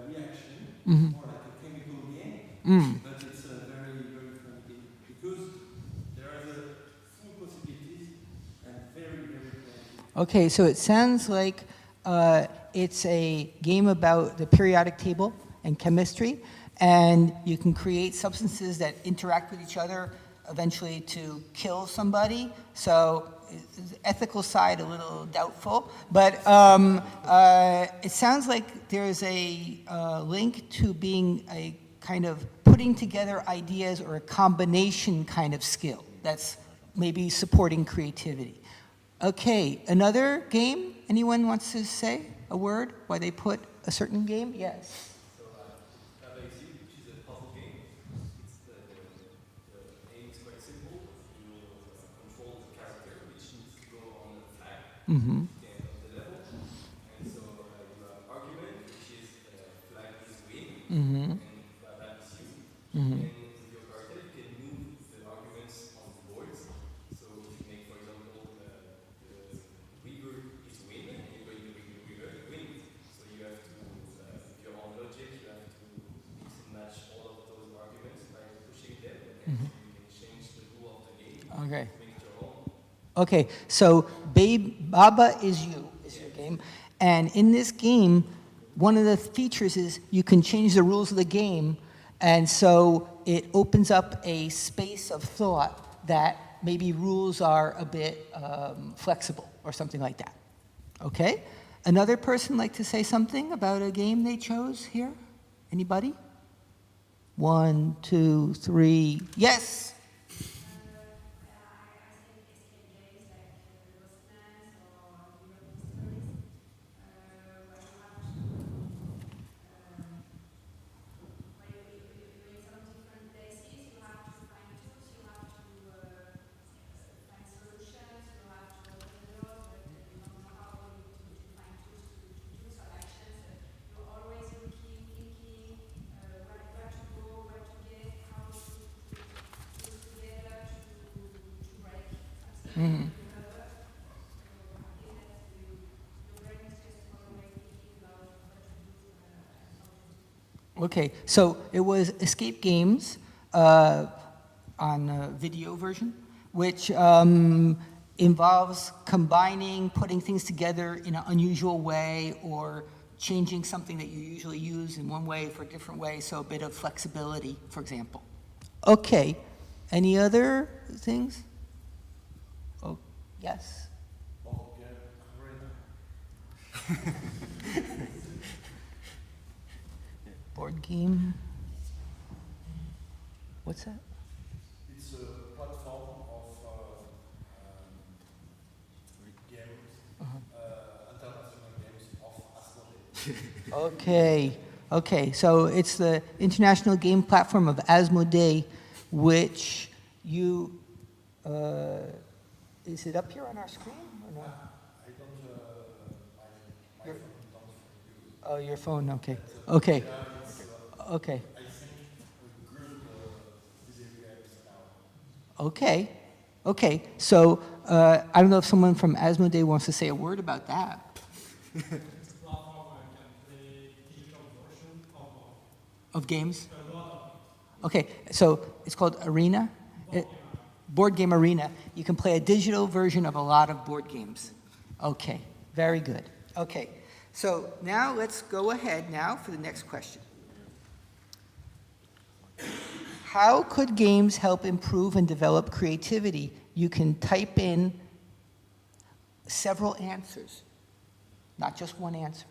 reaction, Mm-hmm. more like a chemical game, but it's a very, very fun game because there are the full possibilities and very, very creative. Okay, so it sounds like it's a game about the periodic table and chemistry, and you can create substances that interact with each other eventually to kill somebody. So the ethical side a little doubtful, but it sounds like there's a link to being a kind of putting together ideas or a combination kind of skill that's maybe supporting creativity. Okay, another game? Anyone wants to say a word why they put a certain game? Yes. So avec, which is a puzzle game. It's the aim is quite simple. You control the character which needs to go on the flag Mm-hmm. at the end of the level. And so you have argument, which is flag is win, Mm-hmm. and that is you. Mm-hmm. And with your character, you can move the arguments on the boards. So if you make, for example, the river is win, and you're going to make the river win. So you have to, if you're on logic, you have to mix and match all of those arguments by pushing them, and Mhm. you can change the rule of the game Okay. to make it your own. Okay, so Baba is you, is your game. And in this game, one of the features is you can change the rules of the game, and so it opens up a space of thought that maybe rules are a bit flexible or something like that. Okay? Another person like to say something about a game they chose here? Anybody? 1, 2, 3. Yes? Mhm. Okay, so it was Escape Games on a video version, which involves combining, putting things together in an unusual way, or changing something that you usually use in one way for a different way, so a bit of flexibility, for example. Okay, any other things? Oh, yes? Board game? What's that? It's a platform of games, international games of Asmodee. Okay, so it's the international game platform of Asmodee, which is it up here on our screen or no? I don't Oh, your phone, okay. Okay. Okay. Okay. Okay. So I don't know if someone from Asmodee wants to say a word about that. Of games? Okay, so it's called Arena? Board Game Arena. You can play a digital version of a lot of board games. Okay, very good. Okay, so now let's go ahead now for the next question. How could games help improve and develop creativity? You can type in several answers, not just one answer.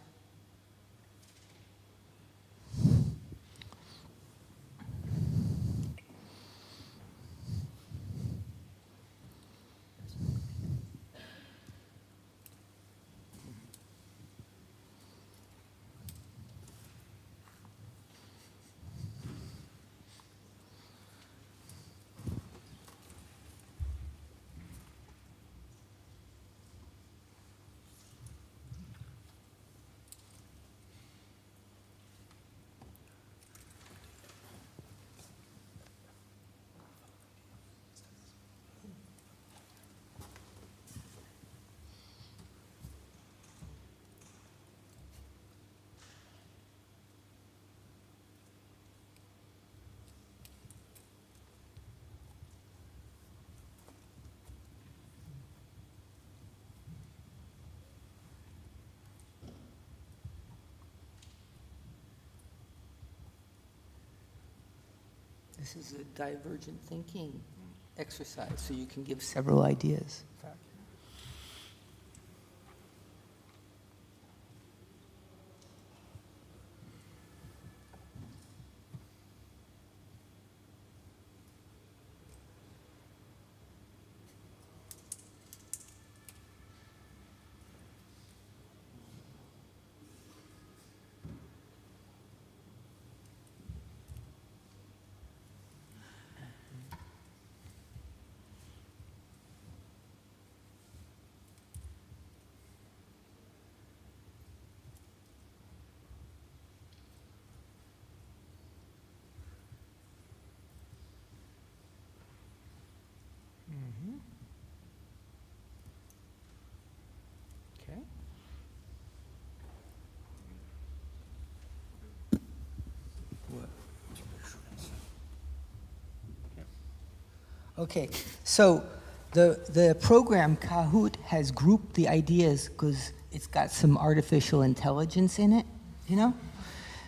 This is a divergent thinking exercise, so you can give several ideas. Okay. Okay, so the program Kahoot has grouped the ideas because it's got some artificial intelligence in it, you know?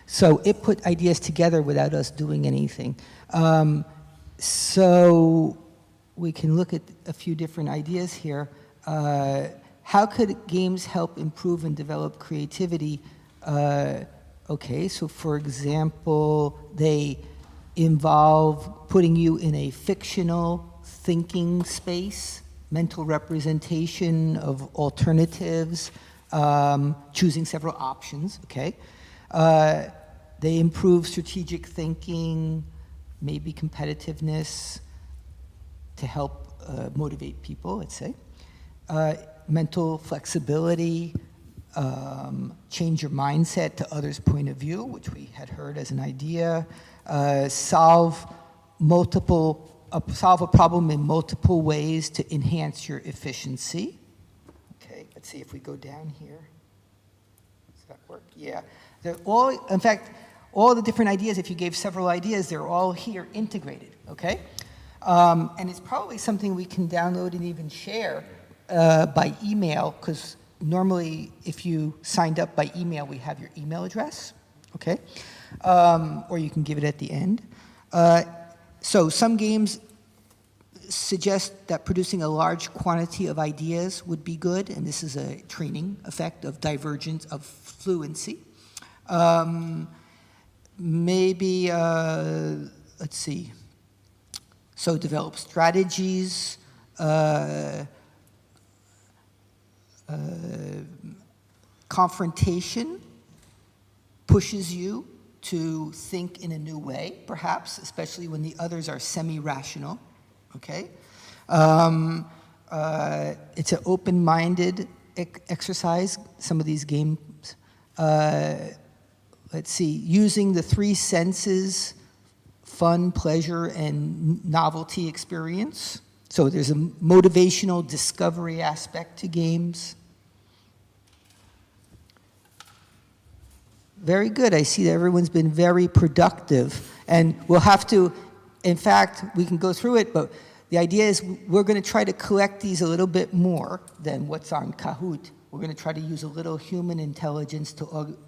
So it put ideas together without us doing anything. So we can look at a few different ideas here. How could games help improve and develop creativity? Okay, so for example, they involve putting you in a fictional thinking space, mental representation of alternatives, choosing several options, okay? They improve strategic thinking, maybe competitiveness to help motivate people, let's say. Mental flexibility, change your mindset to others' point of view, which we had heard as an idea. Solve a problem in multiple ways to enhance your efficiency. Okay, let's see if we go down here. Does that work? Yeah. They're all, in fact, all the different ideas, if you gave several ideas, they're all here integrated, okay? And it's probably something we can download and even share by email, because normally if you signed up by email, we have your email address, okay? Or you can give it at the end. So some games suggest that producing a large quantity of ideas would be good, and this is a training effect of divergence of fluency. Maybe, let's see, so develop strategies, confrontation pushes you to think in a new way, perhaps, especially when the others are semi-rational, okay? It's an open-minded exercise, some of these games. let's see, using the three senses, fun, pleasure, and novelty experience. So there's a motivational discovery aspect to games. Very good. I see that everyone's been very productive. And we'll have to, in fact, we can go through it, but the idea is we're going to try to collect these a little bit more than what's on Kahoot. We're going to try to use a little human intelligence to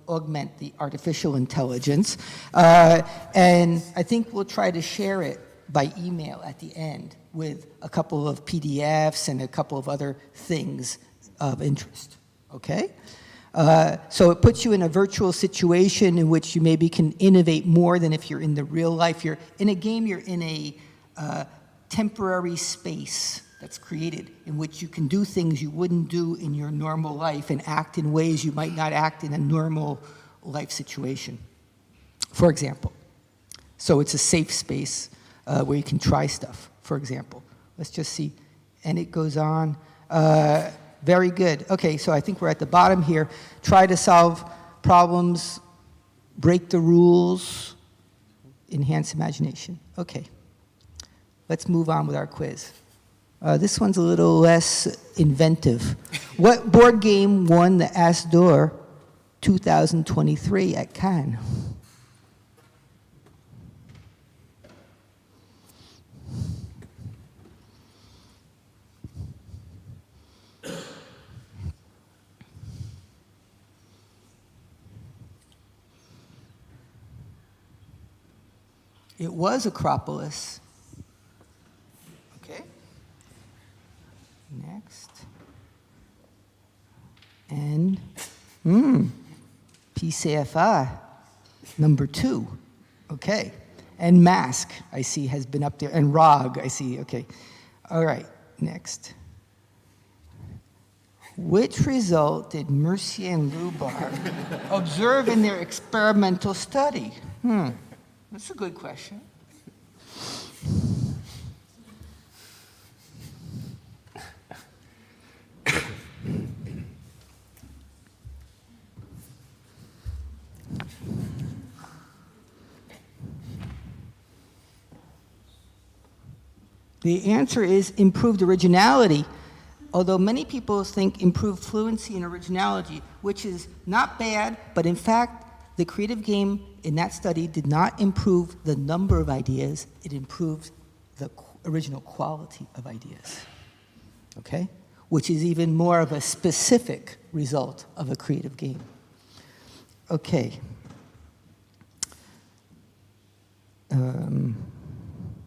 augment the artificial intelligence. And I think we'll try to share it by email at the end with a couple of PDFs and a couple of other things of interest, okay? So it puts you in a virtual situation in which you maybe can innovate more than if you're in the real life. You're in a game, you're in a temporary space that's created in which you can do things you wouldn't do in your normal life and act in ways you might not act in a normal life situation, for example. So it's a safe space where you can try stuff, for example. Let's just see. And it goes on. Very good. Okay, so I think we're at the bottom here. Try to solve problems, break the rules, enhance imagination. Okay. Let's move on with our quiz. This one's a little less inventive. What board game won the Asmodee 2023 at Cannes? It was Acropolis. Okay. Next. And, PCFI, number 2. Okay. And Mask, I see, has been up there. And ROG, I see. Okay. All right. Next. Which result did Mercier and Lubart observe in their experimental study? That's a good question. The answer is improved originality, although many people think improved fluency and originality, which is not bad, but in fact, the creative game in that study did not improve the number of ideas, it improved the original quality of ideas, okay? Which is even more of a specific result of a creative game. Okay.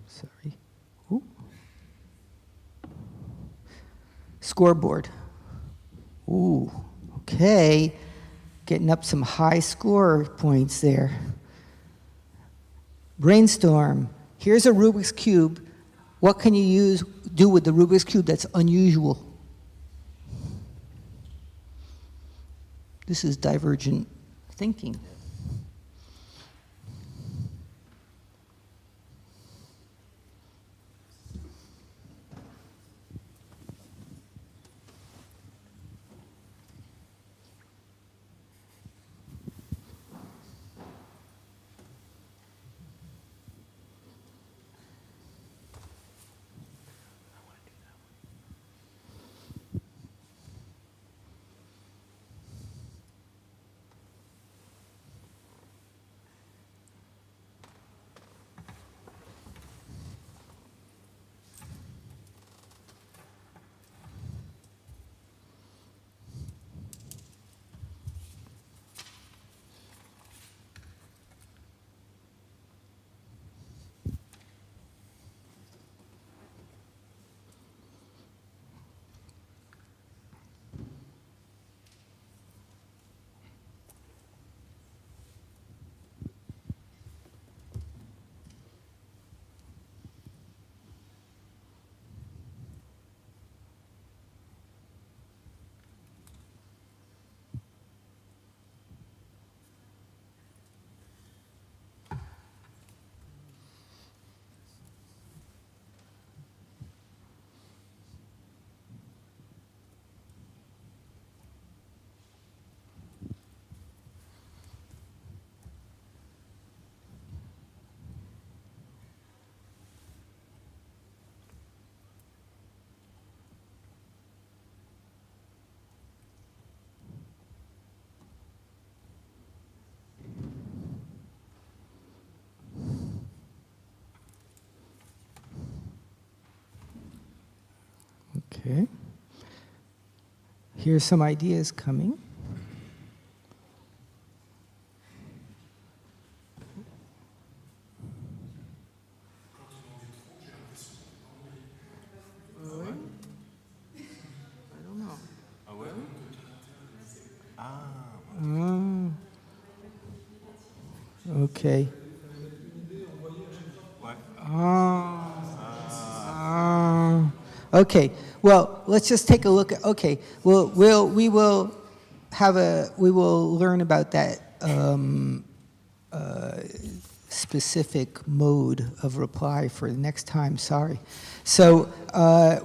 Sorry. Ooh. Scoreboard. Ooh, okay. Getting up some high score points there. Brainstorm. Here's a Rubik's Cube. What can you do with the Rubik's Cube that's unusual? This is divergent thinking. Okay. Here's some ideas coming. Okay. Okay. Well, let's just take a look at. Okay. We will learn about that specific mode of reply for the next time. Sorry. So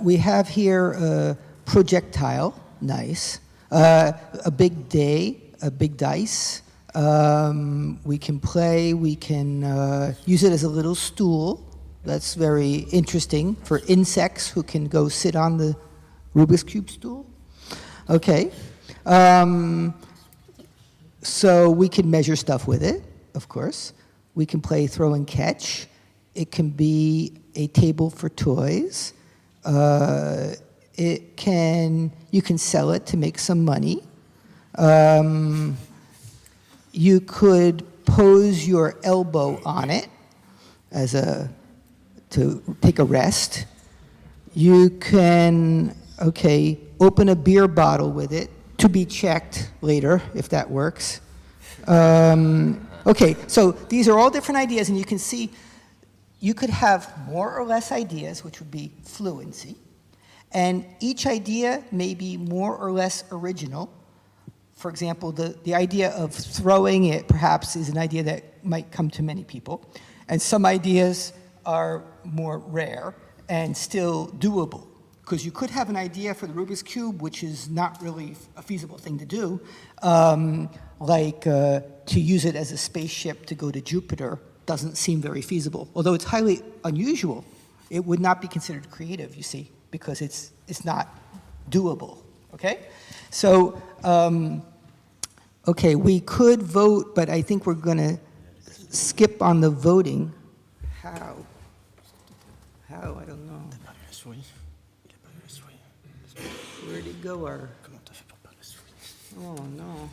we have here a projectile. Nice. A big day. A big dice. We can play, we can use it as a little stool. That's very interesting for insects who can go sit on the Rubik's Cube stool. Okay. So we can measure stuff with it, of course. We can play throw and catch. It can be a table for toys. You can sell it to make some money. You could pose your elbow on it to take a rest. You can, open a beer bottle with it to be checked later if that works. So these are all different ideas, and you can see you could have more or less ideas, which would be fluency, and each idea may be more or less original. For example, the idea of throwing it perhaps is an idea that might come to many people. And some ideas are more rare and still doable. Because you could have an idea for the Rubik's Cube, which is not really a feasible thing to do, like to use it as a spaceship to go to Jupiter doesn't seem very feasible. Although it's highly unusual, it would not be considered creative, you see, because it's not doable, okay? So, we could vote, but I think we're going to skip on the voting. How? I don't know. Where'd it go, our... Oh, no.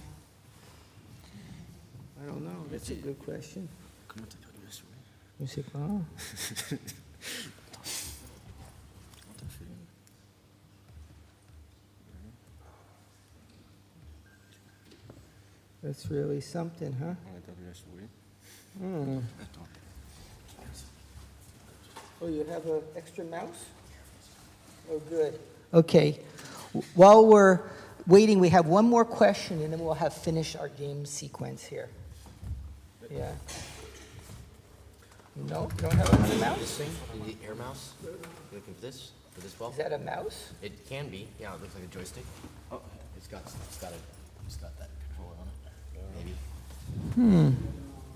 I don't know. That's a good question. Je sais pas. That's really something, huh? Oh, you have an extra mouse? Oh, good. Okay. While we're waiting, we have one more question, and then we'll have finished our game sequence here. Yeah. No? You don't have another mouse? This thing, the air mouse. You looking for this? For this ball? Is that a mouse? It can be. Yeah, it looks like a joystick. Oh, it's got that controller on it. Maybe.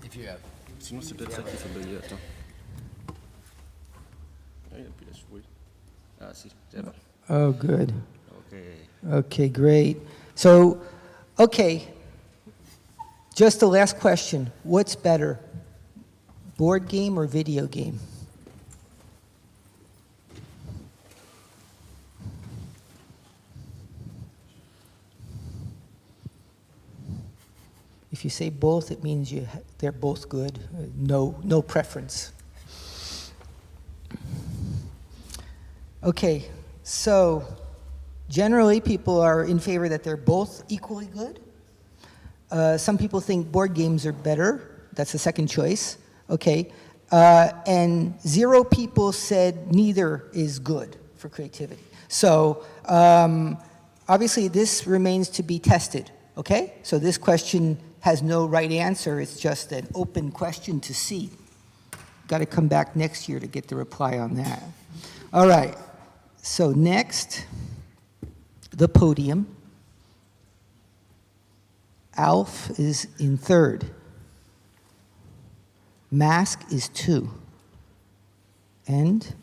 If you have. Sinon, c'est peut-être ça qui fait bugger. Attends. Ah, il n'a plus la souris. Ah, si, c'est bon. Oh, good. Okay. Okay, great. So, just the last question. What's better, board game or video game? If you say both, it means they're both good. No preference. Okay, so generally people are in favor that they're both equally good. Some people think board games are better. That's the second choice. Okay, and 0 people said neither is good for creativity. So obviously this remains to be tested. Okay, so this question has no right answer. It's just an open question to see. Got to come back next year to get the reply on that. All right, so next, the podium. Alf is in 3rd. Mask is 2. And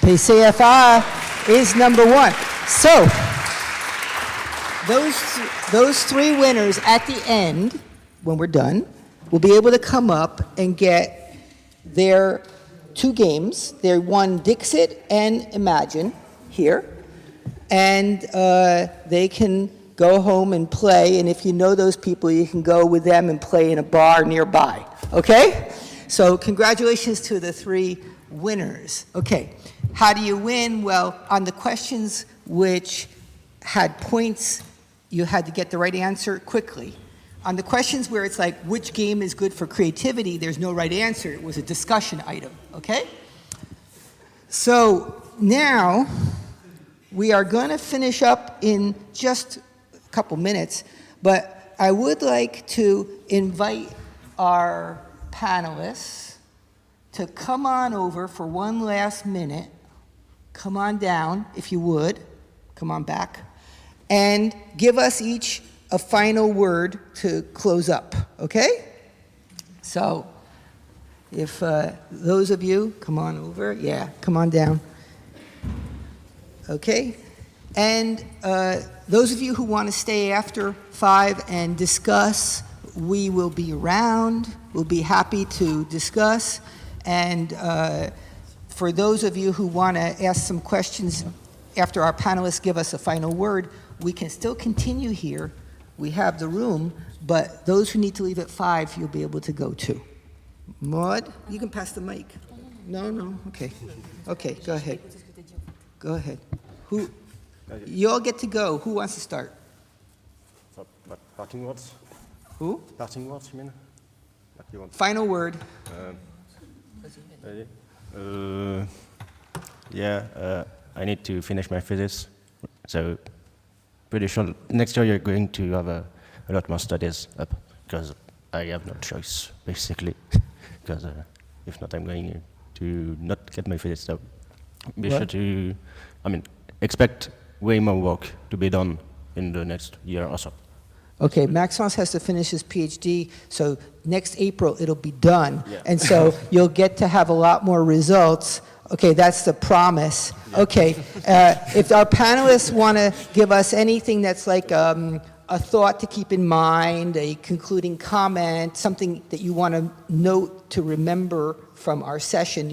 PCFR is number 1. So, those 3 winners at the end, when we're done, will be able to come up and get their two games. They're one Dixit and Imagine here. And they can go home and play, and if you know those people, you can go with them and play in a bar nearby, okay? So congratulations to the three winners. Okay, how do you win? Well, on the questions which had points, you had to get the right answer quickly. On the questions where it's like, which game is good for creativity, there's no right answer. It was a discussion item, okay? So now, we are going to finish up in just a couple minutes, but I would like to invite our panelists to come on over for one last minute. Come on down, if you would. Come on back. And give us each a final word to close up, okay? So, if those of you, come on over. Yeah, come on down. Okay, and those of you who want to stay after 5 and discuss, we will be around. We'll be happy to discuss. And for those of you who want to ask some questions after our panelists give us a final word, we can still continue here. We have the room, but those who need to leave at 5, you'll be able to go to. Maud, you can pass the mic. No, okay. Okay, go ahead. Go ahead. Who? You all get to go. Who wants to start? So, but parting words? Who? Parting words, you mean? What you want? Final word. I need to finish my thesis, so pretty sure next year you're going to have a lot more studies up, because I have no choice, basically, because if not, I'm going to not get my thesis, so be sure to, expect way more work to be done in the next year or so. Okay, Maxence has to finish his PhD, so next April it'll be done. Yeah. And so you'll get to have a lot more results. Okay, that's the promise. Yeah. Okay, if our panelists want to give us anything that's like a thought to keep in mind, a concluding comment, something that you want to note to remember from our session,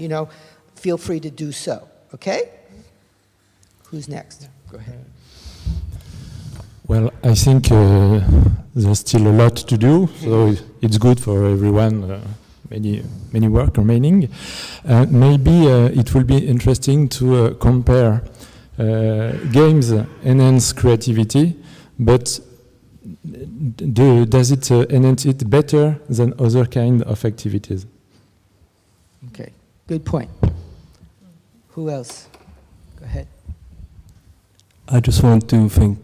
feel free to do so, okay? Who's next? Go ahead. Well, I think there's still a lot to do, so it's good for everyone, many work remaining. Maybe it will be interesting to compare games enhance creativity, but does it enhance it better than other kind of activities? Okay, good point. Who else? Go ahead. I just want to thank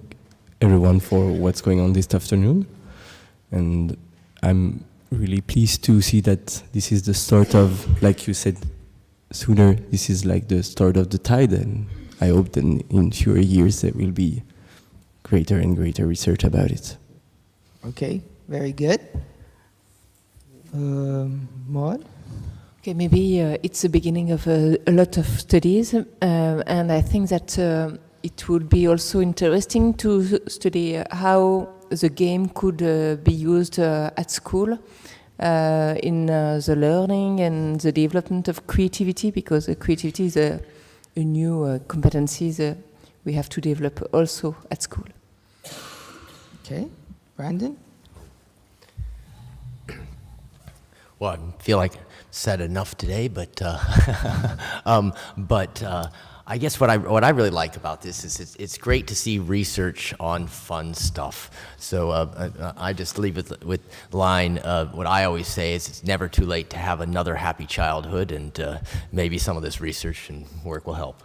everyone for what's going on this afternoon, and I'm really pleased to see that this is the start of, like you said sooner, this is like the start of the tide, and I hope that in fewer years there will be greater and greater research about it. Okay, very good. Maud? Okay, maybe it's the beginning of a lot of studies, and I think that it would be also interesting to study how the game could be used at school in the learning and the development of creativity, because creativity is a new competency we have to develop also at school. Okay, Brandon? Well, I feel like I said enough today, but I guess what I really like about this is it's great to see research on fun stuff. So I just leave it with line. What I always say is it's never too late to have another happy childhood, and maybe some of this research and work will help.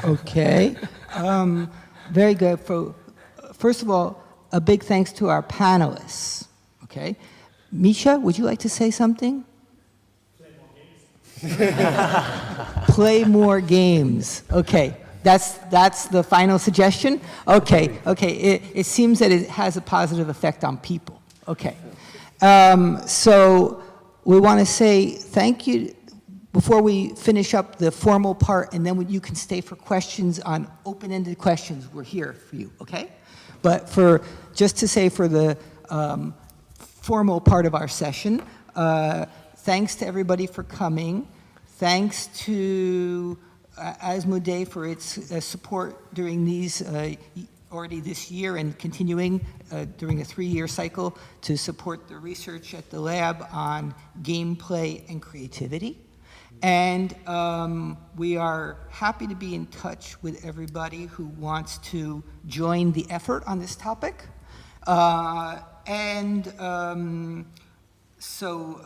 Okay, very good. First of all, a big thanks to our panelists. Okay, Misha, would you like to say something? Play more games. Okay, that's the final suggestion. Okay. It seems that it has a positive effect on people. Okay, so we want to say thank you before we finish up the formal part, and then you can stay for questions on open-ended questions. We're here for you. Okay, but just to say for the formal part of our session, thanks to everybody for coming. Thanks to Asmodee for its support during these, already this year and continuing during a 3-year cycle to support the research at the lab on gameplay and creativity. And we are happy to be in touch with everybody who wants to join the effort on this topic. So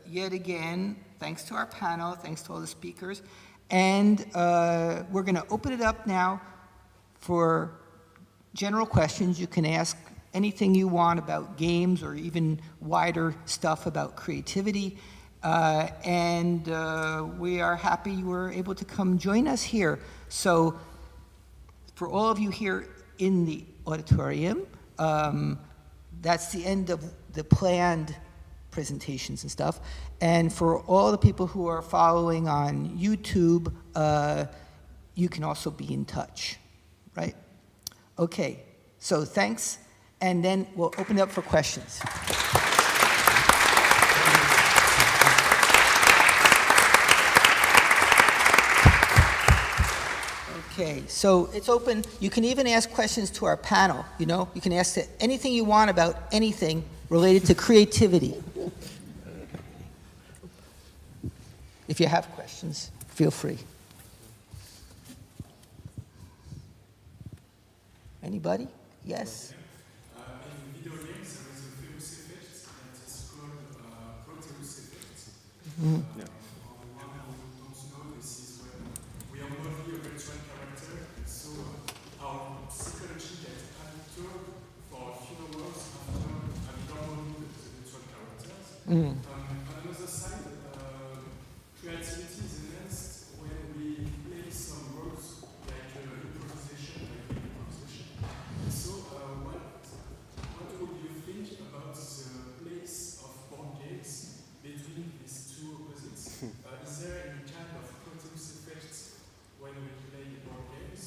yet again, thanks to our panel, thanks to all the speakers, and we're going to open it up now for general questions. You can ask anything you want about games or even wider stuff about creativity. And we are happy you were able to come join us here. So for all of you here in the auditorium, that's the end of the planned presentations and stuff. And for all the people who are following on YouTube, you can also be in touch, right? Okay, so thanks, and then we'll open it up for questions. Okay, so it's open. You can even ask questions to our panel, you know? You can ask anything you want about anything related to creativity. If you have questions, feel free. Anybody? Yes? In video games, there is a famous effect that is called Proteus effect. Mm-hmm. One who don't know this is when we are modeling a virtual character, and so our psychology gets altered for a few hours after having downloaded the virtual characters. Mm. On another side, creativity is enhanced when we play some roles like improvisation. So, what would you think about the place of board games between these two opposites? Is there any kind of Proteus effect when we play board games?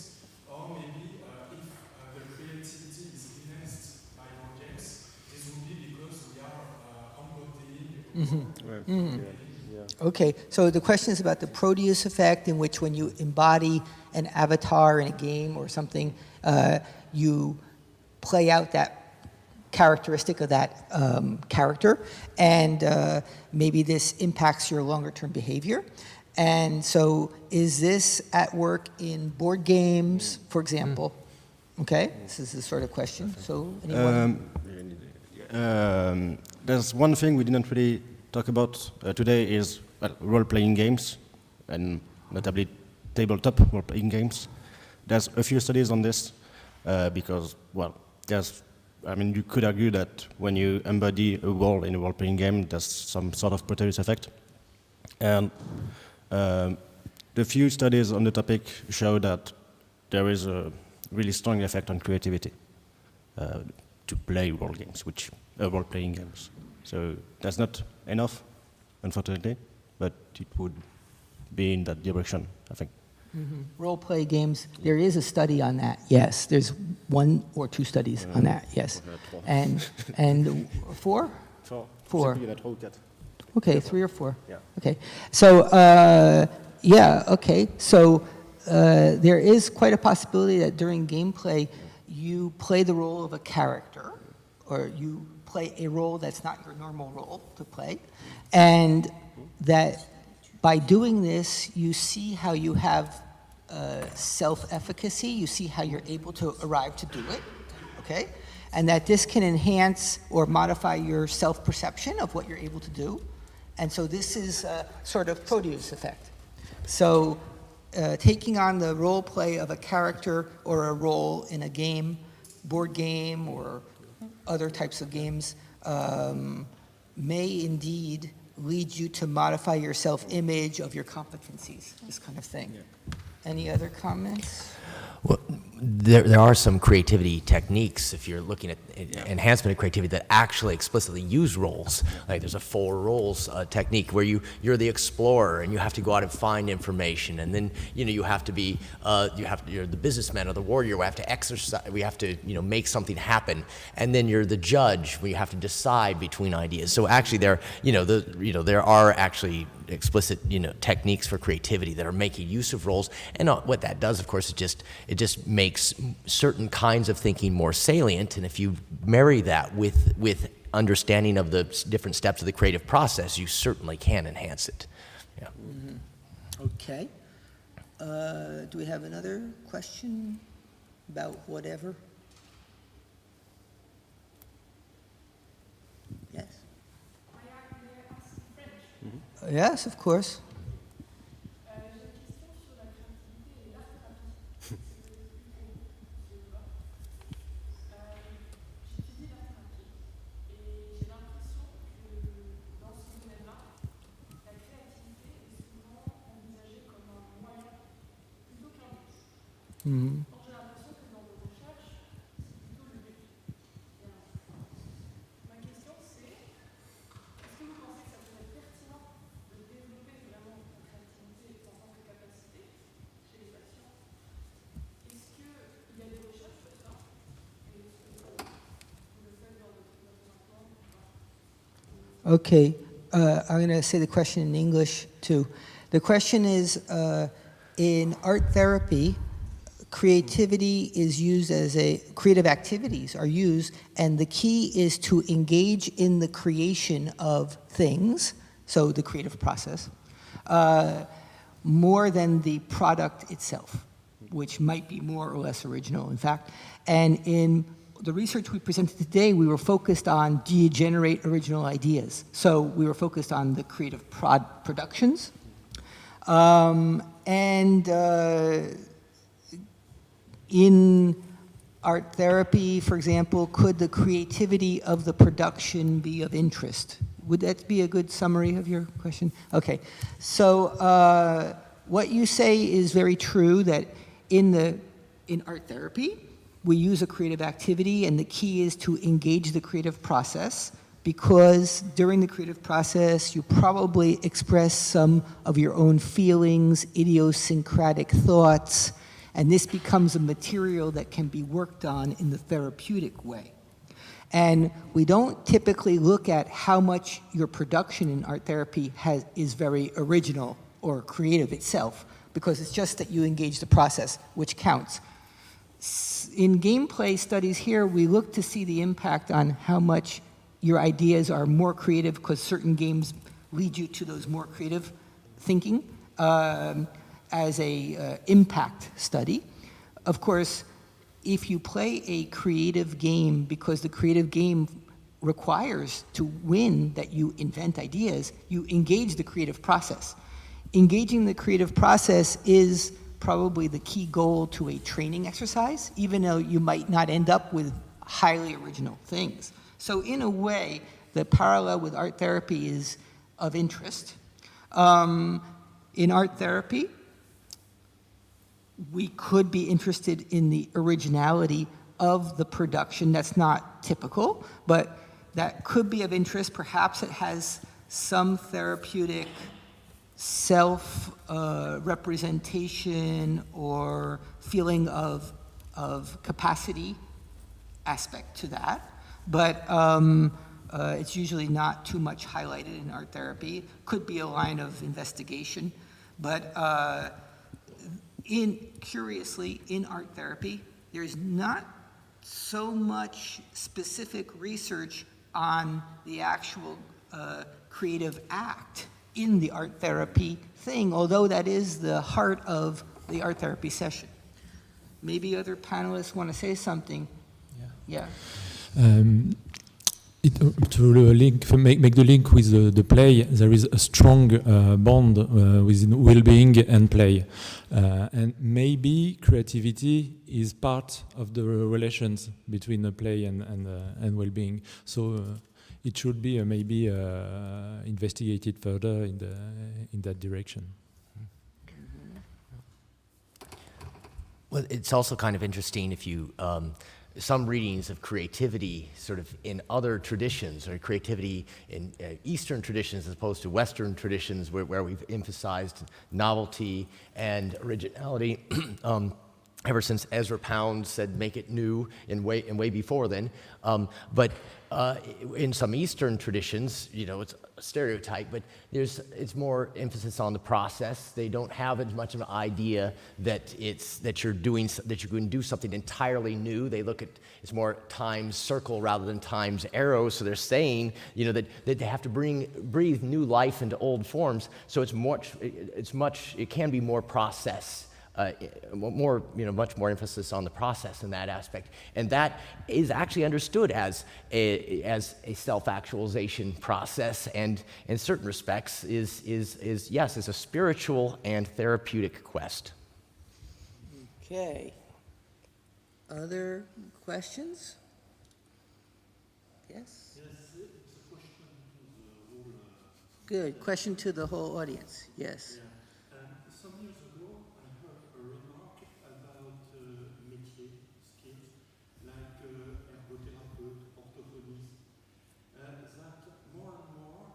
Or maybe if the creativity is enhanced by board games, this would be because we are embodying. Okay, so the question is about the Proteus effect, in which when you embody an avatar in a game or something, you play out that characteristic of that character, and maybe this impacts your longer-term behavior. And so is this at work in board games, for example? Okay, this is the sort of question. So anyone? There's one thing we didn't really talk about today is role-playing games, and notably tabletop role-playing games. There's a few studies on this because, well, you could argue that when you embody a role in a role-playing game, there's some sort of Proteus effect. And the few studies on the topic show that there is a really strong effect on creativity to play role-playing games. So that's not enough, unfortunately, but it would be in that direction, I think. Mm-hmm. Role-play games, there is a study on that, yes. There's 1 or 2 studies on that, yes. And 4? 4. Okay, 3 or 4. Yeah. Okay, so, okay. So there is quite a possibility that during gameplay, you play the role of a character, or you play a role that's not your normal role to play, and that by doing this, you see how you have self-efficacy, you see how you're able to arrive to do it, okay? And that this can enhance or modify your self-perception of what you're able to do. And so this is a sort of Proteus effect. So taking on the role play of a character or a role in a game, board game or other types of games, may indeed lead you to modify your self-image of your competencies, this kind of thing. Any other comments? Well, there are some creativity techniques, if you're looking at enhancement of creativity, that actually explicitly use roles. Like there's a 4 roles technique where you're the explorer and you have to go out and find information, and then you have to be you're the businessman or the warrior. We have to exercise. We have to make something happen, and then you're the judge. We have to decide between ideas. So actually, there are actually explicit, techniques for creativity that are making use of roles. And what that does, of course, it just makes certain kinds of thinking more salient. And if you marry that with understanding of the different steps of the creative process, you certainly can enhance it. Yeah. Mm-hmm. Okay. Do we have another question about whatever? Yes. Yes, of course. Mm-hmm. Okay, I'm going to say the question in English too. The question is, in art therapy, creativity is used creative activities are used, and the key is to engage in the creation of things, so the creative process, more than the product itself, which might be more or less original, in fact. And in the research we presented today, we were focused on, do you generate original ideas? So we were focused on the creative productions. In art therapy, for example, could the creativity of the production be of interest? Would that be a good summary of your question? Okay, so what you say is very true, that in art therapy, we use a creative activity, and the key is to engage the creative process, because during the creative process, you probably express some of your own feelings, idiosyncratic thoughts, and this becomes a material that can be worked on in the therapeutic way. And we don't typically look at how much your production in art therapy is very original or creative itself, because it's just that you engage the process, which counts. In gameplay studies here, we look to see the impact on how much your ideas are more creative, because certain games lead you to those more creative thinking as a impact study. Of course, if you play a creative game, because the creative game requires to win that you invent ideas, you engage the creative process. Engaging the creative process is probably the key goal to a training exercise, even though you might not end up with highly original things. So in a way, the parallel with art therapy is of interest. In art therapy, we could be interested in the originality of the production. That's not typical, but that could be of interest. Perhaps it has some therapeutic self-representation or feeling of capacity aspect to that. But it's usually not too much highlighted in art therapy. Could be a line of investigation. But curiously, in art therapy, there's not so much specific research on the actual creative act in the art therapy thing, although that is the heart of the art therapy session. Maybe other panelists want to say something. Yeah. To make the link with the play, there is a strong bond within well-being and play. And maybe creativity is part of the relations between the play and well-being. So it should be maybe investigated further in that direction. Well, it's also kind of interesting if you, some readings of creativity sort of in other traditions, or creativity in Eastern traditions as opposed to Western traditions where we've emphasized novelty and originality. ever since Ezra Pound said make it new and way before then. But in some Eastern traditions, you know, it's a stereotype, but it's more emphasis on the process. They don't have as much of an idea that you're going to do something entirely new. They look at it's more times circle rather than times arrow. So they're saying, you know, that they have to breathe new life into old forms. So it can be more process. Much more emphasis on the process in that aspect, and that is actually understood as a self-actualization process, and in certain respects is a spiritual and therapeutic quest. Okay. Other questions? Yes? Yes, it's a question to the whole. Good. Question to the whole audience. Yes. Yeah. Some years ago, I heard a remark about métier skills, like ergothérapeute, orthophoniste, that more and more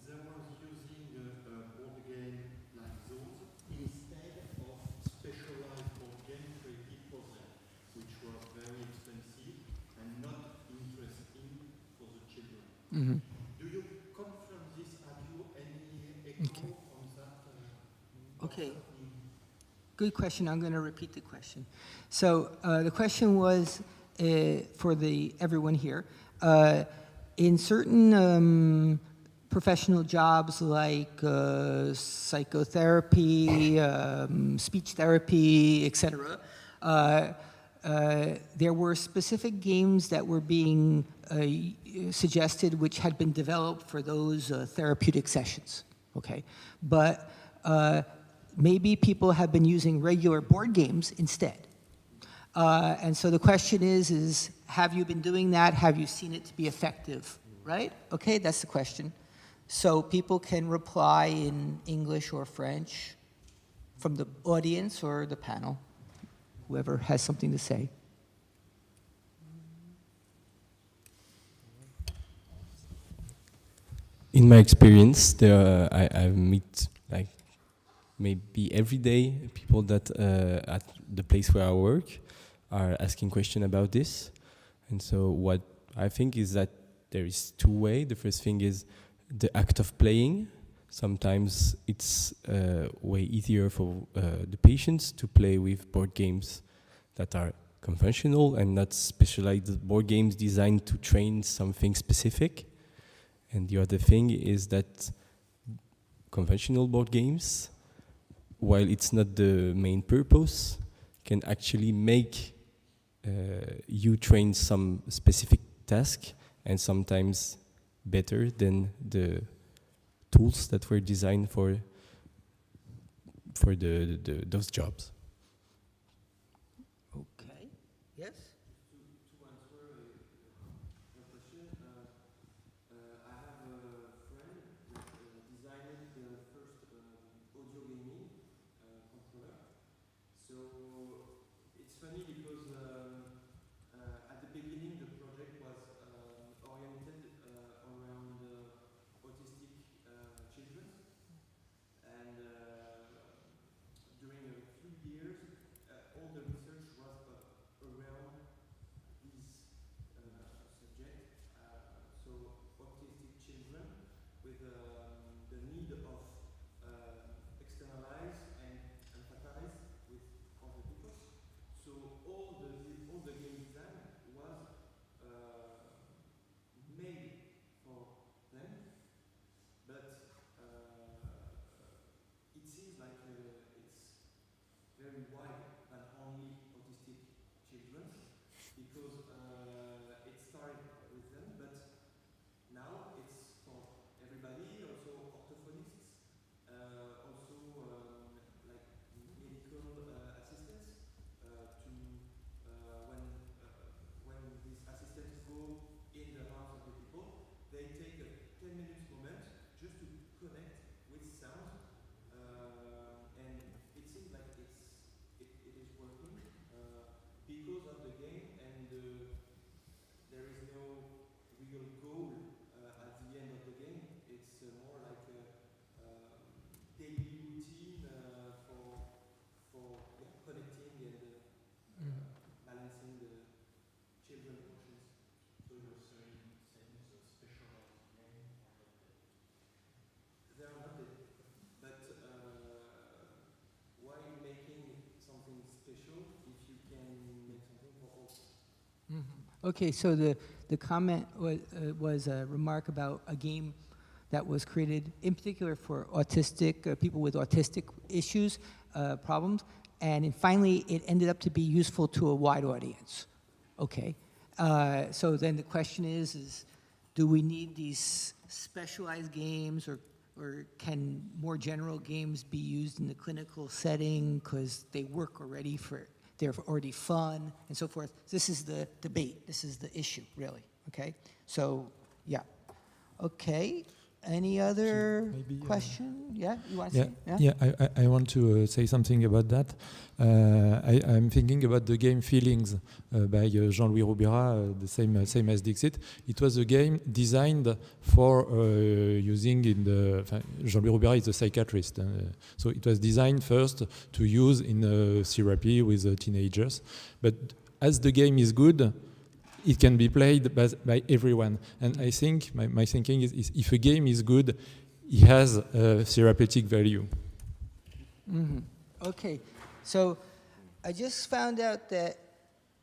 they were using a board game like those instead of specialized board game created for them, which was very expensive and not interesting for the children. Mm-hmm. Do you confirm this? Have you any echo on that? Okay. Good question. I'm going to repeat the question. So the question was for everyone here. In certain professional jobs like psychotherapy, speech therapy, etc., there were specific games that were being suggested which had been developed for those therapeutic sessions. Okay, but maybe people have been using regular board games instead. And so the question is have you been doing that? Have you seen it to be effective? Right? Okay, that's the question. So people can reply in English or French from the audience or the panel, whoever has something to say. In my experience, I meet like maybe every day people that at the place where I work are asking questions about this. And so what I think is that there is two ways. The first thing is the act of playing. Sometimes it's way easier for the patients to play with board games that are conventional and not specialized board games designed to train something specific. And the other thing is that conventional board games, while it's not the main purpose, can actually make you train some specific task, and sometimes better than the tools that were designed for those jobs. Okay. Yes? To answer your question, I have a friend that designed the first audio gaming controller. So it's funny because at the beginning the project was oriented around autistic children, and during a few years all the research was around this subject. So autistic children with the need of externalize and empathize with other people. So all the game design was made for them, but it seems like it's very wide than only autistic children, because it started with them, but now it's for everybody, also orthophonists, also like medical assistants, to when these assistants go in the house of the people, they take a 10 minutes moment just to connect with sound, and it seems like it is working because of the game and the Okay, so the comment was a remark about a game that was created in particular for autistic, people with autistic issues, problems, and finally it ended up to be useful to a wide audience. Okay, so then the question is do we need these specialized games, or can more general games be used in the clinical setting because they work already they're already fun and so forth? This is the debate. This is the issue, really. Okay, so yeah. Okay. Any other question? Yeah, you want to say? I want to say something about that. I'm thinking about the game Feelings by Jean-Louis Roubira, the same as Dixit. It was a game designed for using in the... Jean-Louis Roubira is a psychiatrist, so it was designed first to use in therapy with teenagers. But as the game is good, it can be played by everyone. And I think, my thinking is if a game is good, it has a therapeutic value. Mm-hmm. Okay, so I just found out that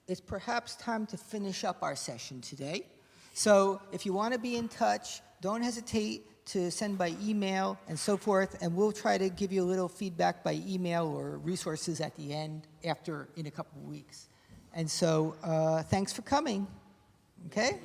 it's perhaps time to finish up our session today. So if you want to be in touch, don't hesitate to send by email and so forth, and we'll try to give you a little feedback by email or resources at the end in a couple of weeks. And so, thanks for coming, okay?